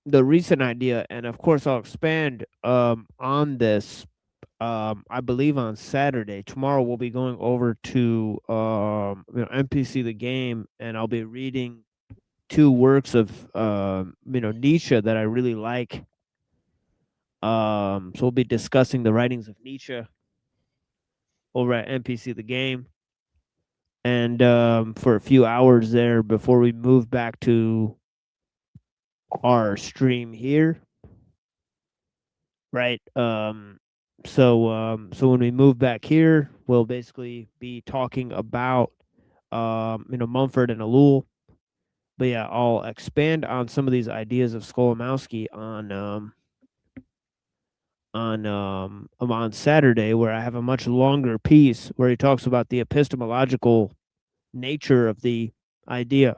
The recent idea, and of course I'll expand on this. I believe on Saturday. Tomorrow we'll be going over to NPC the game, and I'll be reading two works of Nietzsche that I really like. So we'll be discussing the writings of Nietzsche over at NPC the game, and for a few hours there before we move back to our stream here, right? So when we move back here, we'll basically be talking about Mumford and Ellul. But yeah, I'll expand on some of these ideas of Skolimowski on Saturday, where I have a much longer piece where he talks about the epistemological nature of the idea,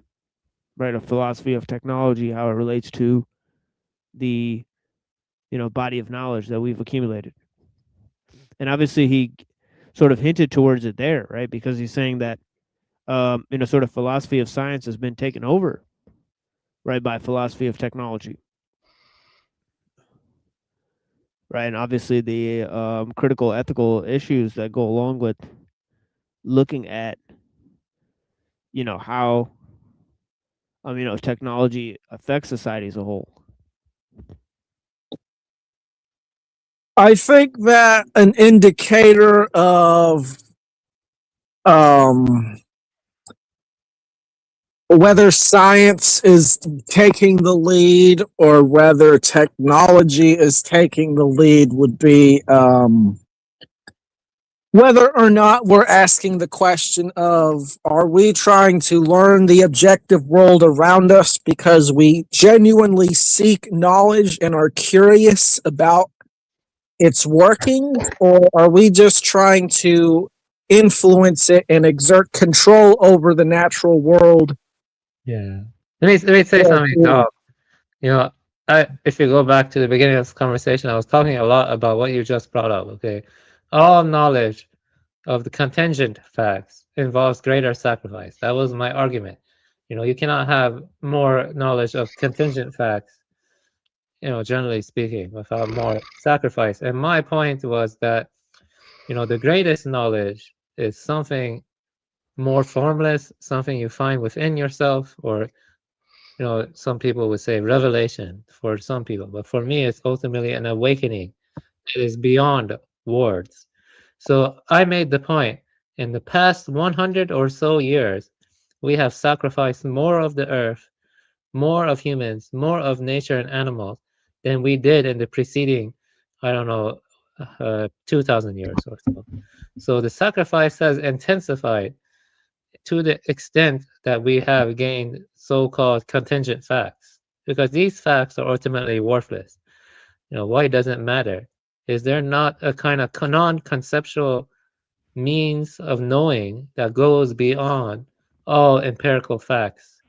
right? A philosophy of technology, how it relates to the body of knowledge that we've accumulated. And obviously he sort of hinted towards it there, right? Because he's saying that sort of philosophy of science has been taken over, right, by philosophy of technology. Right, and obviously the critical ethical issues that go along with looking at how technology affects society as a whole. I think that an indicator of whether science is taking the lead or whether technology is taking the lead would be whether or not we're asking the question of, are we trying to learn the objective world around us because we genuinely seek knowledge and are curious about its working, or are we just trying to influence it and exert control over the natural world? Yeah. Let me say something. If you go back to the beginning of this conversation, I was talking a lot about what you just brought up. Okay, all knowledge of the contingent facts involves greater sacrifice. That was my argument. You cannot have more knowledge of contingent facts, generally speaking, without more sacrifice. And my point was that, the greatest knowledge is something more formless, something you find within yourself, or some people would say revelation for some people, but for me, it's ultimately an awakening. It is beyond words. So I made the point, in the past 100 or so years, we have sacrificed more of the earth, more of humans, more of nature and animals than we did in the preceding, 2,000 years or so. So the sacrifice has intensified to the extent that we have gained so-called contingent facts, because these facts are ultimately worthless. Why does it matter? Is there not a kind of non-conceptual means of knowing that goes beyond all empirical facts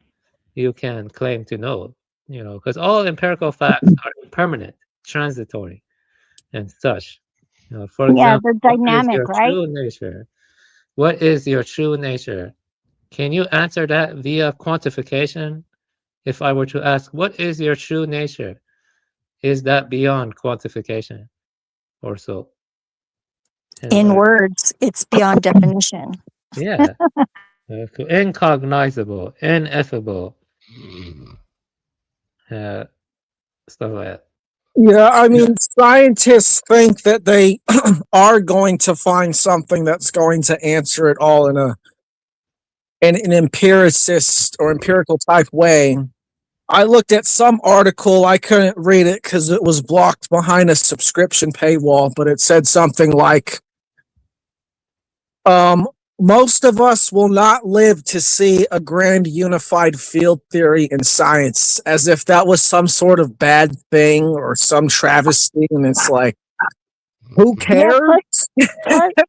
you can claim to know? Because all empirical facts are impermanent, transitory, and such. For Yeah, example, they're what is dynamic, your right? true nature? What is your true nature? Can you answer that via quantification? If I were to ask, what is your true nature? Is that beyond quantification or so? In words, it's beyond definition. Yeah. Incognizable, ineffable, stuff like that. Yeah, I mean, scientists think that they are going to find something that's going to answer it all in an empiricist or empirical type way. I looked at some article, I couldn't read it because it was blocked behind a subscription paywall, but it said something like, Most of us will not live to see a grand unified field theory in science, as if that was some sort of bad thing or some travesty. And it's like, who Yeah, cares?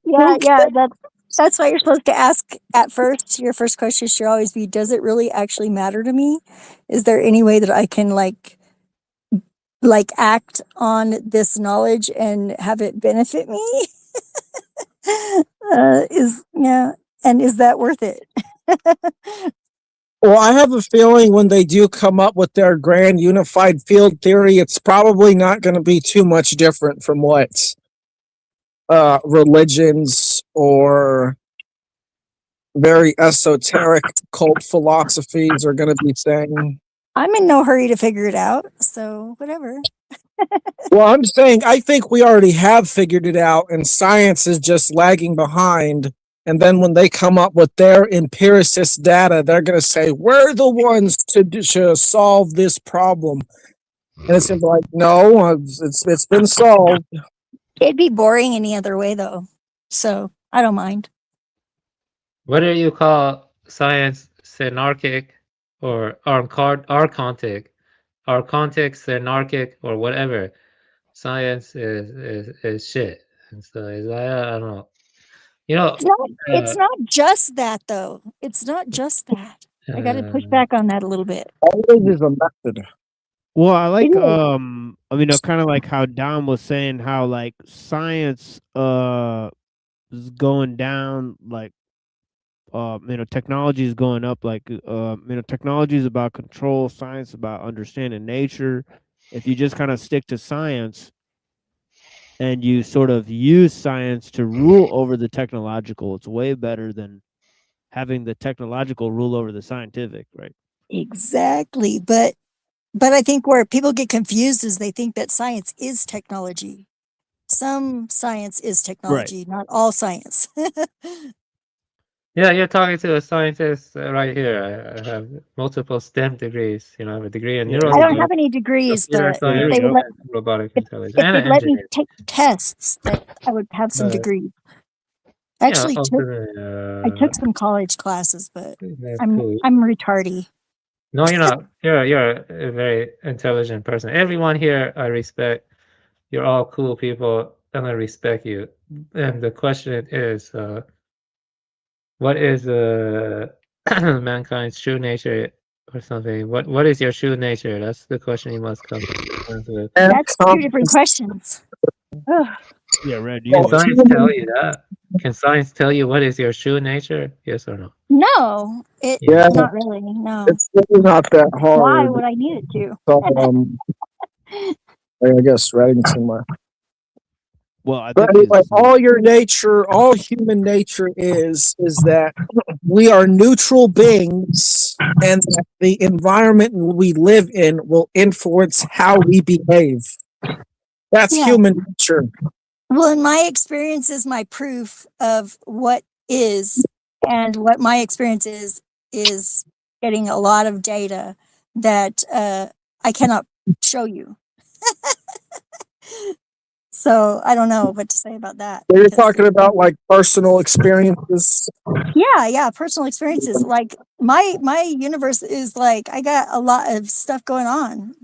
yeah, that's why you're supposed to ask at first. Your first question should always be, does it really actually matter to me? Is there any way that I can like act on this knowledge and have it benefit me? And is that worth it? Well, I have a feeling when they do come up with their grand unified field theory, it's probably not going to be too much different from what religions or very esoteric cult philosophies are going to be saying. I'm in no hurry to figure it out, so whatever. Well, I'm saying I think we already have figured it out, and science is just lagging behind. And then when they come up with their empiricist data, they're going to say, we're the ones to solve this problem. And it's gonna be like, no, it's been solved. It'd be boring any other way, though. So I don't mind. Whether you call science synarchic or archontic, synarchic, or whatever, science is shit. And so it's like, I don't know. You know, It's not just that, though. It's not just that. I got to push back on that a little bit. Always is a method. Well, I like It is. I mean, kind of like how Dom was saying how like science is going down, like technology is going up, like technology is about control, science about understanding nature. If you just kind of stick to science and you sort of use science to rule over the technological, it's way better than having the technological rule over the scientific, right? Exactly. But I think where people get confused is they think that science is technology. Some science is technology, not all science. Yeah, you're talking to a scientist right here. I have multiple STEM degrees. You know, I have a degree in Yeah, I don't neuroscience, have any degrees, computer but there science, we they would go. let, and robotic if intelligence, if and they'd let me engineering. take tests, that I would have some But degrees. yeah, Actually, I ultimately, took some college classes, but that's I'm cool. retardy. No, you're not. You're a very intelligent person. Everyone here, I respect. You're all cool people, and I respect you. And the question is, what is mankind's true nature, or something? What is your true nature? That's the question you must come to terms with. And That's two different questions. Ugh. Yeah, Red, Can you science tell you that? Can science tell you what is your true nature? Yes or no? No, yeah, not really. No. it's really not that hard. Why would I need it to? So, I guess Reddington left. well, I But think anyway, it's all human nature is that we are neutral beings, and that the environment we live in will influence how we behave. That's Yeah. human nature. Well, in my experience is my proof of what is, and what my experience is getting a lot of data that I cannot show you. So I don't know what to say about that. So you're because talking about like personal experiences. yeah, personal experiences. Like my universe is like I got a lot of stuff going on,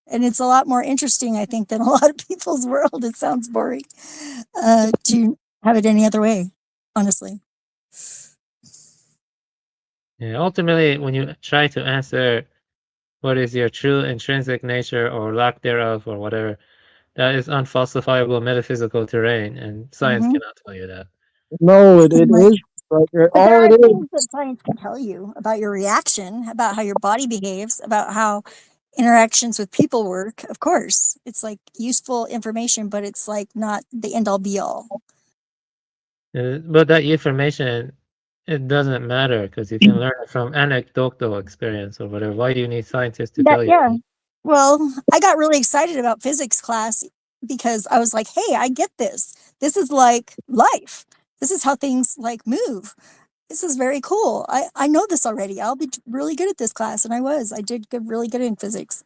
and it's a lot more interesting, I think, than a lot of people's world. It sounds boring to have it any other way, honestly. Yeah, ultimately, when you try to answer what is your true intrinsic nature or lack thereof or whatever, that is unfalsifiable metaphysical terrain, and science Mhm. cannot tell you that. No, it Pretty is. But All there are it is. things that science can tell you about your reaction, about how your body behaves, about how interactions with people work. Of course, it's like useful information, but it's like not the end all be all. But that information, it doesn't matter because you can learn it from anecdotal experience or whatever. Why do you need scientists to tell you? Yeah. Well, I got really excited about physics class because I was like, hey, I get this. This is like life. This is how things like move. This is very cool. I know this already. I'll be really good at this class. And I did really good in physics.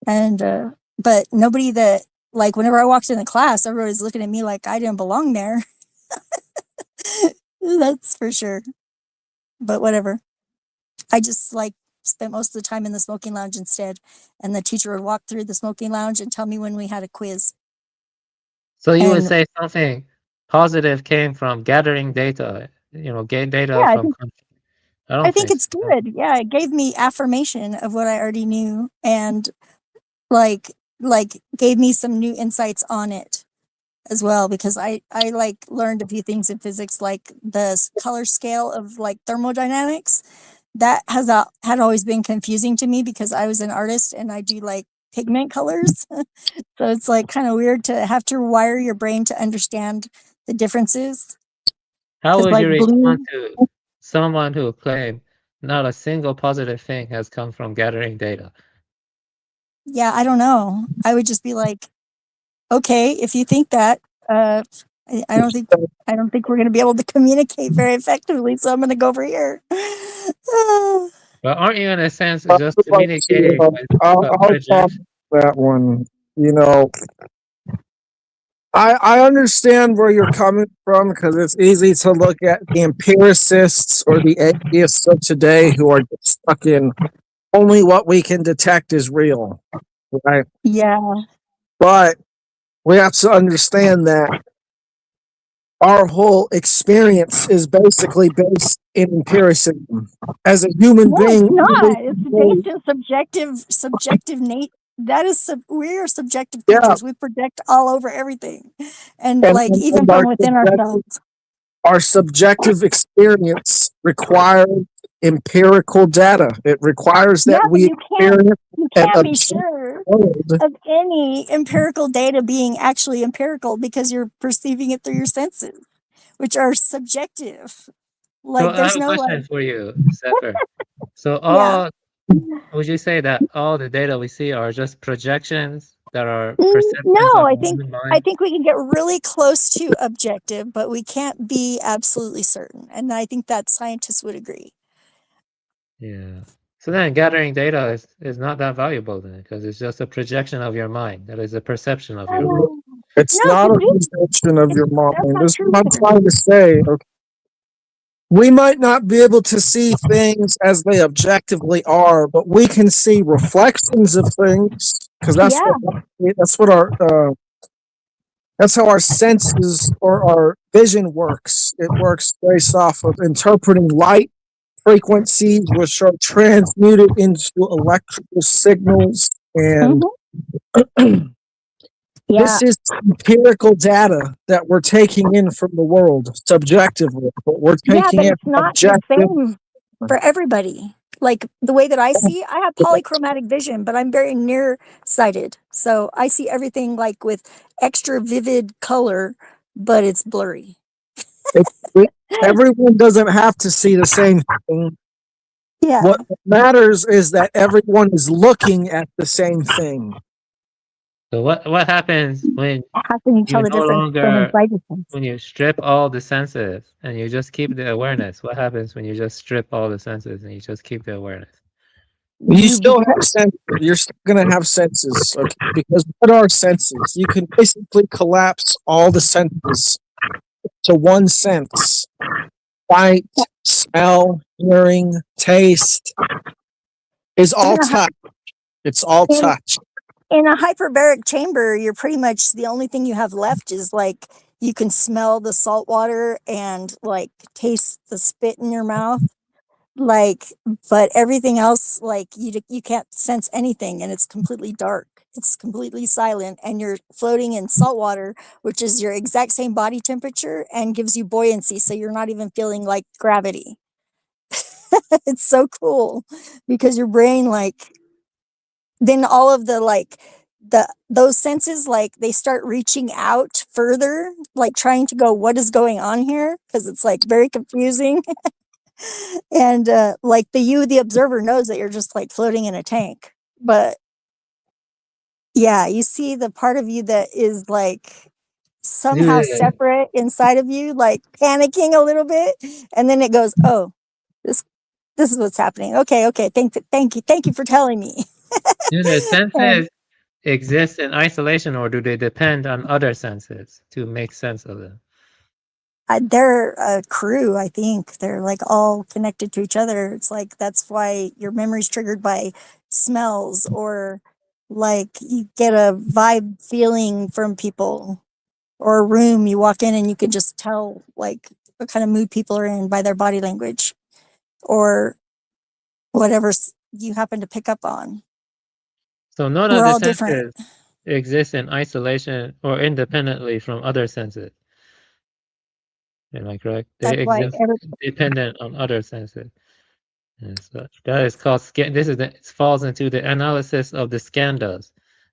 And, but nobody whenever I walked in the class, everybody's looking at me like I didn't belong there. That's for sure. But whatever. I just like spent most of the time in the smoking lounge instead, and the teacher would walk through the smoking lounge and tell me when we had a quiz. So you would And say something positive came from gathering data, gain data yeah, from country. I don't I think think it's so. good. Yeah, it gave me affirmation of what I already knew, and like gave me some new insights on it as well, because I like learned a few things in physics, like the color scale of like thermodynamics. That had always been confusing to me because I was an artist and I do like pigment colors. So it's like kind of weird to have to wire your brain to understand the differences. How 'Cause would like you blue, respond to someone who claimed not a single positive thing has come from gathering data? yeah, I don't know. I would just be like, okay, if you think that, I don't think we're going to be able to communicate very effectively. So I'm going to go over here. But aren't you in a sense I just would like to, communicating with I'll a comment projection? that one. I understand where you're coming from because it's easy to look at the empiricists or the atheists of today who are just stuck in only what we can detect is real, right? Yeah. But we have to understand that our whole experience is basically based in empiricism. As a human No, being, it's not. It's based in subjective that is we are subjective yeah, creatures. We project all over everything, and like even and from within ourselves. our subjective experience requires empirical data. It requires Yeah, that but we you experience an can't be objective sure world. of any empirical data being actually empirical because you're perceiving it through your senses, which are subjective. So Like I there's have a no question like, for you, Zephyr. So yeah. would you say that all the data we see are just projections that are No, perceptions of I the human I mind? think we can get really close to objective, but we can't be absolutely certain. And I think that scientists would agree. Yeah. So then gathering data is not that valuable then, because it's just a projection of your mind. That is a perception of your mind. It's No, not a it is. perception of your That's mind. not This is true what I'm either. trying to say. Okay. We might not be able to see things as they objectively are, but we can see reflections of things because that's Yeah. that's how our senses or our vision works. It works based off of interpreting light frequencies, which are transmuted into electrical signals, and Yeah. this is empirical data that we're taking in from the world subjectively, but we're Yeah, taking but it it's not the objective. same for everybody. Like the way that I see, I have polychromatic vision, but I'm very nearsighted. So I see everything like with extra vivid color, but it's blurry. Everyone doesn't have to see the same thing. Yeah. What matters is that everyone is looking at the same thing. So what happens when How can you tell you the no difference between longer, inside yourself? when you strip all the senses and you just keep the awareness? What happens when you just strip all the senses and you just keep the awareness? You still have senses. You're still going to have senses, okay? Because what are senses? You can basically collapse all the senses to one sense: sight, smell, hearing, taste is all touch. It's all touch. In a hyperbaric chamber, you're pretty much the only thing you have left is like you can smell the salt water and like taste the spit in your mouth. Like, but everything else, like you can't sense anything, and it's completely dark. It's completely silent, and you're floating in salt water, which is your exact same body temperature and gives you buoyancy, so you're not even feeling like gravity. It's so cool because your brain, like, then all of the like those senses, like they start reaching out further, like trying to go, what is going on here? Because it's like very confusing. And like the observer knows that you're just like floating in a tank, but yeah, you see the part of you that is like somehow Yeah. separate inside of you, like panicking a little bit, and then it goes, oh, this is what's happening. Okay, thank you for telling me. Do the senses exist in isolation, or do they depend on other senses to make sense of them? they're a crew. I think they're like all connected to each other. It's like that's why your memory's triggered by smells, or like you get a vibe feeling from people, or a room you walk in and you can just tell like what kind of mood people are in by their body language, or whatever you happen to pick up on. So none We're of the all different. senses exist in isolation or independently from other senses. Am I correct? They That's why exist dependent on other senses and such. That is called it falls into the analysis of the skandhas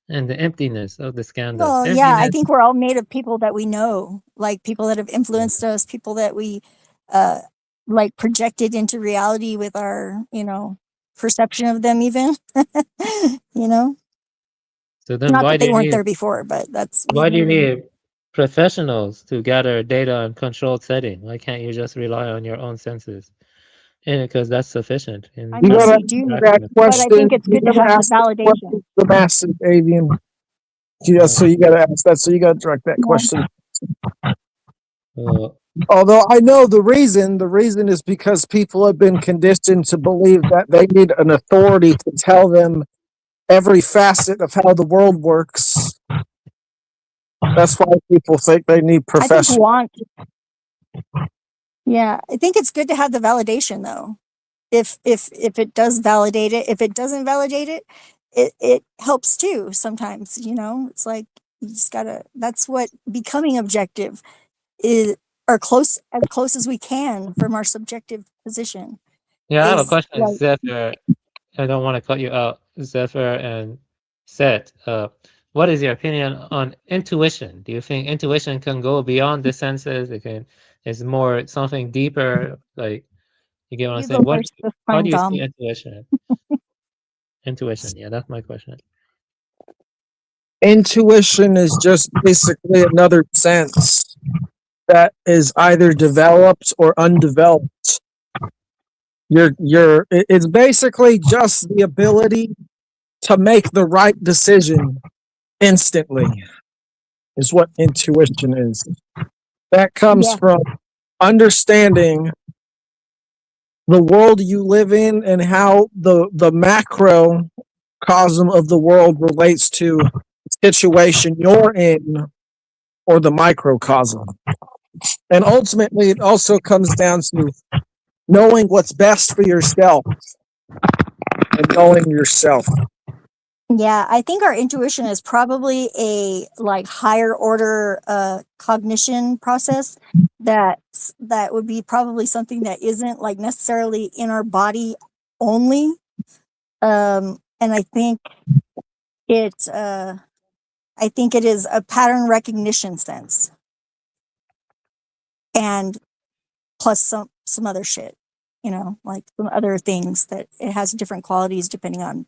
and the emptiness of the skandhas. well, yeah, I think we're all made of people that we know, like people that have influenced us, people that we like projected into reality with our, perception of them even. So then Not why that do they you weren't need there before, but that's why do you need professionals to gather data in controlled setting? Why can't you just rely on your own senses? And because that's sufficient. I You mean, gotta we do, ask that but I question. think it's You good to gotta have the ask that question validation. to the massive avian. Yeah, so you gotta ask that. So you gotta direct that question. Although I know the reason is because people have been conditioned to believe that they need an authority to tell them every facet of how the world works. That's why people think they need I think professionals. Yeah, I think it's good to have the validation though. If it does validate it, if it doesn't validate it, it helps too sometimes, It's like you just gotta, that's what becoming objective is, or as close as we can from our subjective position. Yeah, I have a Is question, like, Zephyr. I don't want to cut you out, Zephyr and Set. What is your opinion on intuition? Do you think intuition can go beyond the senses? It's more something deeper. Like, you get what I'm you saying? go first this How time, do you see Dom. intuition? Intuition, yeah, that's my question. Intuition is just basically another sense that is either developed or undeveloped. It's basically just the ability to make the right decision instantly, is what intuition is. That comes from understanding the world you live in and how the macrocosm of the world relates to the situation you're in, or the microcosm. And ultimately, it also comes down to knowing what's best for yourself and knowing yourself. Yeah, I think our intuition is probably a like higher order cognition process that would be probably something that isn't like necessarily in our body only. And I think it is a pattern recognition sense, and plus some other shit, like some other things that it has different qualities depending on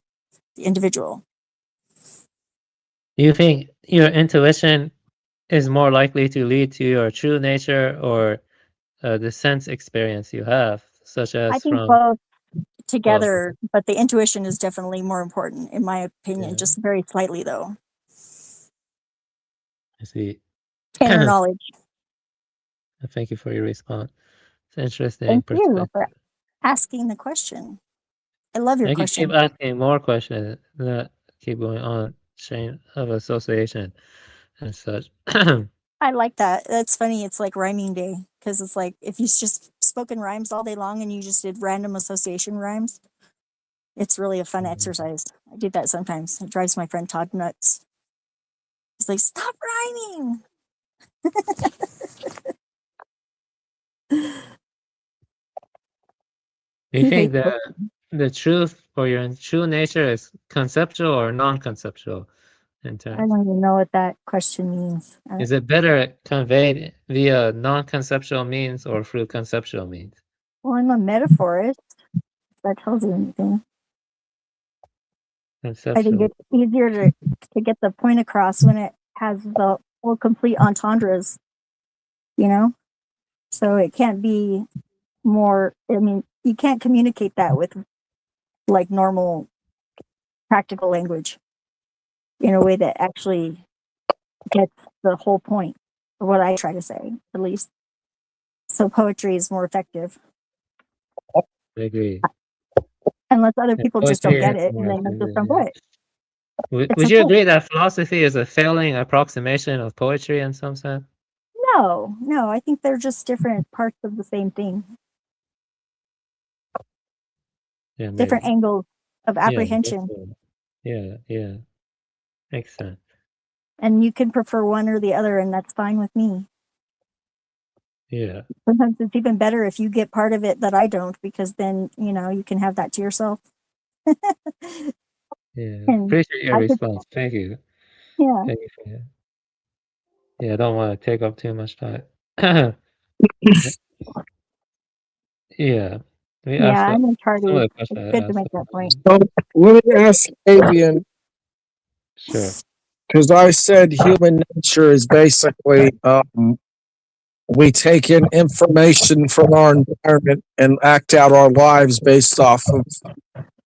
the individual. Do you think your intuition is more likely to lead to your true nature or the sense experience you have, such as I think from both together, but the intuition is definitely more important in my opinion, just very slightly though. I see. Inner knowledge. Thank you for your response. It's interesting. Thank you for asking the question. I love your question. Keep asking more questions. Keep going on chain of association and such. I like that. That's funny. It's like rhyming day, because it's like if you just spoken rhymes all day long and you just did random association rhymes, it's really a fun exercise. I do that sometimes. It drives my friend Todd nuts. He's like, stop rhyming. Do you think the truth or your true nature is conceptual or non-conceptual in terms? I don't even know what that question means. Is it better conveyed via non-conceptual means or through conceptual means? Well, I'm a metaphorist. If that tells you anything. I think it's easier to get the point across when it has the full complete entendres, So it can't be more, you can't communicate that with like normal practical language in a way that actually gets the whole point of what I try to say, at least. So poetry is more effective. I agree. Unless other Yeah, people just don't poetry get is it, more and then they just don't effective, get it. It's Would you okay. agree that philosophy is a failing approximation of poetry in some sense? No, I think they're just different parts of the same thing, Yeah, different maybe. angles of Yeah, I guess apprehension. so. Yeah. Makes sense. And you can prefer one or the other, and that's fine with me. Yeah. Sometimes it's even better if you get part of it that I don't, because then, you can have that to yourself. Yeah. And Appreciate your I could, response. Thank you. yeah. Thank you for that. Yeah, I don't want to take up too much time. Yeah. Let me Yeah, ask I'm in some of Charlie. the It's questions I good to asked. make that point. So let me ask Avian, Sure. because I said human nature is basically we take in information from our environment and act out our lives based off of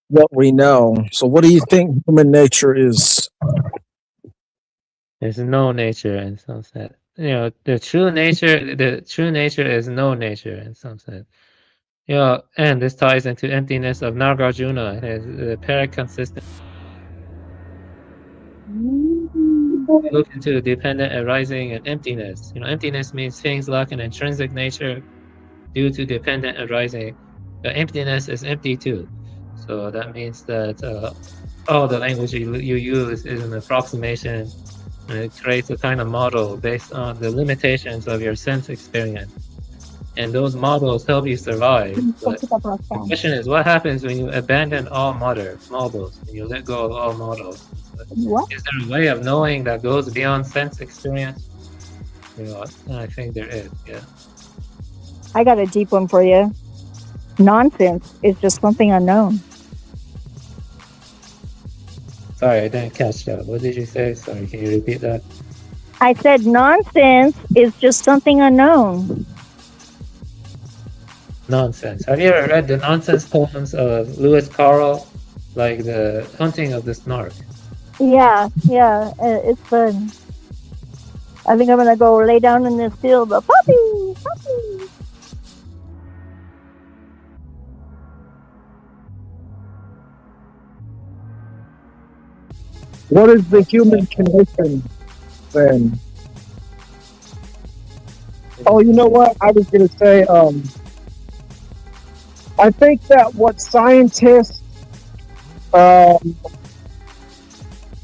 what we know. So what do you think human nature is? There's no nature in some sense. The true nature is no nature in some sense. And this ties into emptiness of Nagarjuna, his paraconsistent. Look into dependent arising and emptiness. Emptiness means things lack an intrinsic nature due to dependent arising. But emptiness is empty too. So that means that all the language you use is an approximation, and it creates a kind of model based on the limitations of your sense experience. And those models help you survive. But the question is, what happens when you abandon all models, when you let go of all models? What? Is there a way of knowing that goes beyond sense experience? I think there is, yeah. I got a deep one for you. Nonsense is just something unknown. Sorry, I didn't catch that. What did you say? Sorry, can you repeat that? I said nonsense is just something unknown. Nonsense. Have you ever read the nonsense poems of Lewis Carroll, like The Hunting of the Snark? Yeah, it's fun. I think I'm gonna go lay down in this field, but puppy. What is the human condition then? Oh, you know what? I was going to say, I think that what scientists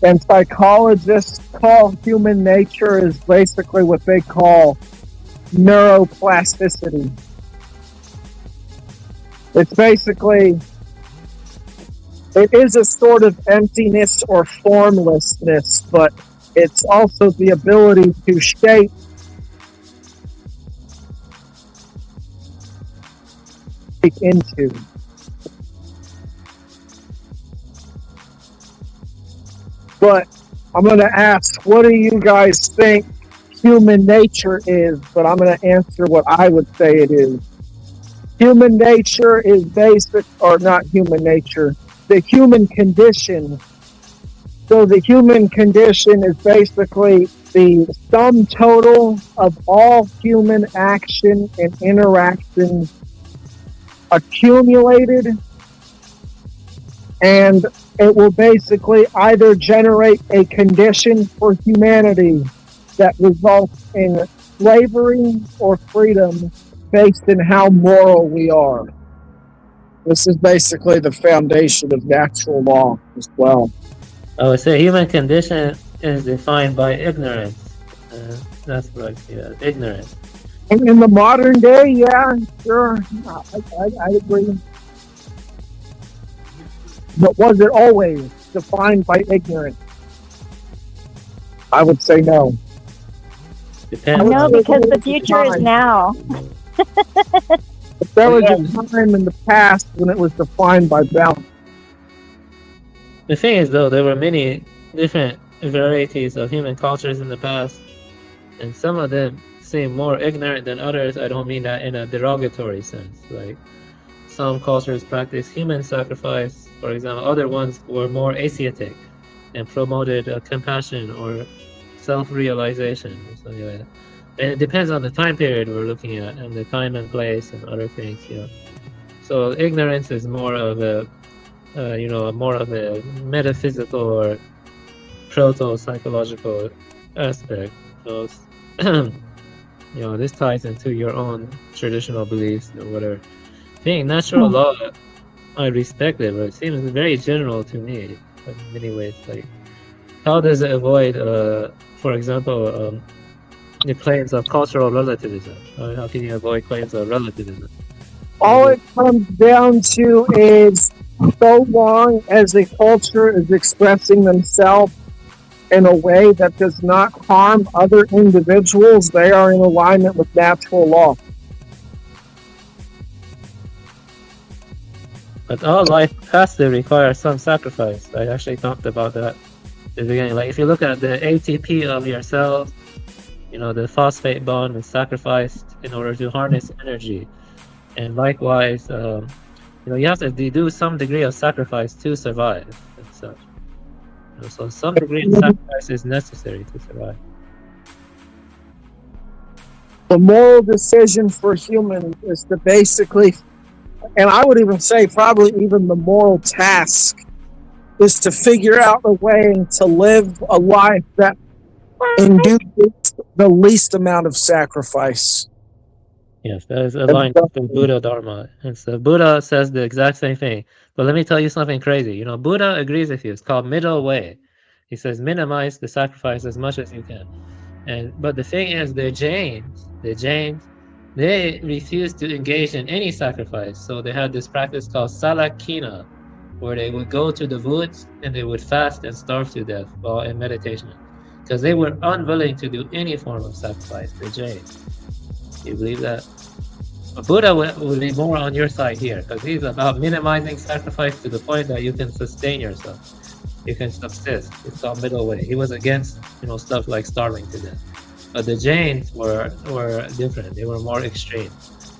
and psychologists call human nature is basically what they call neuroplasticity. It's basically, it is a sort of emptiness or formlessness, but it's also the ability to shape into. But I'm going to ask, what do you guys think human nature is? But I'm going to answer what I would say it is. Human nature is basic, or not human nature, the human condition. So the human condition is basically the sum total of all human action and interaction accumulated, and it will basically either generate a condition for humanity that results in slavery or freedom based on how moral we are. This is basically the foundation of natural law as well. I would say human condition is defined by ignorance. That's right, yeah, ignorance. And in the modern day, yeah, sure, I agree. But was it always defined by ignorance? I would say no. Depends No, on because the future is now. But there was a time in the past when it was defined by balance. the thing is, though, there were many different varieties of human cultures in the past, and some of them seem more ignorant than others. I don't mean that in a derogatory sense. Like, some cultures practice human sacrifice, for example. Other ones were more ascetic and promoted compassion or self-realization or something like that. And it depends on the time period we're looking at, and the time and place, and other things. So ignorance is more of a, more of a metaphysical or proto-psychological aspect. So, this ties into your own traditional beliefs or whatever. Being natural law, I respect it, but it seems very general to me in many ways. Like, how does it avoid, for example, the claims of cultural relativism? How can you avoid claims of relativism? All it comes down to is, so long as a culture is expressing themselves in a way that does not harm other individuals, they are in alignment with natural law. But all life has to require some sacrifice. I actually talked about that at the beginning. Like, if you look at the ATP of your cells, the phosphate bond is sacrificed in order to harness energy. And likewise, you have to do some degree of sacrifice to survive and such. So some degree of sacrifice is necessary to survive. The moral decision for humans is to basically, and I would even say probably even the moral task, is to figure out a way to live a life that induces the least amount of sacrifice. Yes, that is aligned with the Buddha Dharma. And so Buddha says the exact same thing. But let me tell you something crazy. Buddha agrees with you. It's called middle way. He says minimize the sacrifice as much as you can. But the thing is, the Jains, they refused to engage in any sacrifice. So they had this practice called salakina, where they would go to the woods and they would fast and starve to death while in meditation, because they were unwilling to do any form of sacrifice, the Jains. Do you believe that? But Buddha would be more on your side here, because he's about minimizing sacrifice to the point that you can sustain yourself. You can subsist. It's called middle way. He was against, stuff like starving to death. But the Jains were different. They were more extreme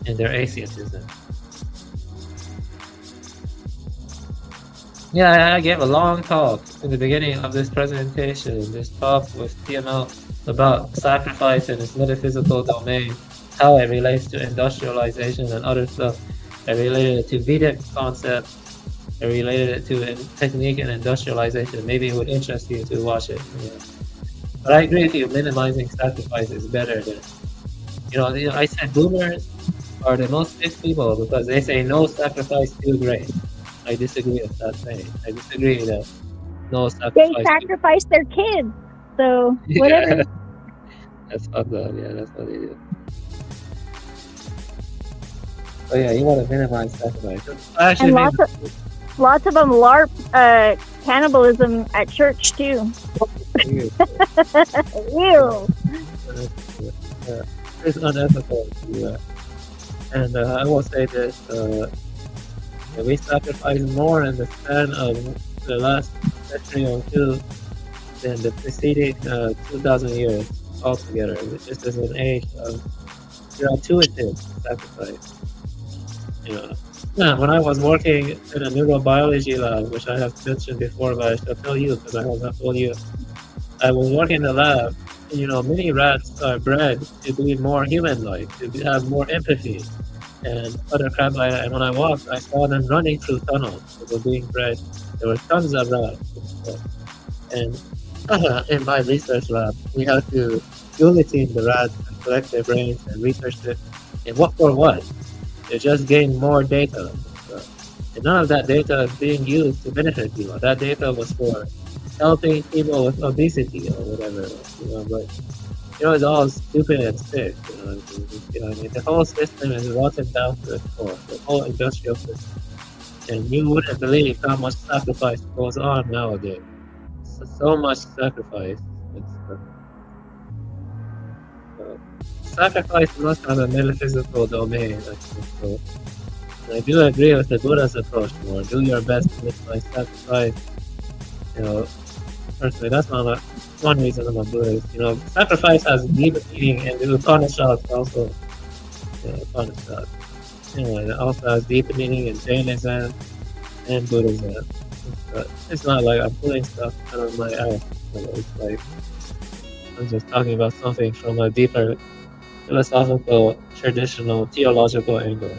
in their atheism. Yeah, I gave a long talk in the beginning of this presentation, this talk with TML about sacrifice in its metaphysical domain, how it relates to industrialization and other stuff. I related it to Vedic concepts. I related it to technique and industrialization. Maybe it would interest you to watch it. But I agree with you, minimizing sacrifice is better than, I said boomers are the most fixed people because they say no sacrifice too great. I disagree with that saying. I disagree that no sacrifice. They sacrifice their kids, so whatever. Yeah. That's fucked up. Yeah, that's what they do. Oh yeah, you want to minimize sacrifice. Actually, And lots of them LARP cannibalism at church too. Ew. It's unethical to do that. And I will say this, we sacrifice more in the span of the last century or two than the preceding 2,000 years altogether. This is an age of gratuitous sacrifice. When I was working in a neurobiology lab, which I have mentioned before, but I shall tell you because I have not told you, I was working in the lab. Many rats are bred to be more human-like, to have more empathy and other crap like that. And when I walked, I saw them running through tunnels. They were being bred. There were tons of rats. And in my research lab, we had to guillotine the rats and collect their brains and research it. And what for what? To just gain more data. And none of that data is being used to benefit people. That data was for helping people with obesity or whatever. But it's all stupid and sick. The whole system is rotten down to its core. The whole industrial system. And you wouldn't believe how much sacrifice goes on nowadays. So much sacrifice. Sacrifice must have a metaphysical domain. So I do agree with the Buddha's approach more. Do your best to minimize sacrifice. Personally, that's one reason I'm a Buddhist. Sacrifice has deep meaning in the Upanishads also. Upanishads. It also has deep meaning in Jainism and Buddhism. It's not like I'm pulling stuff out of my ass. It's like I'm just talking about something from a deeper philosophical, traditional, theological angle.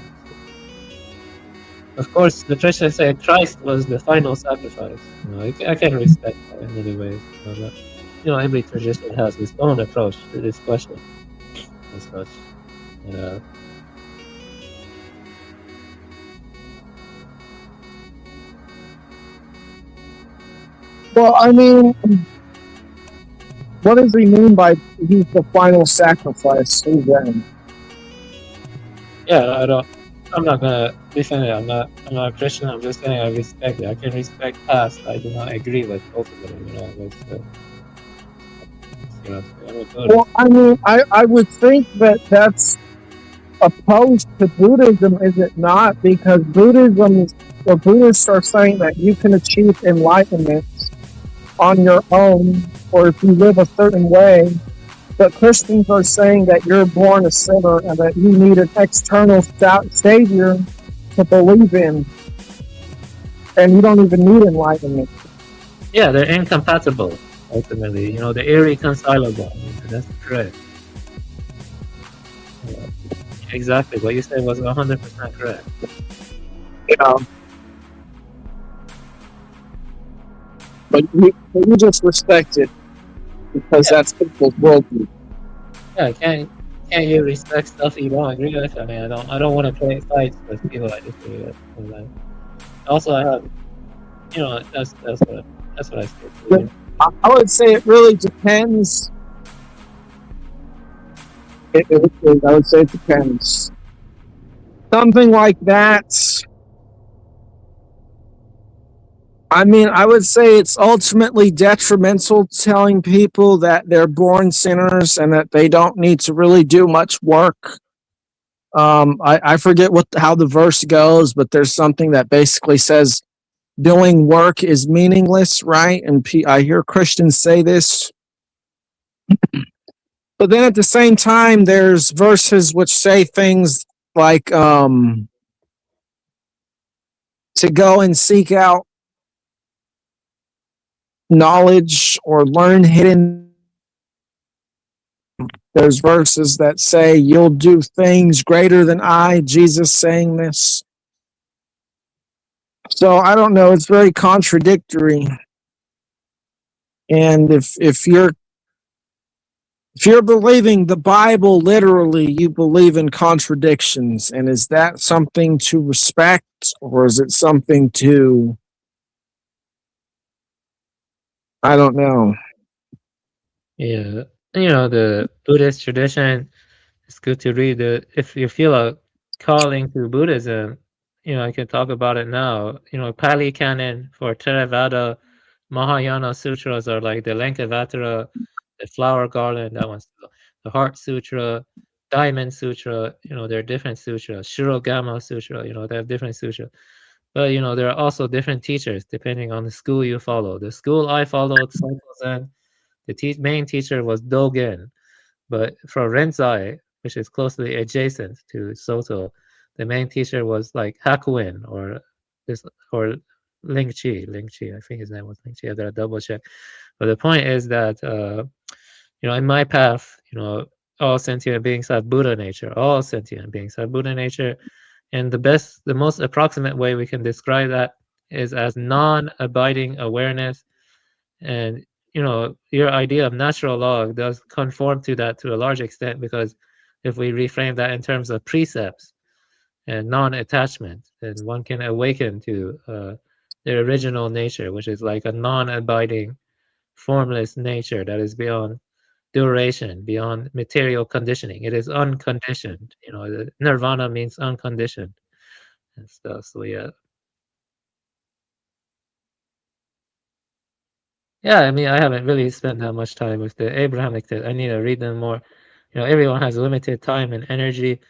Of course, the Christians say Christ was the final sacrifice. I can respect that in many ways. But, every tradition has its own approach to this question and such. Well, I mean, what does he mean by he's the final sacrifice? Who's that? Yeah, I'm not gonna defend it. I'm not a Christian. I'm just saying I respect it. I can respect past. I do not agree with both of them. Well, I mean, I would think that that's opposed to Buddhism, is it not? Because the Buddhists are saying that you can achieve enlightenment on your own, or if you live a certain way. But Christians are saying that you're born a sinner and that you need an external savior to believe in, and you don't even need enlightenment. Yeah, they're incompatible. Ultimately, they're irreconcilable. That's correct. Exactly, what you said was 100% correct. But you just respect it because that's people's worldview. Yeah, can't you respect stuff you don't agree with? I mean, I don't want to play fights with people I disagree with. Also, I have, that's what I say. I would say it really depends. I would say it depends. Something like that. I mean, I would say it's ultimately detrimental telling people that they're born sinners and that they don't need to really do much work. I forget how the verse goes, but there's something that basically says doing work is meaningless, right? And I hear Christians say this. But then at the same time, there's verses which say things like to go and seek out knowledge or learn hidden. There's verses that say you'll do things greater than I, Jesus saying this. So I don't know, it's very contradictory. And if you're believing the Bible literally, you believe in contradictions. And is that something to respect, or is it something to, I don't know. Yeah, the Buddhist tradition, it's good to read. If you feel a calling to Buddhism, I can talk about it now. Pali Canon for Theravada, Mahayana sutras are like the Lankavatara, the Flower Garland, that one's the Heart Sutra, Diamond Sutra. There are different sutras. Shirogama Sutra, they have different sutras. But there are also different teachers depending on the school you follow. The school I followed, Soto Zen, the main teacher was Dogen, but for Rinzai, which is closely adjacent to Soto, the main teacher was like Hakuin or Ling Chi. I think his name was Ling Chi. I gotta double check. But the point is that in my path, all sentient beings have Buddha nature. All sentient beings have Buddha nature, and the most approximate way we can describe that is as non-abiding awareness. And your idea of natural law does conform to that to a large extent, because if we reframe that in terms of precepts and non-attachment, then one can awaken to their original nature, which is like a non-abiding, formless nature that is beyond duration, beyond material conditioning. It is unconditioned. Nirvana means unconditioned and stuff. So yeah. Yeah, I mean, I haven't really spent that much time with the Abrahamic text. I need to read them more. Everyone has limited time and energy.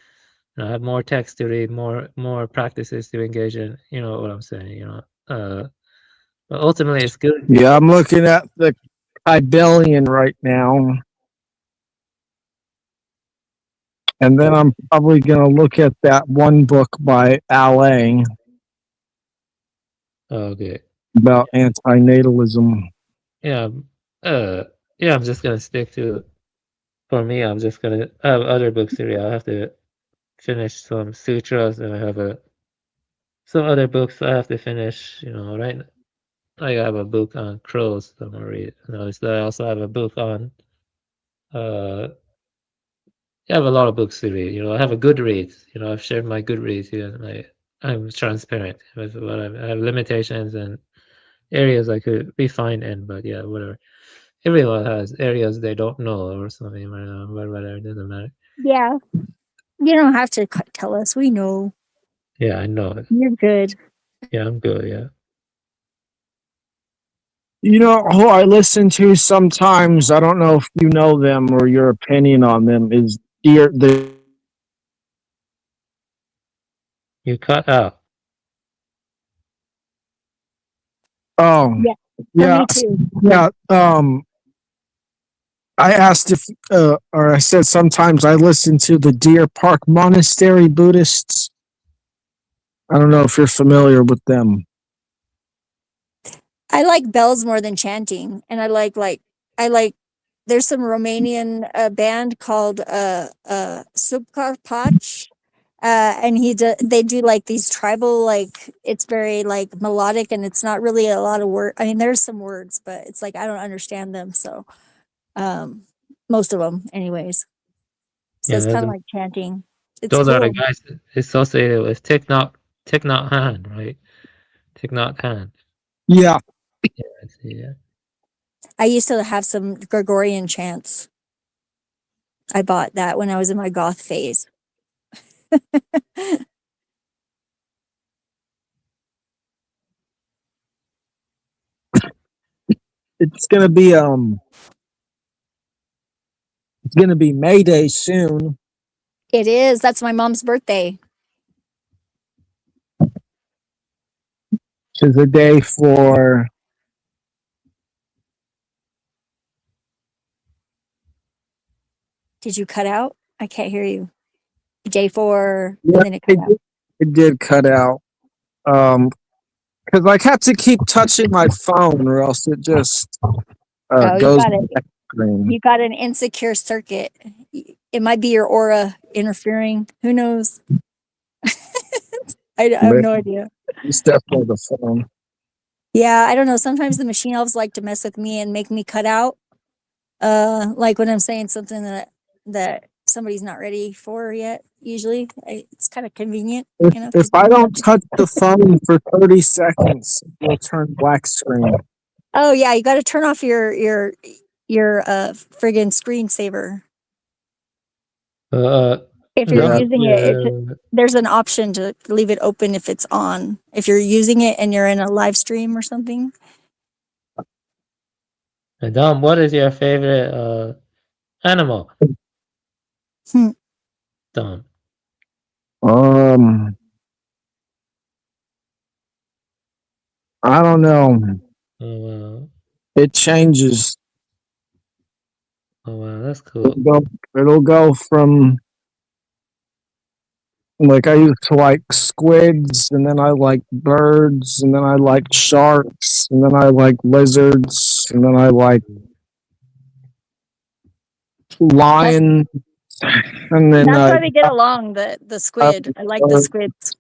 I have more text to read, more practices to engage in. You know what I'm saying? But ultimately, it's good. Yeah, I'm looking at the Kybalion right now. And then I'm probably going to look at that one book by Alain Okay. about antinatalism. Yeah. I'm just gonna stick to for me, I'm just gonna. I have other books series. I have to finish some sutras, and I have some other books I have to finish. Right? I have a book on crows that I'm gonna read. I also have a book on. I have a lot of books to read. I have a Goodreads. I've shared my Goodreads here. I'm transparent with what I have limitations and areas I could be fine in, but yeah, whatever. Everyone has areas they don't know or something, but whatever, it doesn't matter. Yeah. You don't have to tell us. We know. Yeah, I know it. You're good. Yeah, I'm good. Yeah. You know who I listen to sometimes? I don't know if you know them or your opinion on them is the You cut out. oh Yeah. yeah Me too. yeah I asked if or I said sometimes I listen to the Deer Park Monastery Buddhists. I don't know if you're familiar with them. I like bells more than chanting, and I like there's some Romanian band called Subcar Pach, and they do like these tribal, like it's very like melodic, and it's not really a lot of word. I mean, there's some words, but it's like I don't understand them. So most of them, anyways. So Yeah, it's kind of like chanting. It's those are the cool. guys associated with Thich Nhat Hanh, right? Thich Nhat Hanh. Yeah. Yeah, I see. Yeah. I used to have some Gregorian chants. I bought that when I was in my goth phase. It's gonna be May Day soon. It is. That's my mom's birthday. Which is a day for Did you cut out? I can't hear you. Day 4, yeah, and then it cut out. it did cut out. Because I have to keep touching my phone or else it just Oh, goes back screen. you got an insecure circuit. It might be your aura interfering. Who knows? I have no idea. It's definitely the phone. Yeah, I don't know. Sometimes the machine elves like to mess with me and make me cut out. Like when I'm saying something that somebody's not ready for yet. Usually, it's kind of convenient. If I don't touch the phone for 30 seconds, it'll turn black screen. Oh yeah, you got to turn off your friggin' screensaver. If you're using it, there's an option to leave it open if it's on. If you're using it and you're in a live stream or something. Dom, what is your favorite animal? Dom. I don't know. Oh wow. It changes. Oh wow, that's cool. It'll go from like I used to like squids, and then I like birds, and then I like sharks, and then I like lizards, and then I like lions, and then that's why we get along. The squid. I like the squids.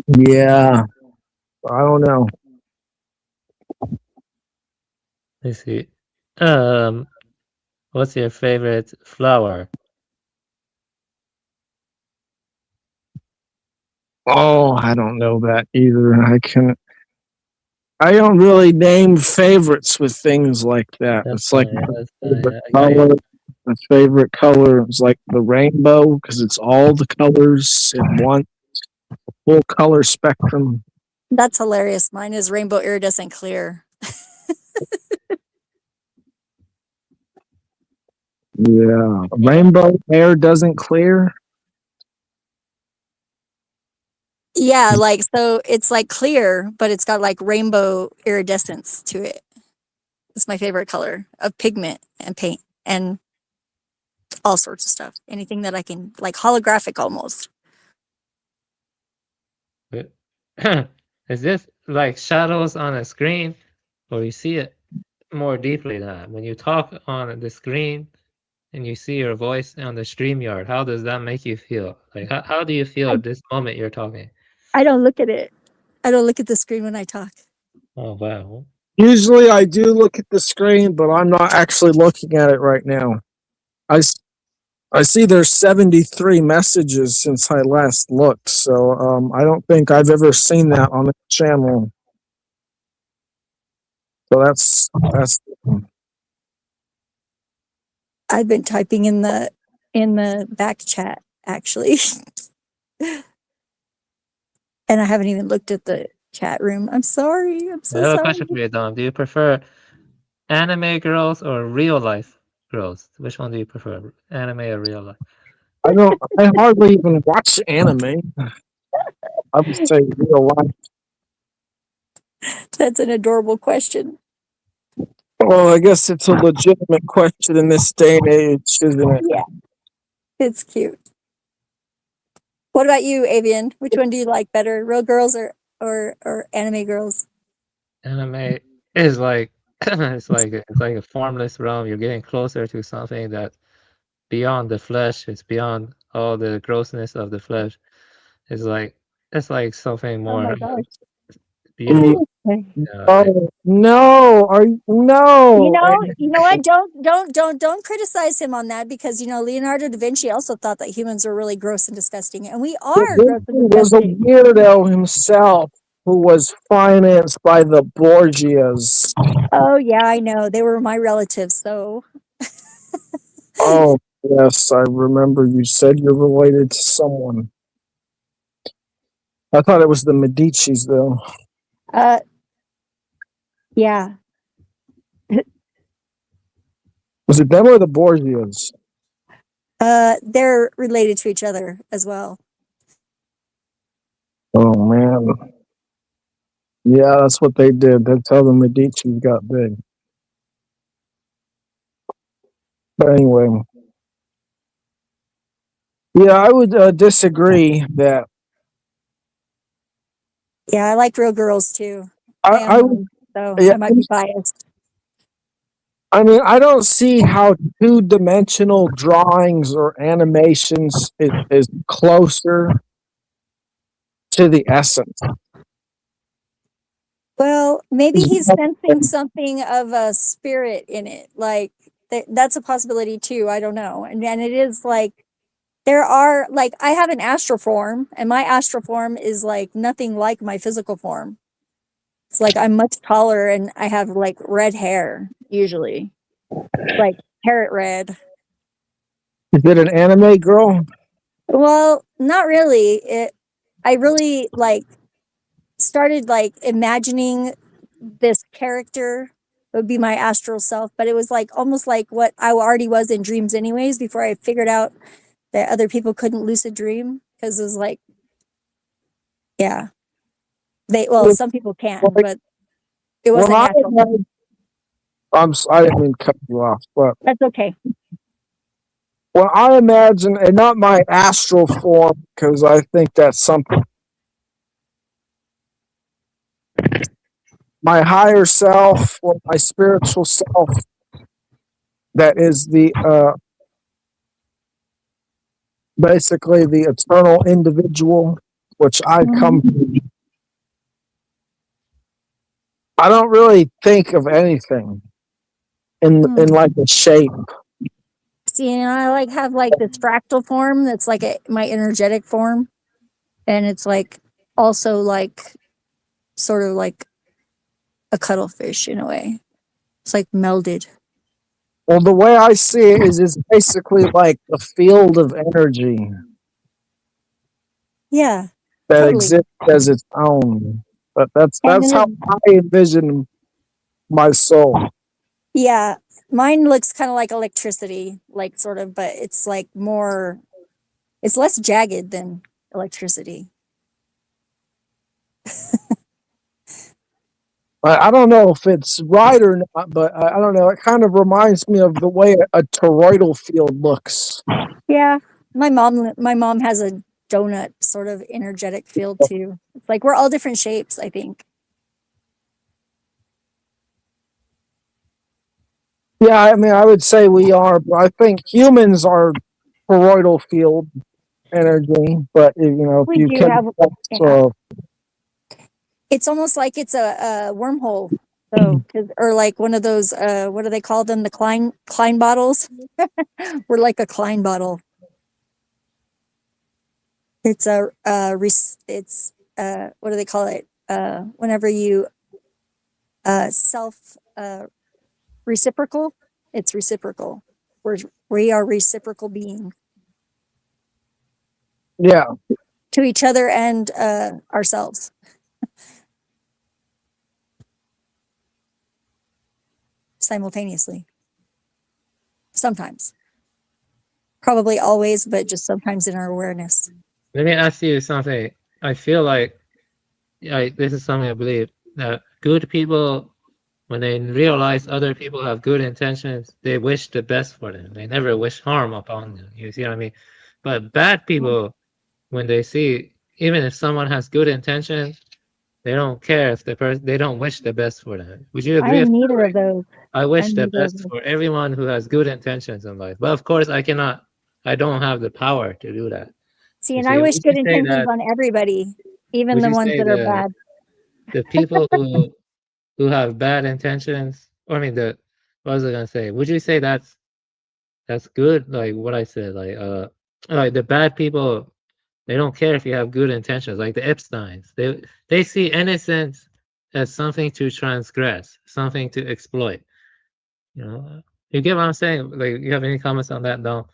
Yeah, I don't know. Let's see. What's your favorite flower? Oh, I don't know that either. I don't really name favorites with things like that. It's like my favorite color is like the rainbow because it's all the colors in one full color spectrum. That's hilarious. Mine is rainbow iridescent clear. Yeah, rainbow air doesn't clear. Yeah, like so it's like clear, but it's got like rainbow iridescence to it. It's my favorite color of pigment and paint and all sorts of stuff. Anything that I can, like holographic almost. Is this like shadows on a screen or you see it? more deeply than that. When you talk on the screen and you see your voice on the StreamYard, how does that make you feel? Like, how do you feel at this moment you're talking? I don't look at it. I don't look at the screen when I talk. Oh, wow. Usually I do look at the screen, but I'm not actually looking at it right now. I see there's 73 messages since I last looked, so I don't think I've ever seen that on the channel. So that's I've been typing in the back chat actually. And I haven't even looked at the chat room. I'm sorry. I'm I so have a sorry. question for you, Dom. Do you prefer anime girls or real life girls? Which one do you prefer, anime or real life? I hardly even watch anime. I would say real life. That's an adorable question. Well, I guess it's a legitimate question in this day and age, isn't it? Yeah. It's cute. What about you, Avian? Which one do you like better? Real girls or anime girls? Anime is like it's like a formless realm. You're getting closer to something that beyond the flesh. It's beyond all the grossness of the flesh. It's like something Oh more my gosh. beautiful. Okay. Oh no! Are you no? You know what? Don't criticize him on that because Leonardo da Vinci also thought that humans are really gross and disgusting, and we are Da gross and Vinci was a disgusting. weirdo himself who was financed by the Borgias. Oh yeah, I know. They were my relatives, so Oh yes, I remember you said you're related to someone. I thought it was the Medicis, though. yeah. Was it them or the Borgias? They're related to each other as well. Oh man. Yeah, that's what they did. That's how the Medicis got big. But anyway. Yeah, I would disagree that. Yeah, I like real girls too. I would, so yeah, I might be biased. I mean, I don't see how two-dimensional drawings or animations is closer to the essence. Well, maybe he's sensing something of a spirit in it. Like that's a possibility too. I don't know. And it is like there are like I have an astral form, and my astral form is like nothing like my physical form. It's like I'm much taller and I have like red hair usually, like parrot red. Is it an anime girl? Well, not really. I really like started like imagining this character would be my astral self, but it was like almost like what I already was in dreams anyways before I figured out that other people couldn't lucid dream because it was like yeah. Some people can, but it wasn't natural. I didn't mean to cut you off, but That's okay. when I imagine, and not my astral form, because I think that's something. My higher self or my spiritual self, that is the basically the eternal individual, which I come from. I don't really think of anything in like a shape. See, I like have like this fractal form that's like my energetic form, and it's like also like sort of like a cuttlefish in a way. It's like melded. Well, the way I see it is it's basically like a field of energy. Yeah. That totally. exists as its own. But that's how I envision my soul. Yeah. Mine looks kind of like electricity, like sort of, but it's like it's less jagged than electricity. I don't know if it's right or not, but I don't know. It kind of reminds me of the way a toroidal field looks. Yeah. My mom has a donut sort of energetic field too. It's like we're all different shapes, I think. Yeah, I mean, I would say we are, but I think humans are toroidal field energy. But if, if We you do can, have, yeah. It's almost like it's a wormhole, though, or like one of those. What do they call them? The Klein bottles. We're like a Klein bottle. It's it's what do they call it? Whenever you self reciprocal, it's reciprocal. We are reciprocal being yeah, to each other and ourselves. Simultaneously. Sometimes. Probably always, but just sometimes in our awareness. Let me ask you something. I feel like this is something I believe that good people, when they realize other people have good intentions, they wish the best for them. They never wish harm upon them. You see what I mean? But bad people, when they see, even if someone has good intentions, they don't care if they don't wish the best for them. Would you I agree? am neither of those. I wish I'm the neither of best those. for everyone who has good intentions in life. But of course, I don't have the power to do that. See, You and see, I wish would you good say intentions that? on everybody, even Would the you ones say that are bad. the people who have bad intentions, or I mean, what was I gonna say? Would you say that's good? Like what I said, like the bad people, they don't care if you have good intentions. Like the Epsteins, they see innocence as something to transgress, something to exploit. You know, you get what I'm saying? Like, you have any comments on that, Dom?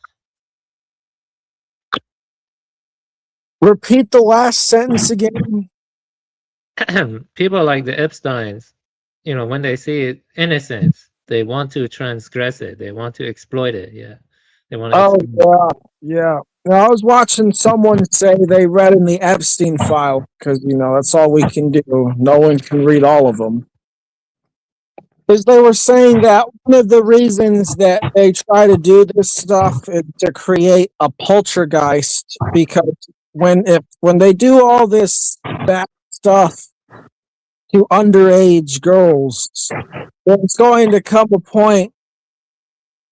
repeat the last sentence again. People like the Epsteins, when they see innocence, they want to transgress it. They want to exploit it. Yeah, they want to Oh exploit. yeah. Now, I was watching someone say they read in the Epstein file because that's all we can do. No one can read all of them. Because they were saying that one of the reasons that they try to do this stuff is to create a poltergeist. Because when they do all this bad stuff to underage girls, there's going to come a point,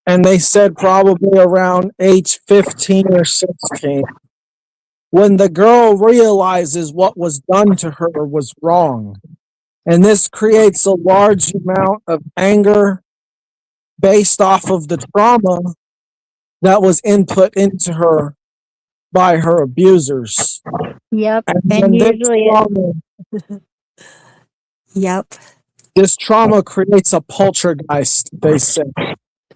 and they said probably around age 15 or 16, when the girl realizes what was done to her was wrong. And this creates a large amount of anger based off of the trauma that was input into her by her abusers. Yep. And And when usually yep. this trauma creates a poltergeist, they say.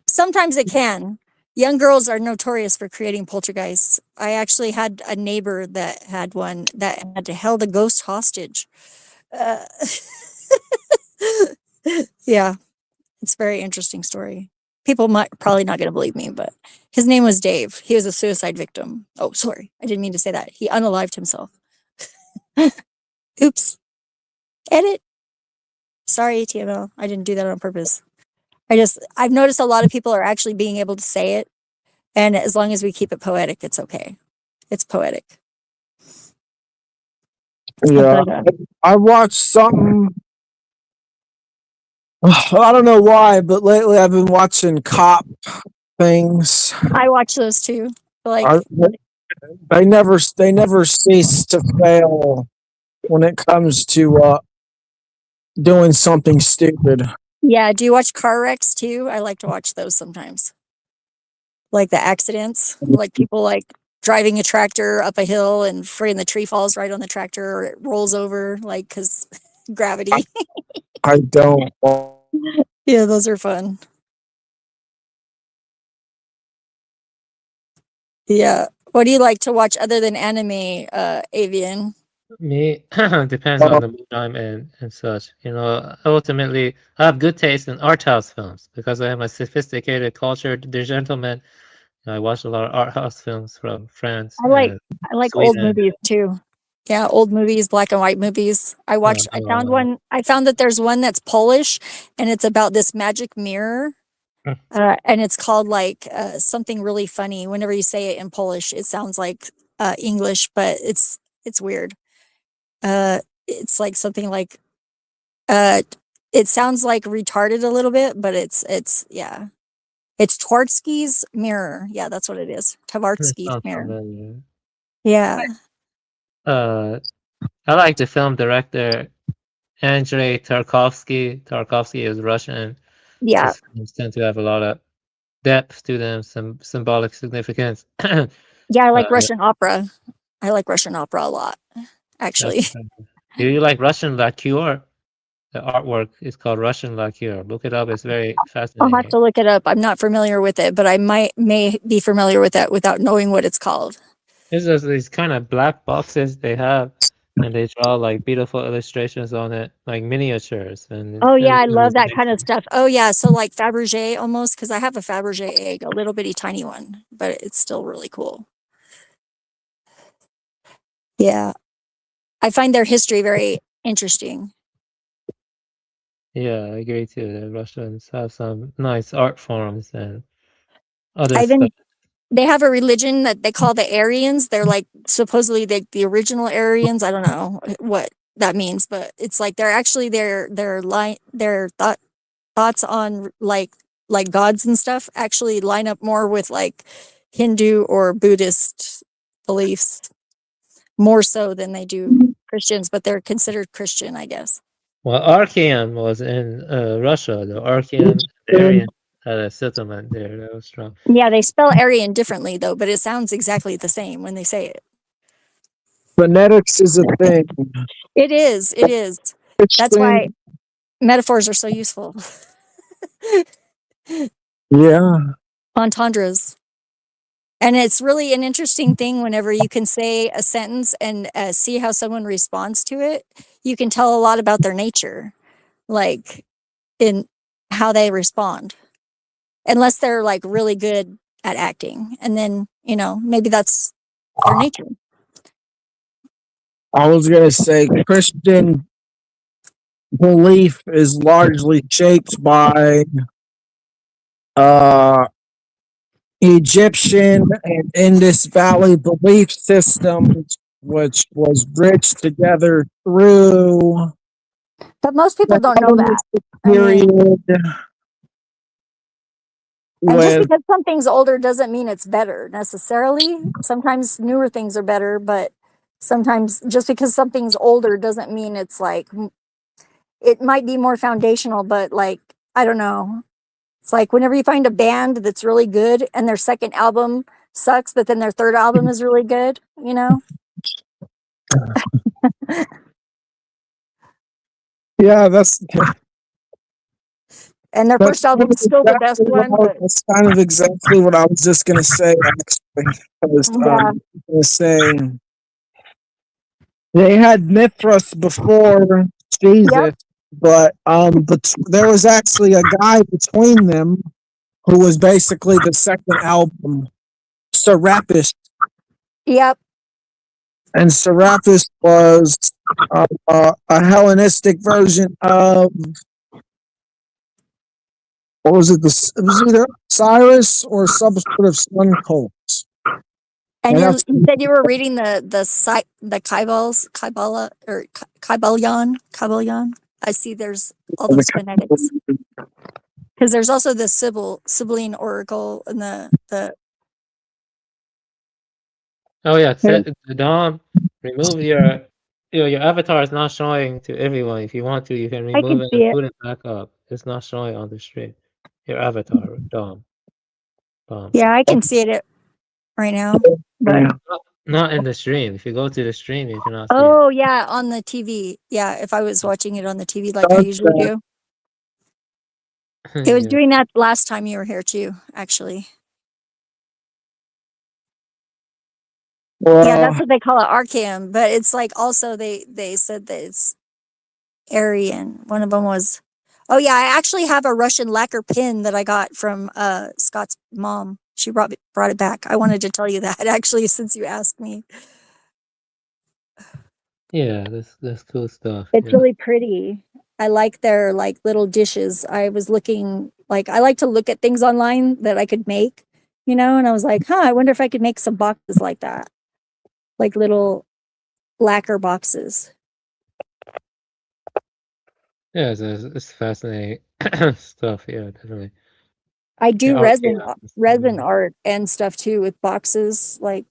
Sometimes it can. Young girls are notorious for creating poltergeists. I actually had a neighbor that had one that had to held a ghost hostage. Uh, yeah, it's a very interesting story. People might probably not going to believe me, but his name was Dave. He was a suicide victim. Oh, sorry, I didn't mean to say that. He unalived himself. Oops. Edit. Sorry, TML. I didn't do that on purpose. I've noticed a lot of people are actually being able to say it. And as long as we keep it poetic, it's okay. It's poetic. Yeah. I watched something. I don't know why, but lately I've been watching cop things. I watch those too. Like, they never cease to fail when it comes to doing something stupid. yeah. Do you watch car wrecks too? I like to watch those sometimes. Like the accidents, like people like driving a tractor up a hill and freaking the tree falls right on the tractor or it rolls over, like, because gravity. I don't. Yeah, those are fun. Yeah. What do you like to watch other than anime, Avian? Me, depends on the mood I'm in and such. Ultimately, I have good taste in art house films because I am a sophisticated, cultured gentleman. I watch a lot of art house films from France. I like old Sweden. movies too. Yeah, old movies, black and white movies. I found that there's one that's Polish and it's about this magic mirror. And it's called like something really funny. Whenever you say it in Polish, it sounds like English, but it's weird. It's like something like it sounds like retarded a little bit, but it's yeah. It's Tvardsky's mirror. Yeah, that's what it is. That Tvardsky's sounds mirror. familiar. Yeah. I like the film director Andrei Tarkovsky. Tarkovsky is Russian. Yeah. His films tend to have a lot of depth to them, some symbolic significance. Yeah, I like Uh, Russian opera. I like Russian opera a lot, actually. Do you like Russian lacquer? The artwork is called Russian lacquer. Look it up. It's very I'll fascinating. have to look it up. I'm not familiar with it, but I may be familiar with it without knowing what it's called. It's just these kind of black boxes they have, and they draw like beautiful illustrations on it, like miniatures. And Oh yeah, I everything love is that made- kind of stuff. Oh yeah, so like Fabergé almost, because I have a Fabergé egg, a little bitty tiny one, but it's still really cool. Yeah. I find their history very interesting. Yeah, I agree too. The Russians have some nice art forms and other I even stuff. they have a religion that they call the Aryans. They're like supposedly the original Aryans. I don't know what that means, but it's like they're actually their thoughts on like gods and stuff actually line up more with like Hindu or Buddhist beliefs more so than they do Christians, but they're considered Christian, I guess. Well, Archean was in Russia. The Archean Aryan had a settlement there that was strong. Yeah, they spell Aryan differently though, but it sounds exactly the same when they say it. Phonetics is a thing. It is. It is. That's why metaphors are so useful. Yeah. Entendres. And it's really an interesting thing whenever you can say a sentence and see how someone responds to it. You can tell a lot about their nature, like in how they respond, unless they're like really good at acting. And then, maybe that's their nature. I was going to say Christian belief is largely shaped by Egyptian and Indus Valley belief systems, which was bridged together through But most people don't know that. period. And just With because something's older doesn't mean it's better necessarily. Sometimes newer things are better, but sometimes just because something's older doesn't mean it's like, it might be more foundational, but like, I don't know. It's like whenever you find a band that's really good and their second album sucks, but then their third album is really good, yeah, that's and their first album's still the best one. But That's kind of exactly what I was just gonna say. Actually, because, Yeah. I was gonna say they had Mithras before Jesus, but there was actually a guy between them who was basically the second album, Serapis, Yep. and Serapis was a Hellenistic version of. What was it? It was either Cyrus or some sort of sun cult. And And you that's- said you were reading the Kybalion. I see there's all those phonetics. Because there's also the Sibylline Oracle and the Oh yeah, Dom, remove your avatar is not showing to everyone. If you want to, you can I remove can it see and it. put it back up. It's not showing on the stream. Your avatar, Dom. Yeah, I can see it right now. But Not in the stream. If you go to the stream, you cannot see it. oh yeah, on the TV. Yeah, if I was watching it on the TV like I usually do. It was Yeah. doing that last time you were here too, actually. Well, Yeah, that's what they call it, Archaeum. But it's like also they said that it's Aryan. One of them was. Oh yeah, I actually have a Russian lacquer pin that I got from Scott's mom. She brought it back. I wanted to tell you that actually, since you asked me. Yeah, that's cool stuff. It's yeah. really pretty. I like their like little dishes. I was looking like I like to look at things online that I could make, and I was like, I wonder if I could make some boxes like that. Like little lacquer boxes. Yeah, it's fascinating stuff. Yeah, definitely. I do Yeah, resin art and stuff too with boxes, like,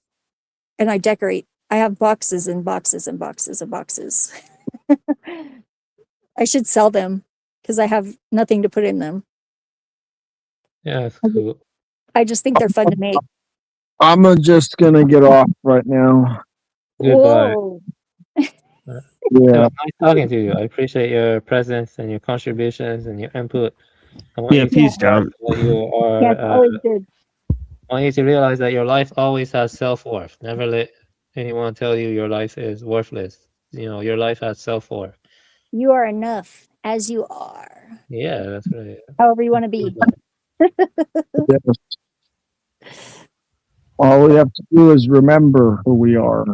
and I decorate. I have boxes and boxes and boxes and boxes. I should sell them because I have nothing to put in them. Yeah, it's cool. I just think they're fun to make. I'm just gonna get off right now. Goodbye. Whoa. It Yeah. was nice talking to you. I appreciate your presence and your contributions and your input. I want Yeah, you to peace, realize John. that you are. Yeah, it's always good. I want you to realize that your life always has self-worth. Never let anyone tell you your life is worthless. You know, your life has self-worth. You are enough as you are, Yeah, that's right. however you want to be. Yes. All we have to do is remember who we are.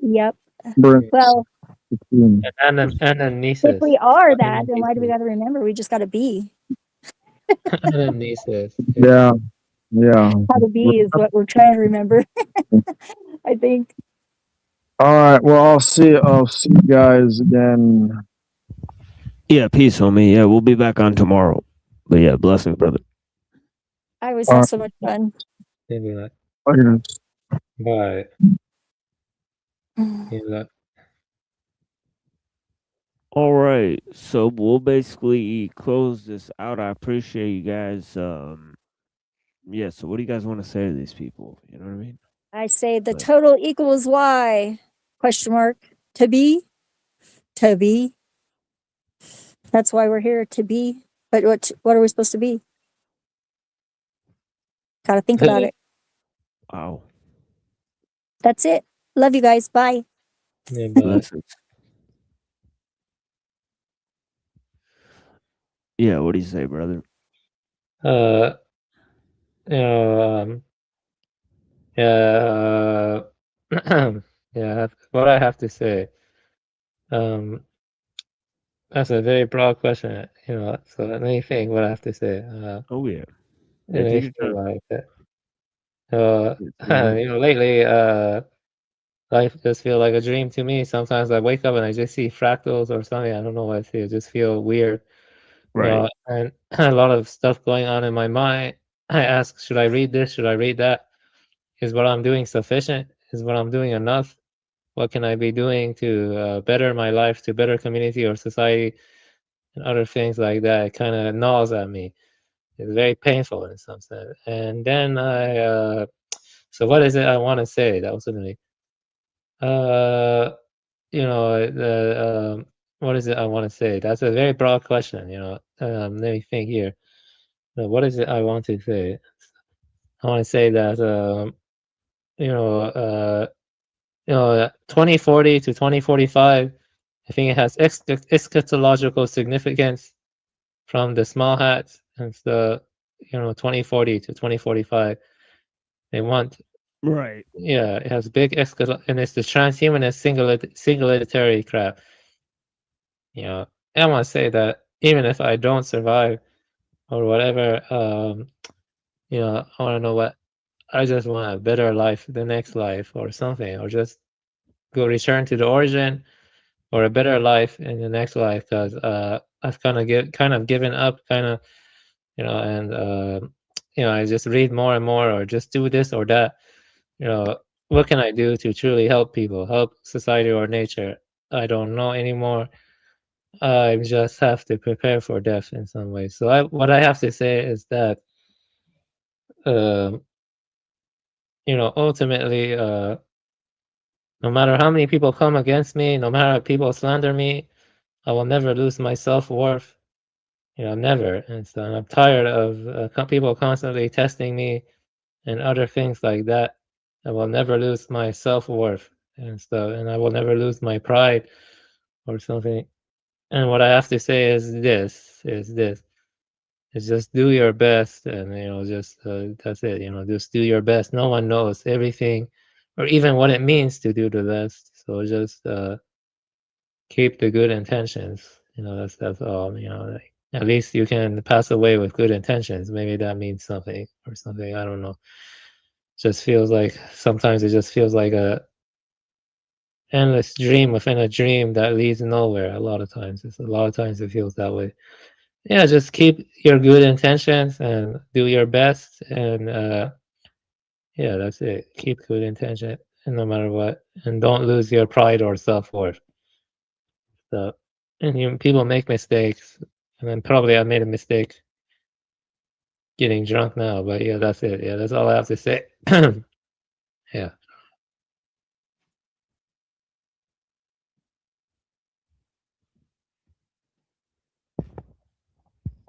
Yep. Remember Well, the team. And then if nieces. we are And that, then then why do we nieces. got to remember? We just got to be. And then nieces. Yeah. Yeah. How to be is what we're trying to remember. I think. All right. Well, I'll see you guys again. Yeah, peace, homie. Yeah, we'll be back on tomorrow. But yeah, blessings, brother. I always have so much fun. Maybe not. Later. Bye. Maybe not. All right, so we'll basically close this out. I appreciate you guys. Yeah. So, what do you guys want to say to these people? You know what I mean? I say the But- total equals Y, question mark, to be. That's why we're here, to be. But what are we supposed to be? Got to think about it. Wow. That's it. Love you guys. Bye. Yeah, bye. Blessings. Yeah. What do you say, brother? You know, yeah, yeah. What I have to say, that's a very broad question. You know, so let me think what I have to say. Oh yeah. It Yeah, take makes your me time. like it. Yeah. You know, lately, life just feel like a dream to me. Sometimes I wake up and I just see fractals or something. I don't know what I see. I just feel weird. You Right. know, and a lot of stuff going on in my mind. I ask, should I read this? Should I read that? Is what I'm doing sufficient? Is what I'm doing enough? What can I be doing to better my life, to better community or society, and other things like that? It kind of gnaws at me. It's very painful in some sense. And then so what is it I want to say? That was something. You know, what is it I want to say? That's a very broad question. You know, let me think here. What is it I want to say? I want to say that you know, 2040 to 2045. I think it has eschatological significance from the small hats and the 2040 to 2045. They want, Right. yeah, it has big and it's the transhumanist singularity crap. You know, and I want to say that even if I don't survive or whatever, you know, I want to know what I just want a better life, the next life or something, or just go return to the origin or a better life in the next life because I've kind of given up, and I just read more and more or just do this or that. You know, what can I do to truly help people, help society or nature? I don't know anymore. I just have to prepare for death in some way. So what I have to say is that, ultimately, no matter how many people come against me, no matter how people slander me, I will never lose my self-worth. You know, never. And so I'm tired of people constantly testing me and other things like that. I will never lose my self-worth and I will never lose my pride or something. And what I have to say is this: is just do your best, and just that's it. Just do your best. No one knows everything, or even what it means to do the best. So just keep the good intentions. That's all. Like, at least you can pass away with good intentions. Maybe that means something or something. I don't know. Just feels like sometimes it just feels like endless dream within a dream that leads nowhere. A lot of times it feels that way. Yeah, just keep your good intentions and do your best, and yeah, that's it. Keep good intention, and no matter what, and don't lose your pride or self-worth. So, and people make mistakes, and then probably I made a mistake getting drunk now, but yeah, that's it. Yeah, that's all I have to say. Yeah.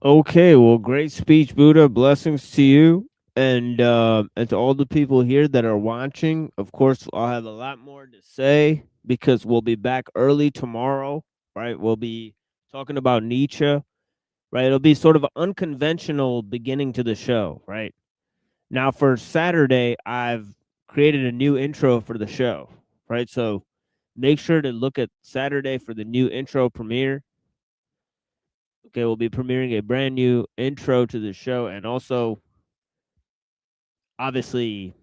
Okay, well, great speech, Buddha. Blessings to you and to all the people here that are watching. Of course, I'll have a lot more to say because we'll be back early tomorrow, right? We'll be talking about Nietzsche, right? It'll be sort of an unconventional beginning to the show, right? Now, for Saturday, I've created a new intro for the show, right? So make sure to look at Saturday for the new intro premiere. Okay, we'll be premiering a brand new intro to the show, and also, obviously,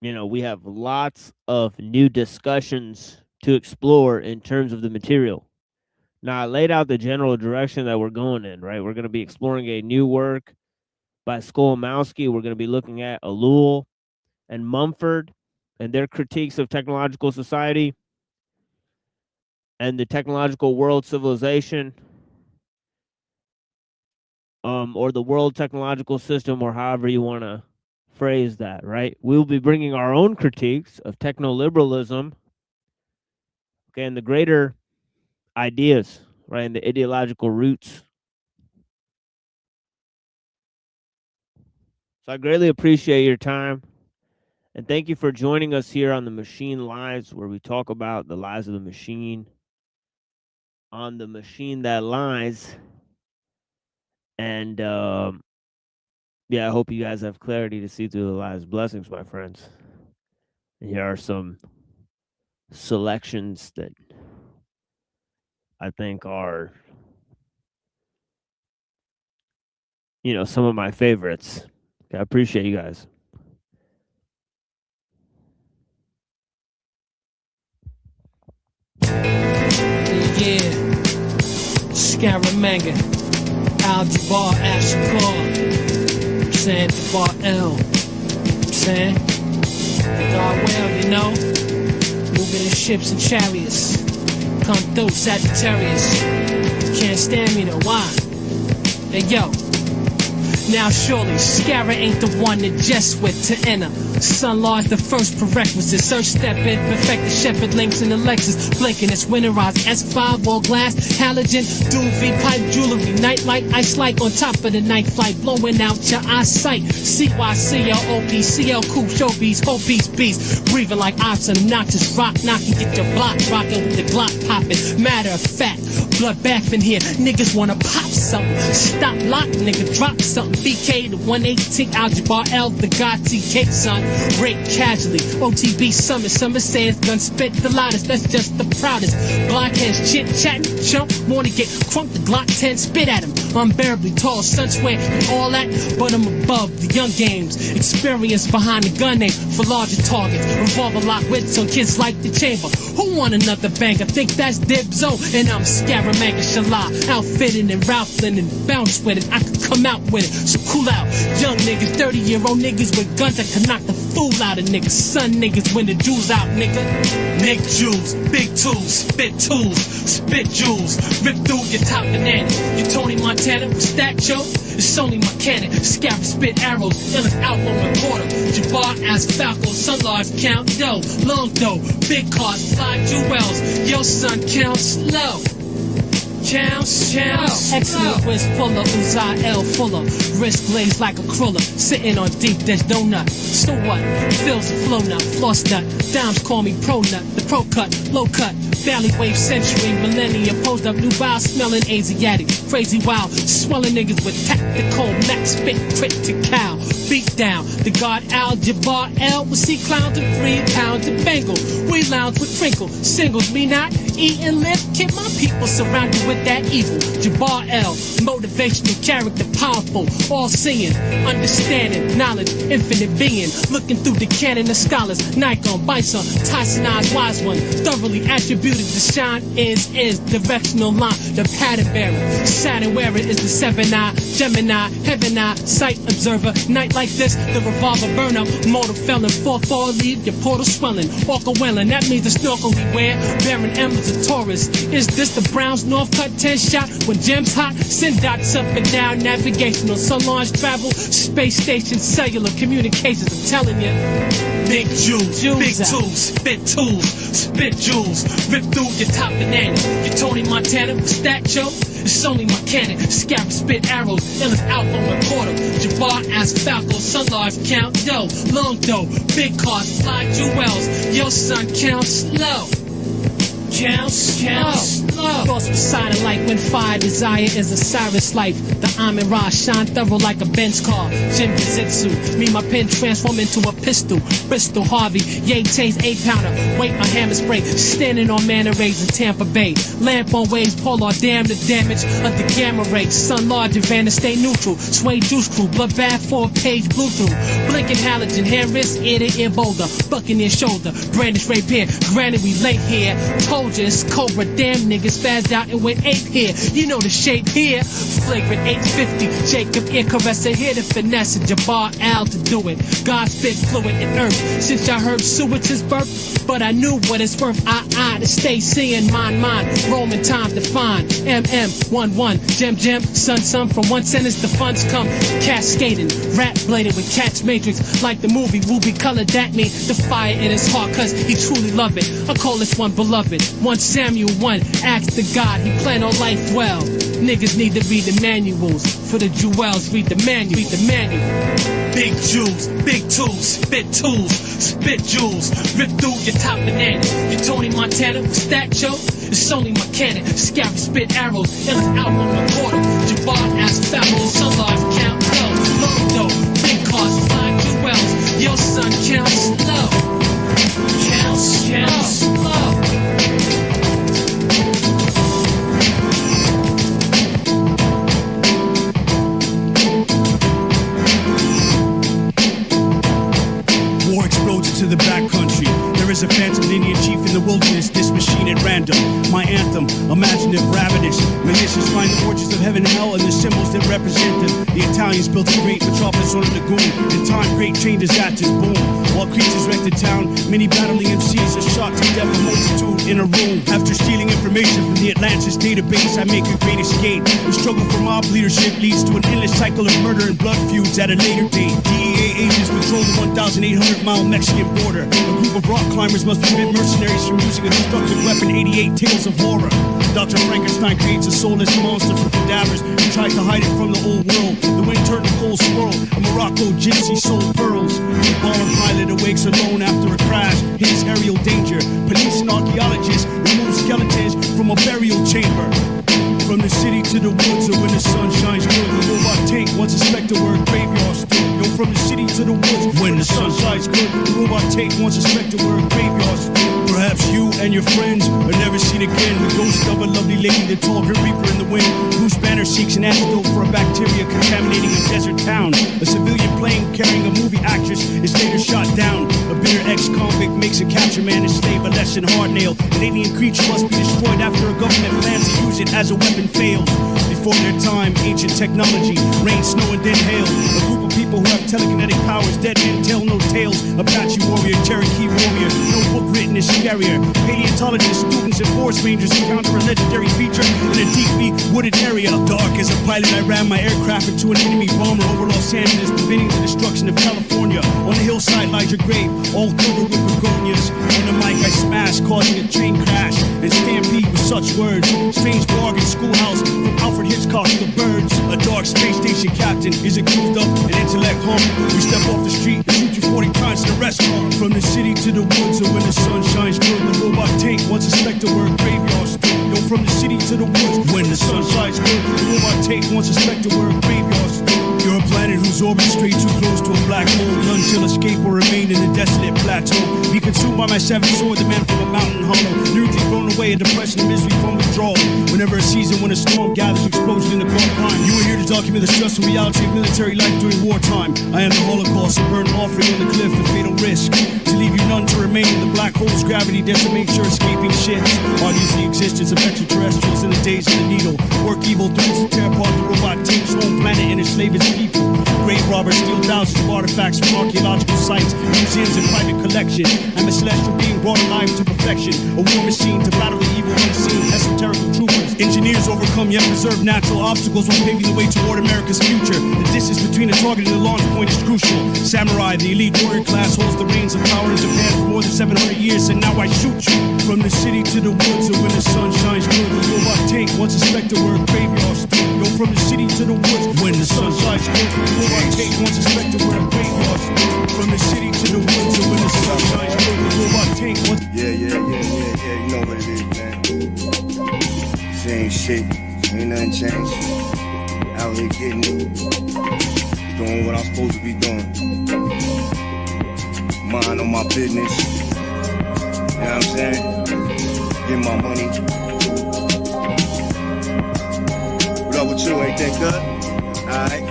you know, we have lots of new discussions to explore in terms of the material. Now, I laid out the general direction that we're going in, right? We're going to be exploring a new work by Skolomowski. We're going to be looking at Ellul and Mumford and their critiques of technological society and the technological world civilization. Or the world technological system, or however you want to phrase that, right? We'll be bringing our own critiques of technoliberalism, okay, and the greater ideas, right, and the ideological roots. So I greatly appreciate your time, and thank you for joining us here on the Machine Lies, where we talk about the lies of the machine on the machine that lies. And yeah, I hope you guys have clarity to see through the lies. Blessings, my friends. And here are some selections that I think are, you know, some of my favorites. I appreciate you guys. Yeah, Scaramanga, Al-Jabbar, Ashkar, saying Jabbar L, saying the Darwell, you know, moving in ships and chariots, come through Sagittarius, can't stand me though, why? Hey yo. Now surely, Scara ain't the one that jest with to enter. Sunlaw is the first prerequisite. Search step in, perfect the shepherd links in the Lexus. Blinking, it's winterized S5, all glass, halogen, duvet, pipe, jewelry, nightlight, ice light on top of the night flight, blowing out your eyesight. CYCLOP, CL cool, show beats, whole beats, breathing like ops and notches, rock knocking, get your block rocking with the Glock popping. Matter of fact, blood bath in here, niggas wanna pop something. Stop, lock, nigga, drop something. BK, the 118, Al-Jabbar L, the God TK, son. Rape casually, OTB summit. Some say it's gun spit the loudest, that's just the proudest. Blockheads chit chat, chump, wanna get crunk, the Glock 10 spit at him. Unbearably tall, sun sweat, and all that, but I'm above the young games. Experience behind the gun name for larger targets. Revolver lock wits on kids like the chamber. Who want another banger? Think that's Dibzo, and I'm Scaramanga Shala, outfitted and Ralphlin and bounce with it. I could come out with it, so cool out. Young niggas, 30-year-old niggas with guns that can knock the fool out of niggas. Son niggas when the jewels out, nigga. Nick Jules, big tools, spit jewels, rip through your top banana. You Tony Montana with statue. It's only my cannon, scab spit arrows, illest album reporter. Jabbar as Falco, Sunlar's count dough, long dough, big cars, fly jewels. Yo son, count slow. Counts. Excellent whiz puller, Uzai L fuller. Wrist blades like a cruller, sitting on deep dish donut. So what? Fills the flow nut, floss nut. Dimes call me pro nut, the pro cut, low cut. Valley wave century, millennia, posed up new vile, smelling Asiatic. Crazy wild, swelling niggas with tactical, max spit, critical. Beat down, the God Al-Jabbar L will see clowns and 3 pounds of Bengal. We lounge with crinkle, singles, me not. eat and live. Keep my people surrounded with that evil. Jabbar L, motivational character, powerful, all-seeing, understanding, knowledge, infinite being. Looking through the canon of scholars, Nikon, Bison, Tyson Eyes, wise one, thoroughly attributed to shine is directional line, the pattern bearer. Saturn wearer is the 7-eye, Gemini, heaven eye, sight observer. Night like this, the revolver burn up, mortal felon, 4-4 leave, your portal swelling. Orca welling, that means the snorkel we wear, bearing emblems of Taurus. Is this the Browns North Cut 10 shot? When gems hot, send dots up and down, navigational, sun launch travel, space station, cellular communications, I'm telling you. Big jewels, big out. tools, spit tools, spit jewels, rip through your top banana. Your Tony Montana, what's that, Joe? It's only my cannon, scab spit arrows, illest album recorder. Jabbar as Falco, sun large count, yo, long dough, big cars, fly jewels, your son count slow. Count slow. Thoughts beside a light when fire desire is a Cyrus life. The Amin Ra shine thorough like a Benz car. Jim Jiu-Jitsu, me my pen transform into a pistol. Bristol Harvey, Ye Taste 8-pounder. Weight a hammer spray, standing on Manor Rays in Tampa Bay. Lamp on waves, Polar damn the damage of the gamma rays. Sun large, Vanna stay neutral. Sway juice crew, bloodbath 4-page blue through. Blinking halogen, hand wrist, ear to ear boulder. Buccaneer shoulder, brandish rapier. Granted we late here. Told you it's Cobra, damn niggas spazzed out and went ape here. You know the shape here. Flagrant 850, Jacob ear caresser here to finesse it. Jabbar Al to do it. God spit fluid in earth. Since I heard sewage is birth, but I knew what it's worth. I to stay seeing mine. Roman time defined. MM11, gem, sun from one sentence the funds come cascading. Rap bladed with catch matrix like the movie Ruby colored. That mean the fire in his heart cause he truly love it. I call this one beloved. 1 Samuel 1, ask the God, he planned our life well. Niggas need to read the manuals. For the jewels, read the manual. Big jewels, big tools, spit jewels, rip through your top banana. Your Tony Montana, what's that, Joe? It's only my cannon, scab spit arrows, illest album recorder. Jabbar as Falco, sun large count low. Long dough, big cars, fly jewels, your son count slow. Count slow. War explodes into the backcountry. There is a phantom Indian chief in the wilderness, this machine at random. My anthem, imaginative, ravenous, malicious, find the origins of heaven and hell and the symbols that represent them. The Italians built a great metropolis on a lagoon. In time, great train disasters boom. While creatures wrecked the town, many battling MCs are shot to death, a multitude in a room. After stealing information from the Atlantis database, I make a great escape. The struggle for mob leadership leads to an endless cycle of murder and blood feuds at a later date. DEA agents patrol the 1,800-mile Mexican border. A group of rock climbers must prevent mercenaries from using a destructive weapon. 88 tales of horror. Dr. Frankenstein creates a soulless monster from cadavers and tries to hide it from the old world. The wind turned a cold swirl. A Morocco gypsy sold pearls. The bomber pilot awakes alone after a crash. His aerial danger. Police and archaeologists remove skeletons from a burial chamber. From the city to the woods, or when the sun shines good, the robot tank once a spectre where a graveyard stood. Yo, from the city to the woods, when the sun shines good, the robot tank once a spectre where a graveyard stood. Perhaps you and your friends are never seen again. The ghost of a lovely lady, the tall grim reaper in the wind. Bruce Banner seeks an antidote for a bacteria contaminating a desert town. A civilian plane carrying a movie actress is later shot down. A bitter ex-convict makes a capture man a slave, a lesson hard nailed. An alien creature must be destroyed after a government plans to use it as a weapon fails. Before their time, ancient technology, rain, snow, and then hail. A group of people who have telekinetic powers, dead men tell no tales. Apache warrior, Cherokee warrior, no book written is scarier. Paleontologists, students, and forest rangers encounter a legendary creature in a deeply wooded area. Dark as a pilot, I ran my aircraft into an enemy bomber over Los Angeles, preventing the destruction of California. On the hillside lies your grave, all covered with begonias. On the mic I smashed, causing a train crash and stampede with such words. Strange bargain, schoolhouse, from Alfred Hitchcock to Birds. A dark space station captain is accused of an intellect harm. We step off the street and shoot you 40 times to the restaurant. From the city to the woods, or when the sun shines good, the robot tank once a spectre where a graveyard stood. Yo, from the city to the woods. When the sun shines good, the robot take one suspected where a graveyard stood. You're a planet whose orbit straight too close to a black hole. None shall escape or remain in a desolate plateau. Be consumed by my savage sword, the man from a mountain hollow. Lyrically blown away in depression and misery from withdrawal. Whenever a season when a storm gathers, explosion in the cold crime. You are here to document the stress and reality of military life during wartime. I am the Holocaust, a burnt offering on the cliff, a fatal risk. To leave you none to remain in the black hole's gravity, decimate your escaping shits. Argues the existence of extraterrestrials in the days of the needle. Work evil threats to tear apart the robot takes home planet and enslave its people. Grave robbers steal thousands of artifacts from archaeological sites, museums and private collections. I'm a celestial being brought alive to perfection. A war machine to battle the evil unseen esoterical troopers. Engineers overcome yet preserve natural obstacles while paving the way toward America's future. The distance between the target and the launch point is crucial. Samurai, the elite warrior class, holds the reins of power in Japan for more than 700 years, and now I shoot you. From the city to the woods, and when the sun shines good, the robot tank once suspected where a graveyard stood. Yo, from the city to the woods, when the sun shines good, the robot tank once suspected where a graveyard stood. From the city to the woods, and when the sun shines good, the robot tank once. Yeah, you know what it is, man. Same shit, ain't nothing changed. Out here getting it, doing what I'm supposed to be doing. Mind on my business, you know what I'm saying? Get my money. What up with you, ain't that good? Alright.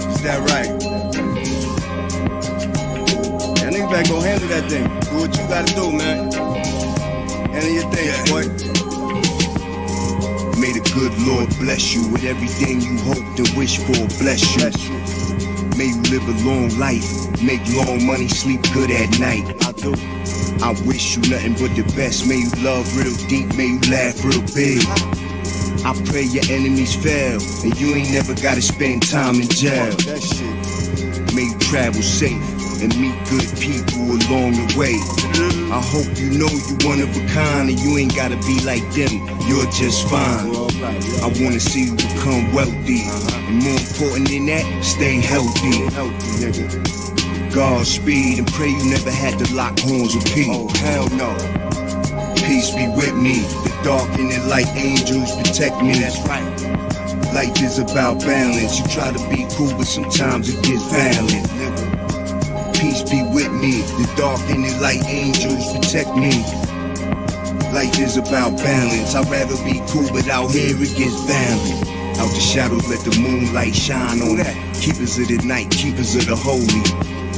Is that right? Yeah, niggas better go handle that thing. Do what you gotta do, man. Handle your thing, boy. May the good Lord bless you with everything you hoped and wished for. Bless you. May you live a long life, make long money, sleep good at night. I do. I wish you nothing but the best. May you love real deep, may you laugh real big. I pray your enemies fail, and you ain't never gotta spend time in jail. May you travel safe and meet good people along the way. I hope you know you one of a kind, and you ain't gotta be like them, you're just fine. I wanna see you become wealthy, and more important than that, stay healthy. Godspeed, and pray you never had to lock horns with peace. Oh hell no. Peace be with me, the dark and the light angels protect me. That's right. Life is about balance, you try to be cool, but sometimes it gets violent. Peace be with me, the dark and the light angels protect me. Life is about balance, I'd rather be cool, but out here it gets violent. Out the shadows, let the moonlight shine on that. Keepers of the night, keepers of the holy.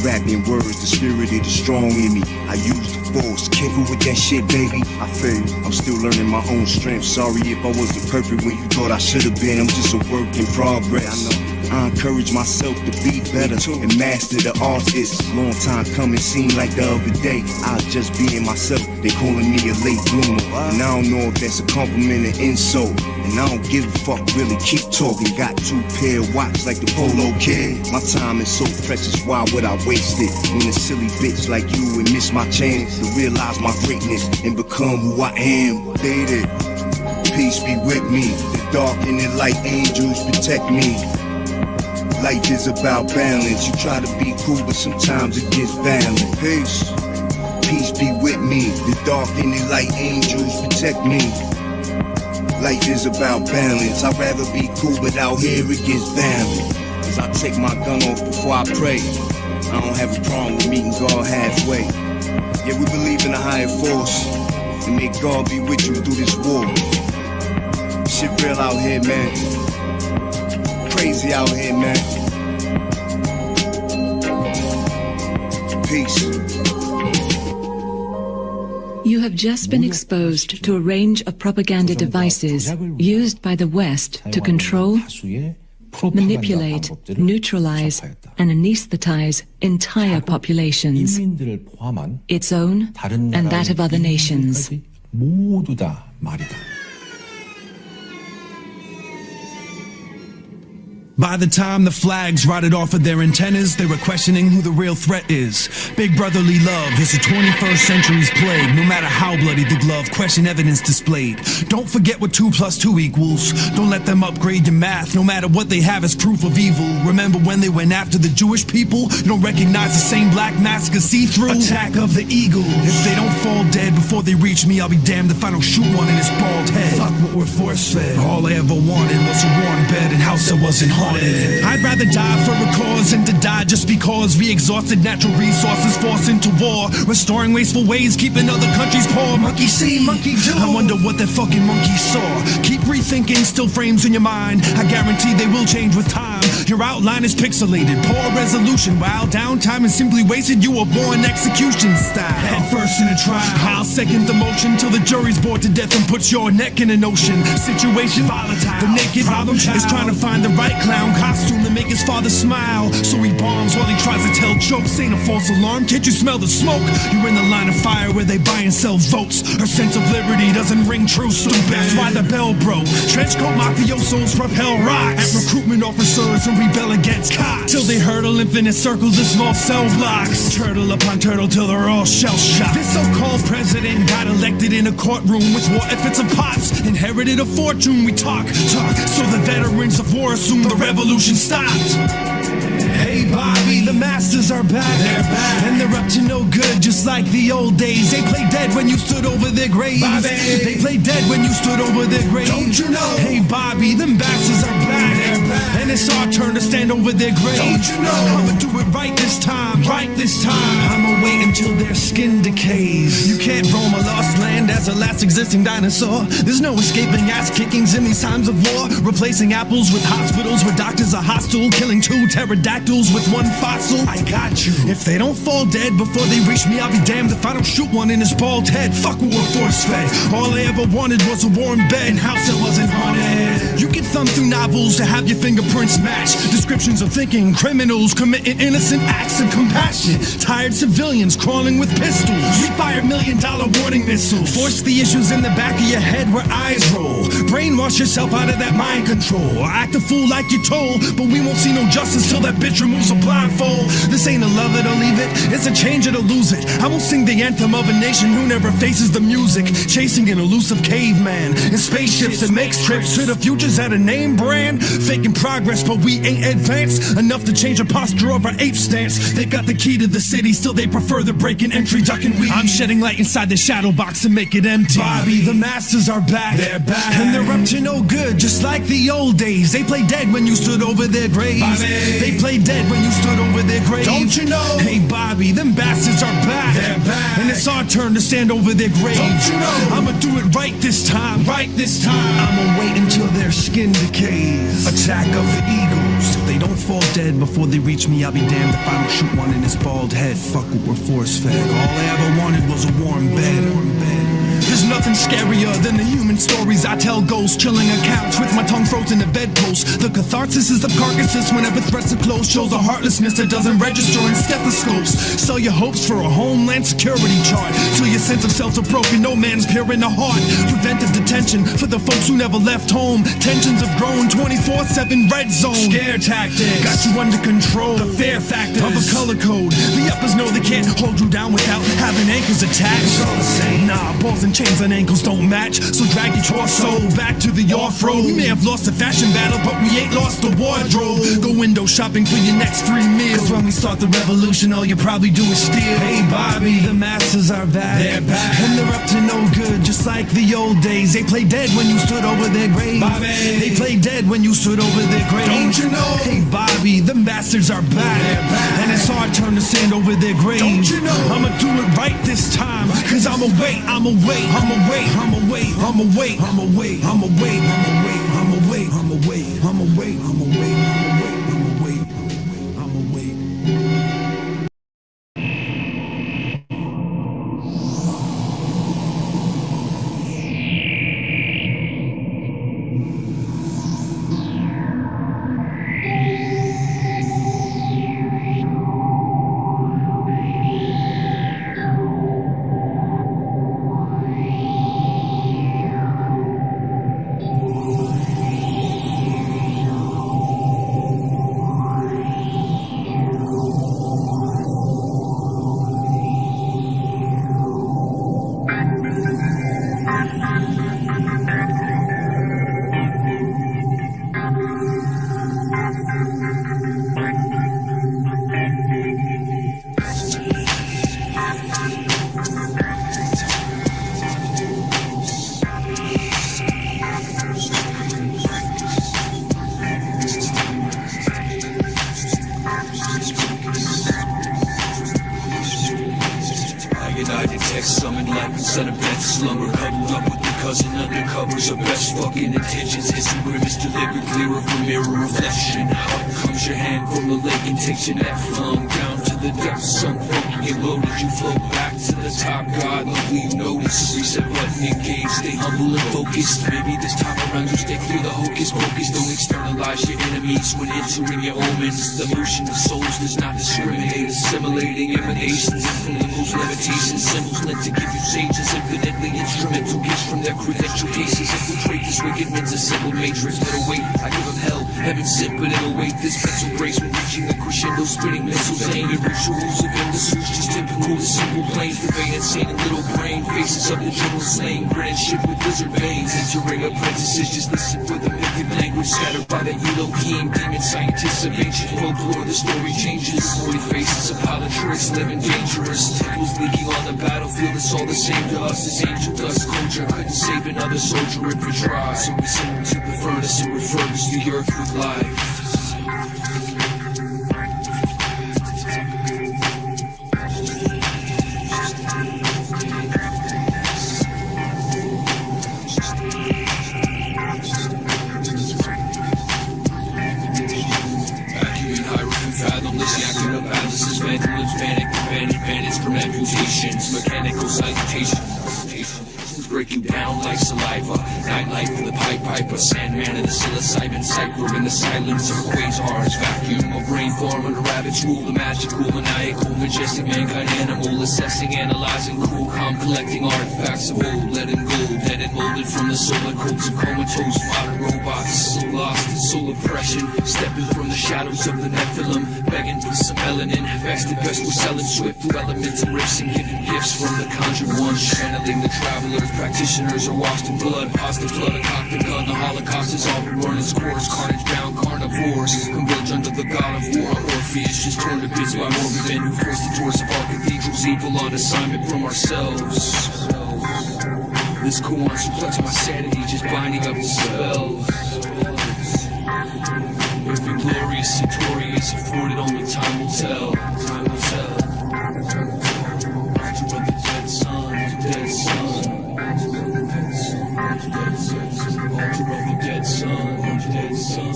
Rapping words, the spirit of the strong in me. I use the force, careful with that shit, baby. I feel I'm still learning my own strength. Sorry if I wasn't perfect when you thought I should have been. I'm just a work in progress. I encourage myself to be better and master the art. It's a long time coming, seemed like the other day I was just being myself, they calling me a late bloomer. And I don't know if that's a compliment or insult, and I don't give a fuck, really keep talking. Got 2 pair of watch like the Polo Kid. My time is so precious, why would I waste it? When a silly bitch like you would miss my chance to realize my greatness and become who I am. Baby, peace be with me, the dark and the light angels protect me. Life is about balance, you try to be cool, but sometimes it gets violent. Peace, peace be with me, the dark and the light angels protect me. Life is about balance, I'd rather be cool, but out here it gets violent. Cause I take my gun off before I pray. I don't have a problem with meeting God halfway. Yeah, we believe in a higher force, and may God be with you through this war. Shit real out here, man. Crazy out here, man. Peace. You have just been exposed to a range of propaganda devices used by the West to control, manipulate, neutralize, and anesthetize entire populations, its own and that of other nations. By the time the flags rotted off of their antennas, they were questioning who the real threat is. Big brotherly love is the 21st century's plague. No matter how bloody the glove, question evidence displayed. Don't forget what 2 + 2 equals. Don't let them upgrade your math, no matter what they have as proof of evil. Remember when they went after the Jewish people? You don't recognize the same black mask as see-through? Attack of the eagle. If they don't fall dead before they reach me, I'll be damned if I don't shoot one in his bald head. Fuck what we're force-fed. All I ever wanted was a warm bed and house that wasn't haunted. I'd rather die for a cause than to die just because we exhausted natural resources, forced into war, restoring wasteful ways, keeping other countries poor. Monkey see, monkey do. I wonder what that fucking monkey saw. Keep rethinking still frames in your mind. I guarantee they will change with time. Your outline is pixelated, poor resolution, while downtime is simply wasted. You were born execution style. Head first in a trial. I'll second the motion till the jury's bored to death and puts your neck in an ocean. Situation volatile. The naked problem is trying to find the right clown costume to make his father smile. So he bombs while he tries to tell jokes. Ain't a false alarm, can't you smell the smoke? You're in the line of fire where they buy and sell votes. Her sense of liberty doesn't ring true, stupid. That's why the bell broke. Trenchcoat mafiosos propel rocks at recruitment officers and rebel against cops till they hurtle infinite circles of small cell blocks. Turtle upon turtle till they're all shell-shocked. This so-called president got elected in a courtroom with war efforts of pops. Inherited a fortune, we talk, so the veterans of war assume the revolution stopped. Hey Bobby, the masters are back. They're back. And they're up to no good, just like the old days. They play dead when you stood over their graves. Bobby. They play dead when you stood over their graves. Don't you know? Hey Bobby, the masters are back. They're back. And it's our turn to stand over their graves. Don't you know? I'ma do it right this time, right this time. I'ma wait until their skin decays. You can't roam a lost land as a last existing dinosaur. There's no escaping ass kickings in these times of war. Replacing apples with hospitals where doctors are hostile. Killing 2 pterodactyls with 1 fossil. I got you. If they don't fall dead before they reach me, I'll be damned if I don't shoot one in his bald head. Fuck what we're force-fed. All I ever wanted was a warm bed and house that wasn't haunted. You can thumb through novels to have your fingerprints match descriptions of thinking criminals committing innocent acts of compassion. Tired civilians crawling with pistols. We fire $1 million warning missiles. Force the issues in the back of your head where eyes roll. Brainwash yourself out of that mind control. Or act a fool like you're told, but we won't see no justice till that bitch removes a blindfold. This ain't a love it or leave it, it's a change it or lose it. I won't sing the anthem of a nation who never faces the music. Chasing an elusive caveman in spaceships that makes trips to the futures at a name brand. Faking progress, but we ain't advanced enough to change the posture of our ape stance. They got the key to the city, still they prefer the break-in entry, ducking weed. I'm shedding light inside the shadow box to make it empty. Bobby, the masters are back. They're back. And they're up to no good, just like the old days. They play dead when you stood over their graves. Bobby. They play dead when you stood over their graves. Don't you know? Hey Bobby, them bastards are back. They're back. And it's our turn to stand over their graves. Don't you know? I'ma do it right this time, right this time. I'ma wait until their skin decays. Attack of the eagles. If they don't fall dead before they reach me, I'll be damned if I don't shoot one in his bald head. Fuck what we're force-fed. All I ever wanted was a warm bed. There's nothing scarier than the human stories I tell. Ghosts chilling accounts with my tongue frozen to bedposts. The catharsis is of carcasses whenever threats are close. Shows a heartlessness that doesn't register in stethoscopes. Sell your hopes for a homeland security chart till your sense of self's are broken. No man's pure in the heart. Preventive detention for the folks who never left home. Tensions have grown 24/7 red zone. Scare tactics got you under control. The fear factor of a color code. The uppers know they can't hold you down without having anchors attached. It's all the same. Nah, balls and chains and ankles don't match. So drag your torso back to the off-road. We may have lost the fashion battle, but we ain't lost the wardrobe. Go window shopping for your next 3 meals. Cause when we start the revolution, all you probably do is steal. Hey Bobby, the masters are back. They're back. And they're up to no good, just like the old days. They play dead when you stood over their graves. Bobby. They play dead when you stood over their graves. Don't you know? Hey Bobby, the bastards are back. They're back. And it's our turn to stand over their graves. Don't you know? I'ma do it right this time. Cause I'ma wait, I'ma wait, I'ma wait, I'ma wait, I'ma wait, I'ma wait, I'ma wait, I'ma wait, I'ma wait, I'ma wait, I'ma wait, I'ma wait, I'ma wait, I'ma wait, I'ma wait. United text summoned life instead of death. Slumber cuddled up with the cousin undercovers of best fucking intentions. His grimace delivered clearer from mirror reflection. Up comes your hand from the lake and takes your neck flung down to the depths. Sunk funky and loaded, you float back to the top. God, luckily you notice. Reset button engaged, stay humble and focused. Maybe this time around you stay clear the hocus pocus. Don't externalize your enemies when entering your omens. The motion of souls does not discriminate. Assimilating emanations, influence limitations. Symbols meant to give you sages. Infinitely instrumental gifts from their credential cases. Infiltrate this wicked men's assembled matrix. But await, I give them hell, heaven sent, but it'll wait. This mental grace when reaching the crescendo. Spinning missiles, aiming rituals of imbeciles. Just typical, the simple planes. Convey insane and little brain. Faces of the general slain. Brand ship with lizard veins. Entering apprentices, just listen for the mythic language. Scattered by the Elohim. Demon scientists of ancient folklore. The story changes. Void faces of politrics. Living dangerous. Temples leaking on the battlefield. It's all the same to us as angel dust. Culture couldn't save another soldier if we tried. So we send to the furnace and refurbish the earth with life. From amputations, mechanical salutations. Break you down like saliva. Nightlight for the Pied Piper, Sandman and the psilocybin cipher in the silence of quasars. Vacuum of brain form under rabbits rule. The magical, maniacal, majestic mankind animal. Assessing, analyzing, cool, calm, collecting artifacts of old. Letting go, dead and molded from the solar coats of comatose modern robots. So lost in soul oppression, stepping from the shadows of the Nephilim, begging for some melanin. Vested best was selling swift through elemental riffs and giving gifts from the conjured ones. Channeling the travelers, practitioners are washed in blood. Past the flood, a cocked gun. The Holocaust has all been run its course. Carnage bound carnivores converge under the god of war. Orpheus just torn to bits by morbid men who forced the doors of our cathedrals. Evil on assignment from ourselves. This koan suplex my sanity, just binding up the spells. If inglorious, victorious, afforded only time will tell. Time will tell. Altar of the dead son, dead son. Altar of the dead son, dead son.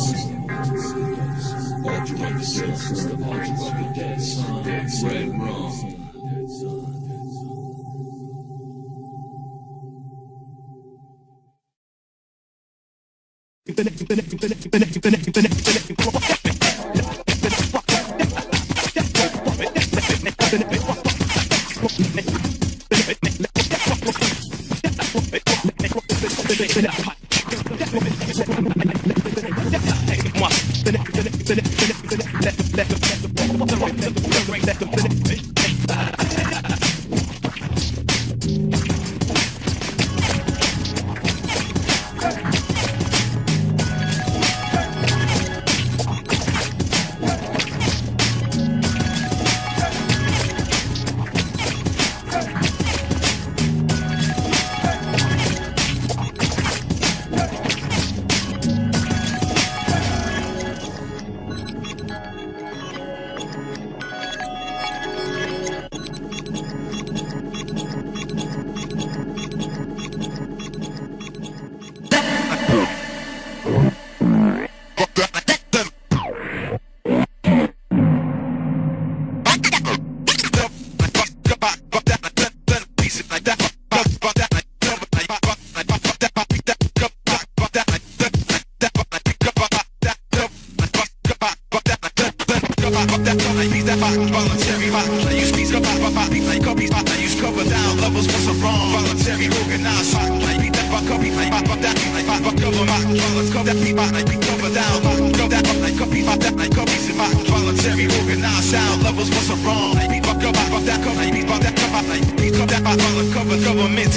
Altar of the sons, the altar of the dead son, red rum. Governments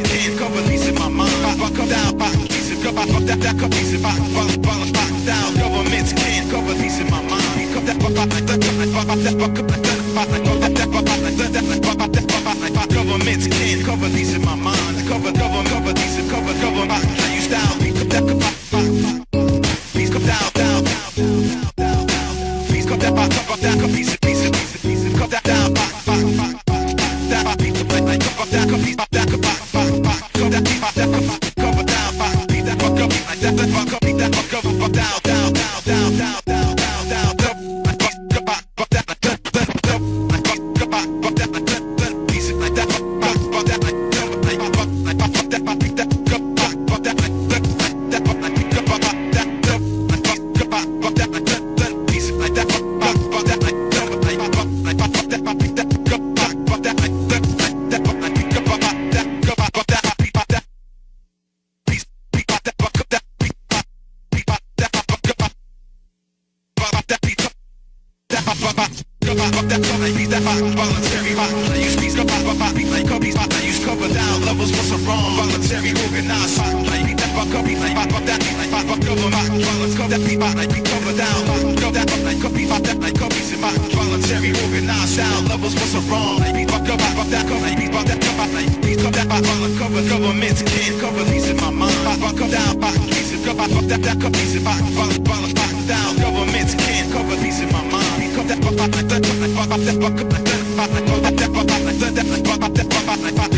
can't cover these in my mind. Cover these and cover my you style. Please come down. Please come down. Please come down.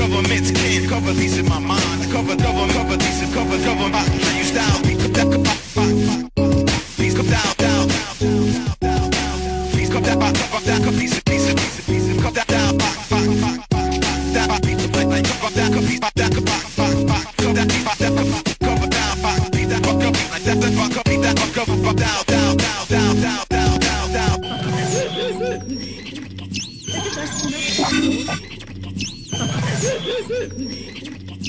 Governments can't cover these in my mind. Cover these and cover I use style. Please come down. Please come down. Please come down. Down.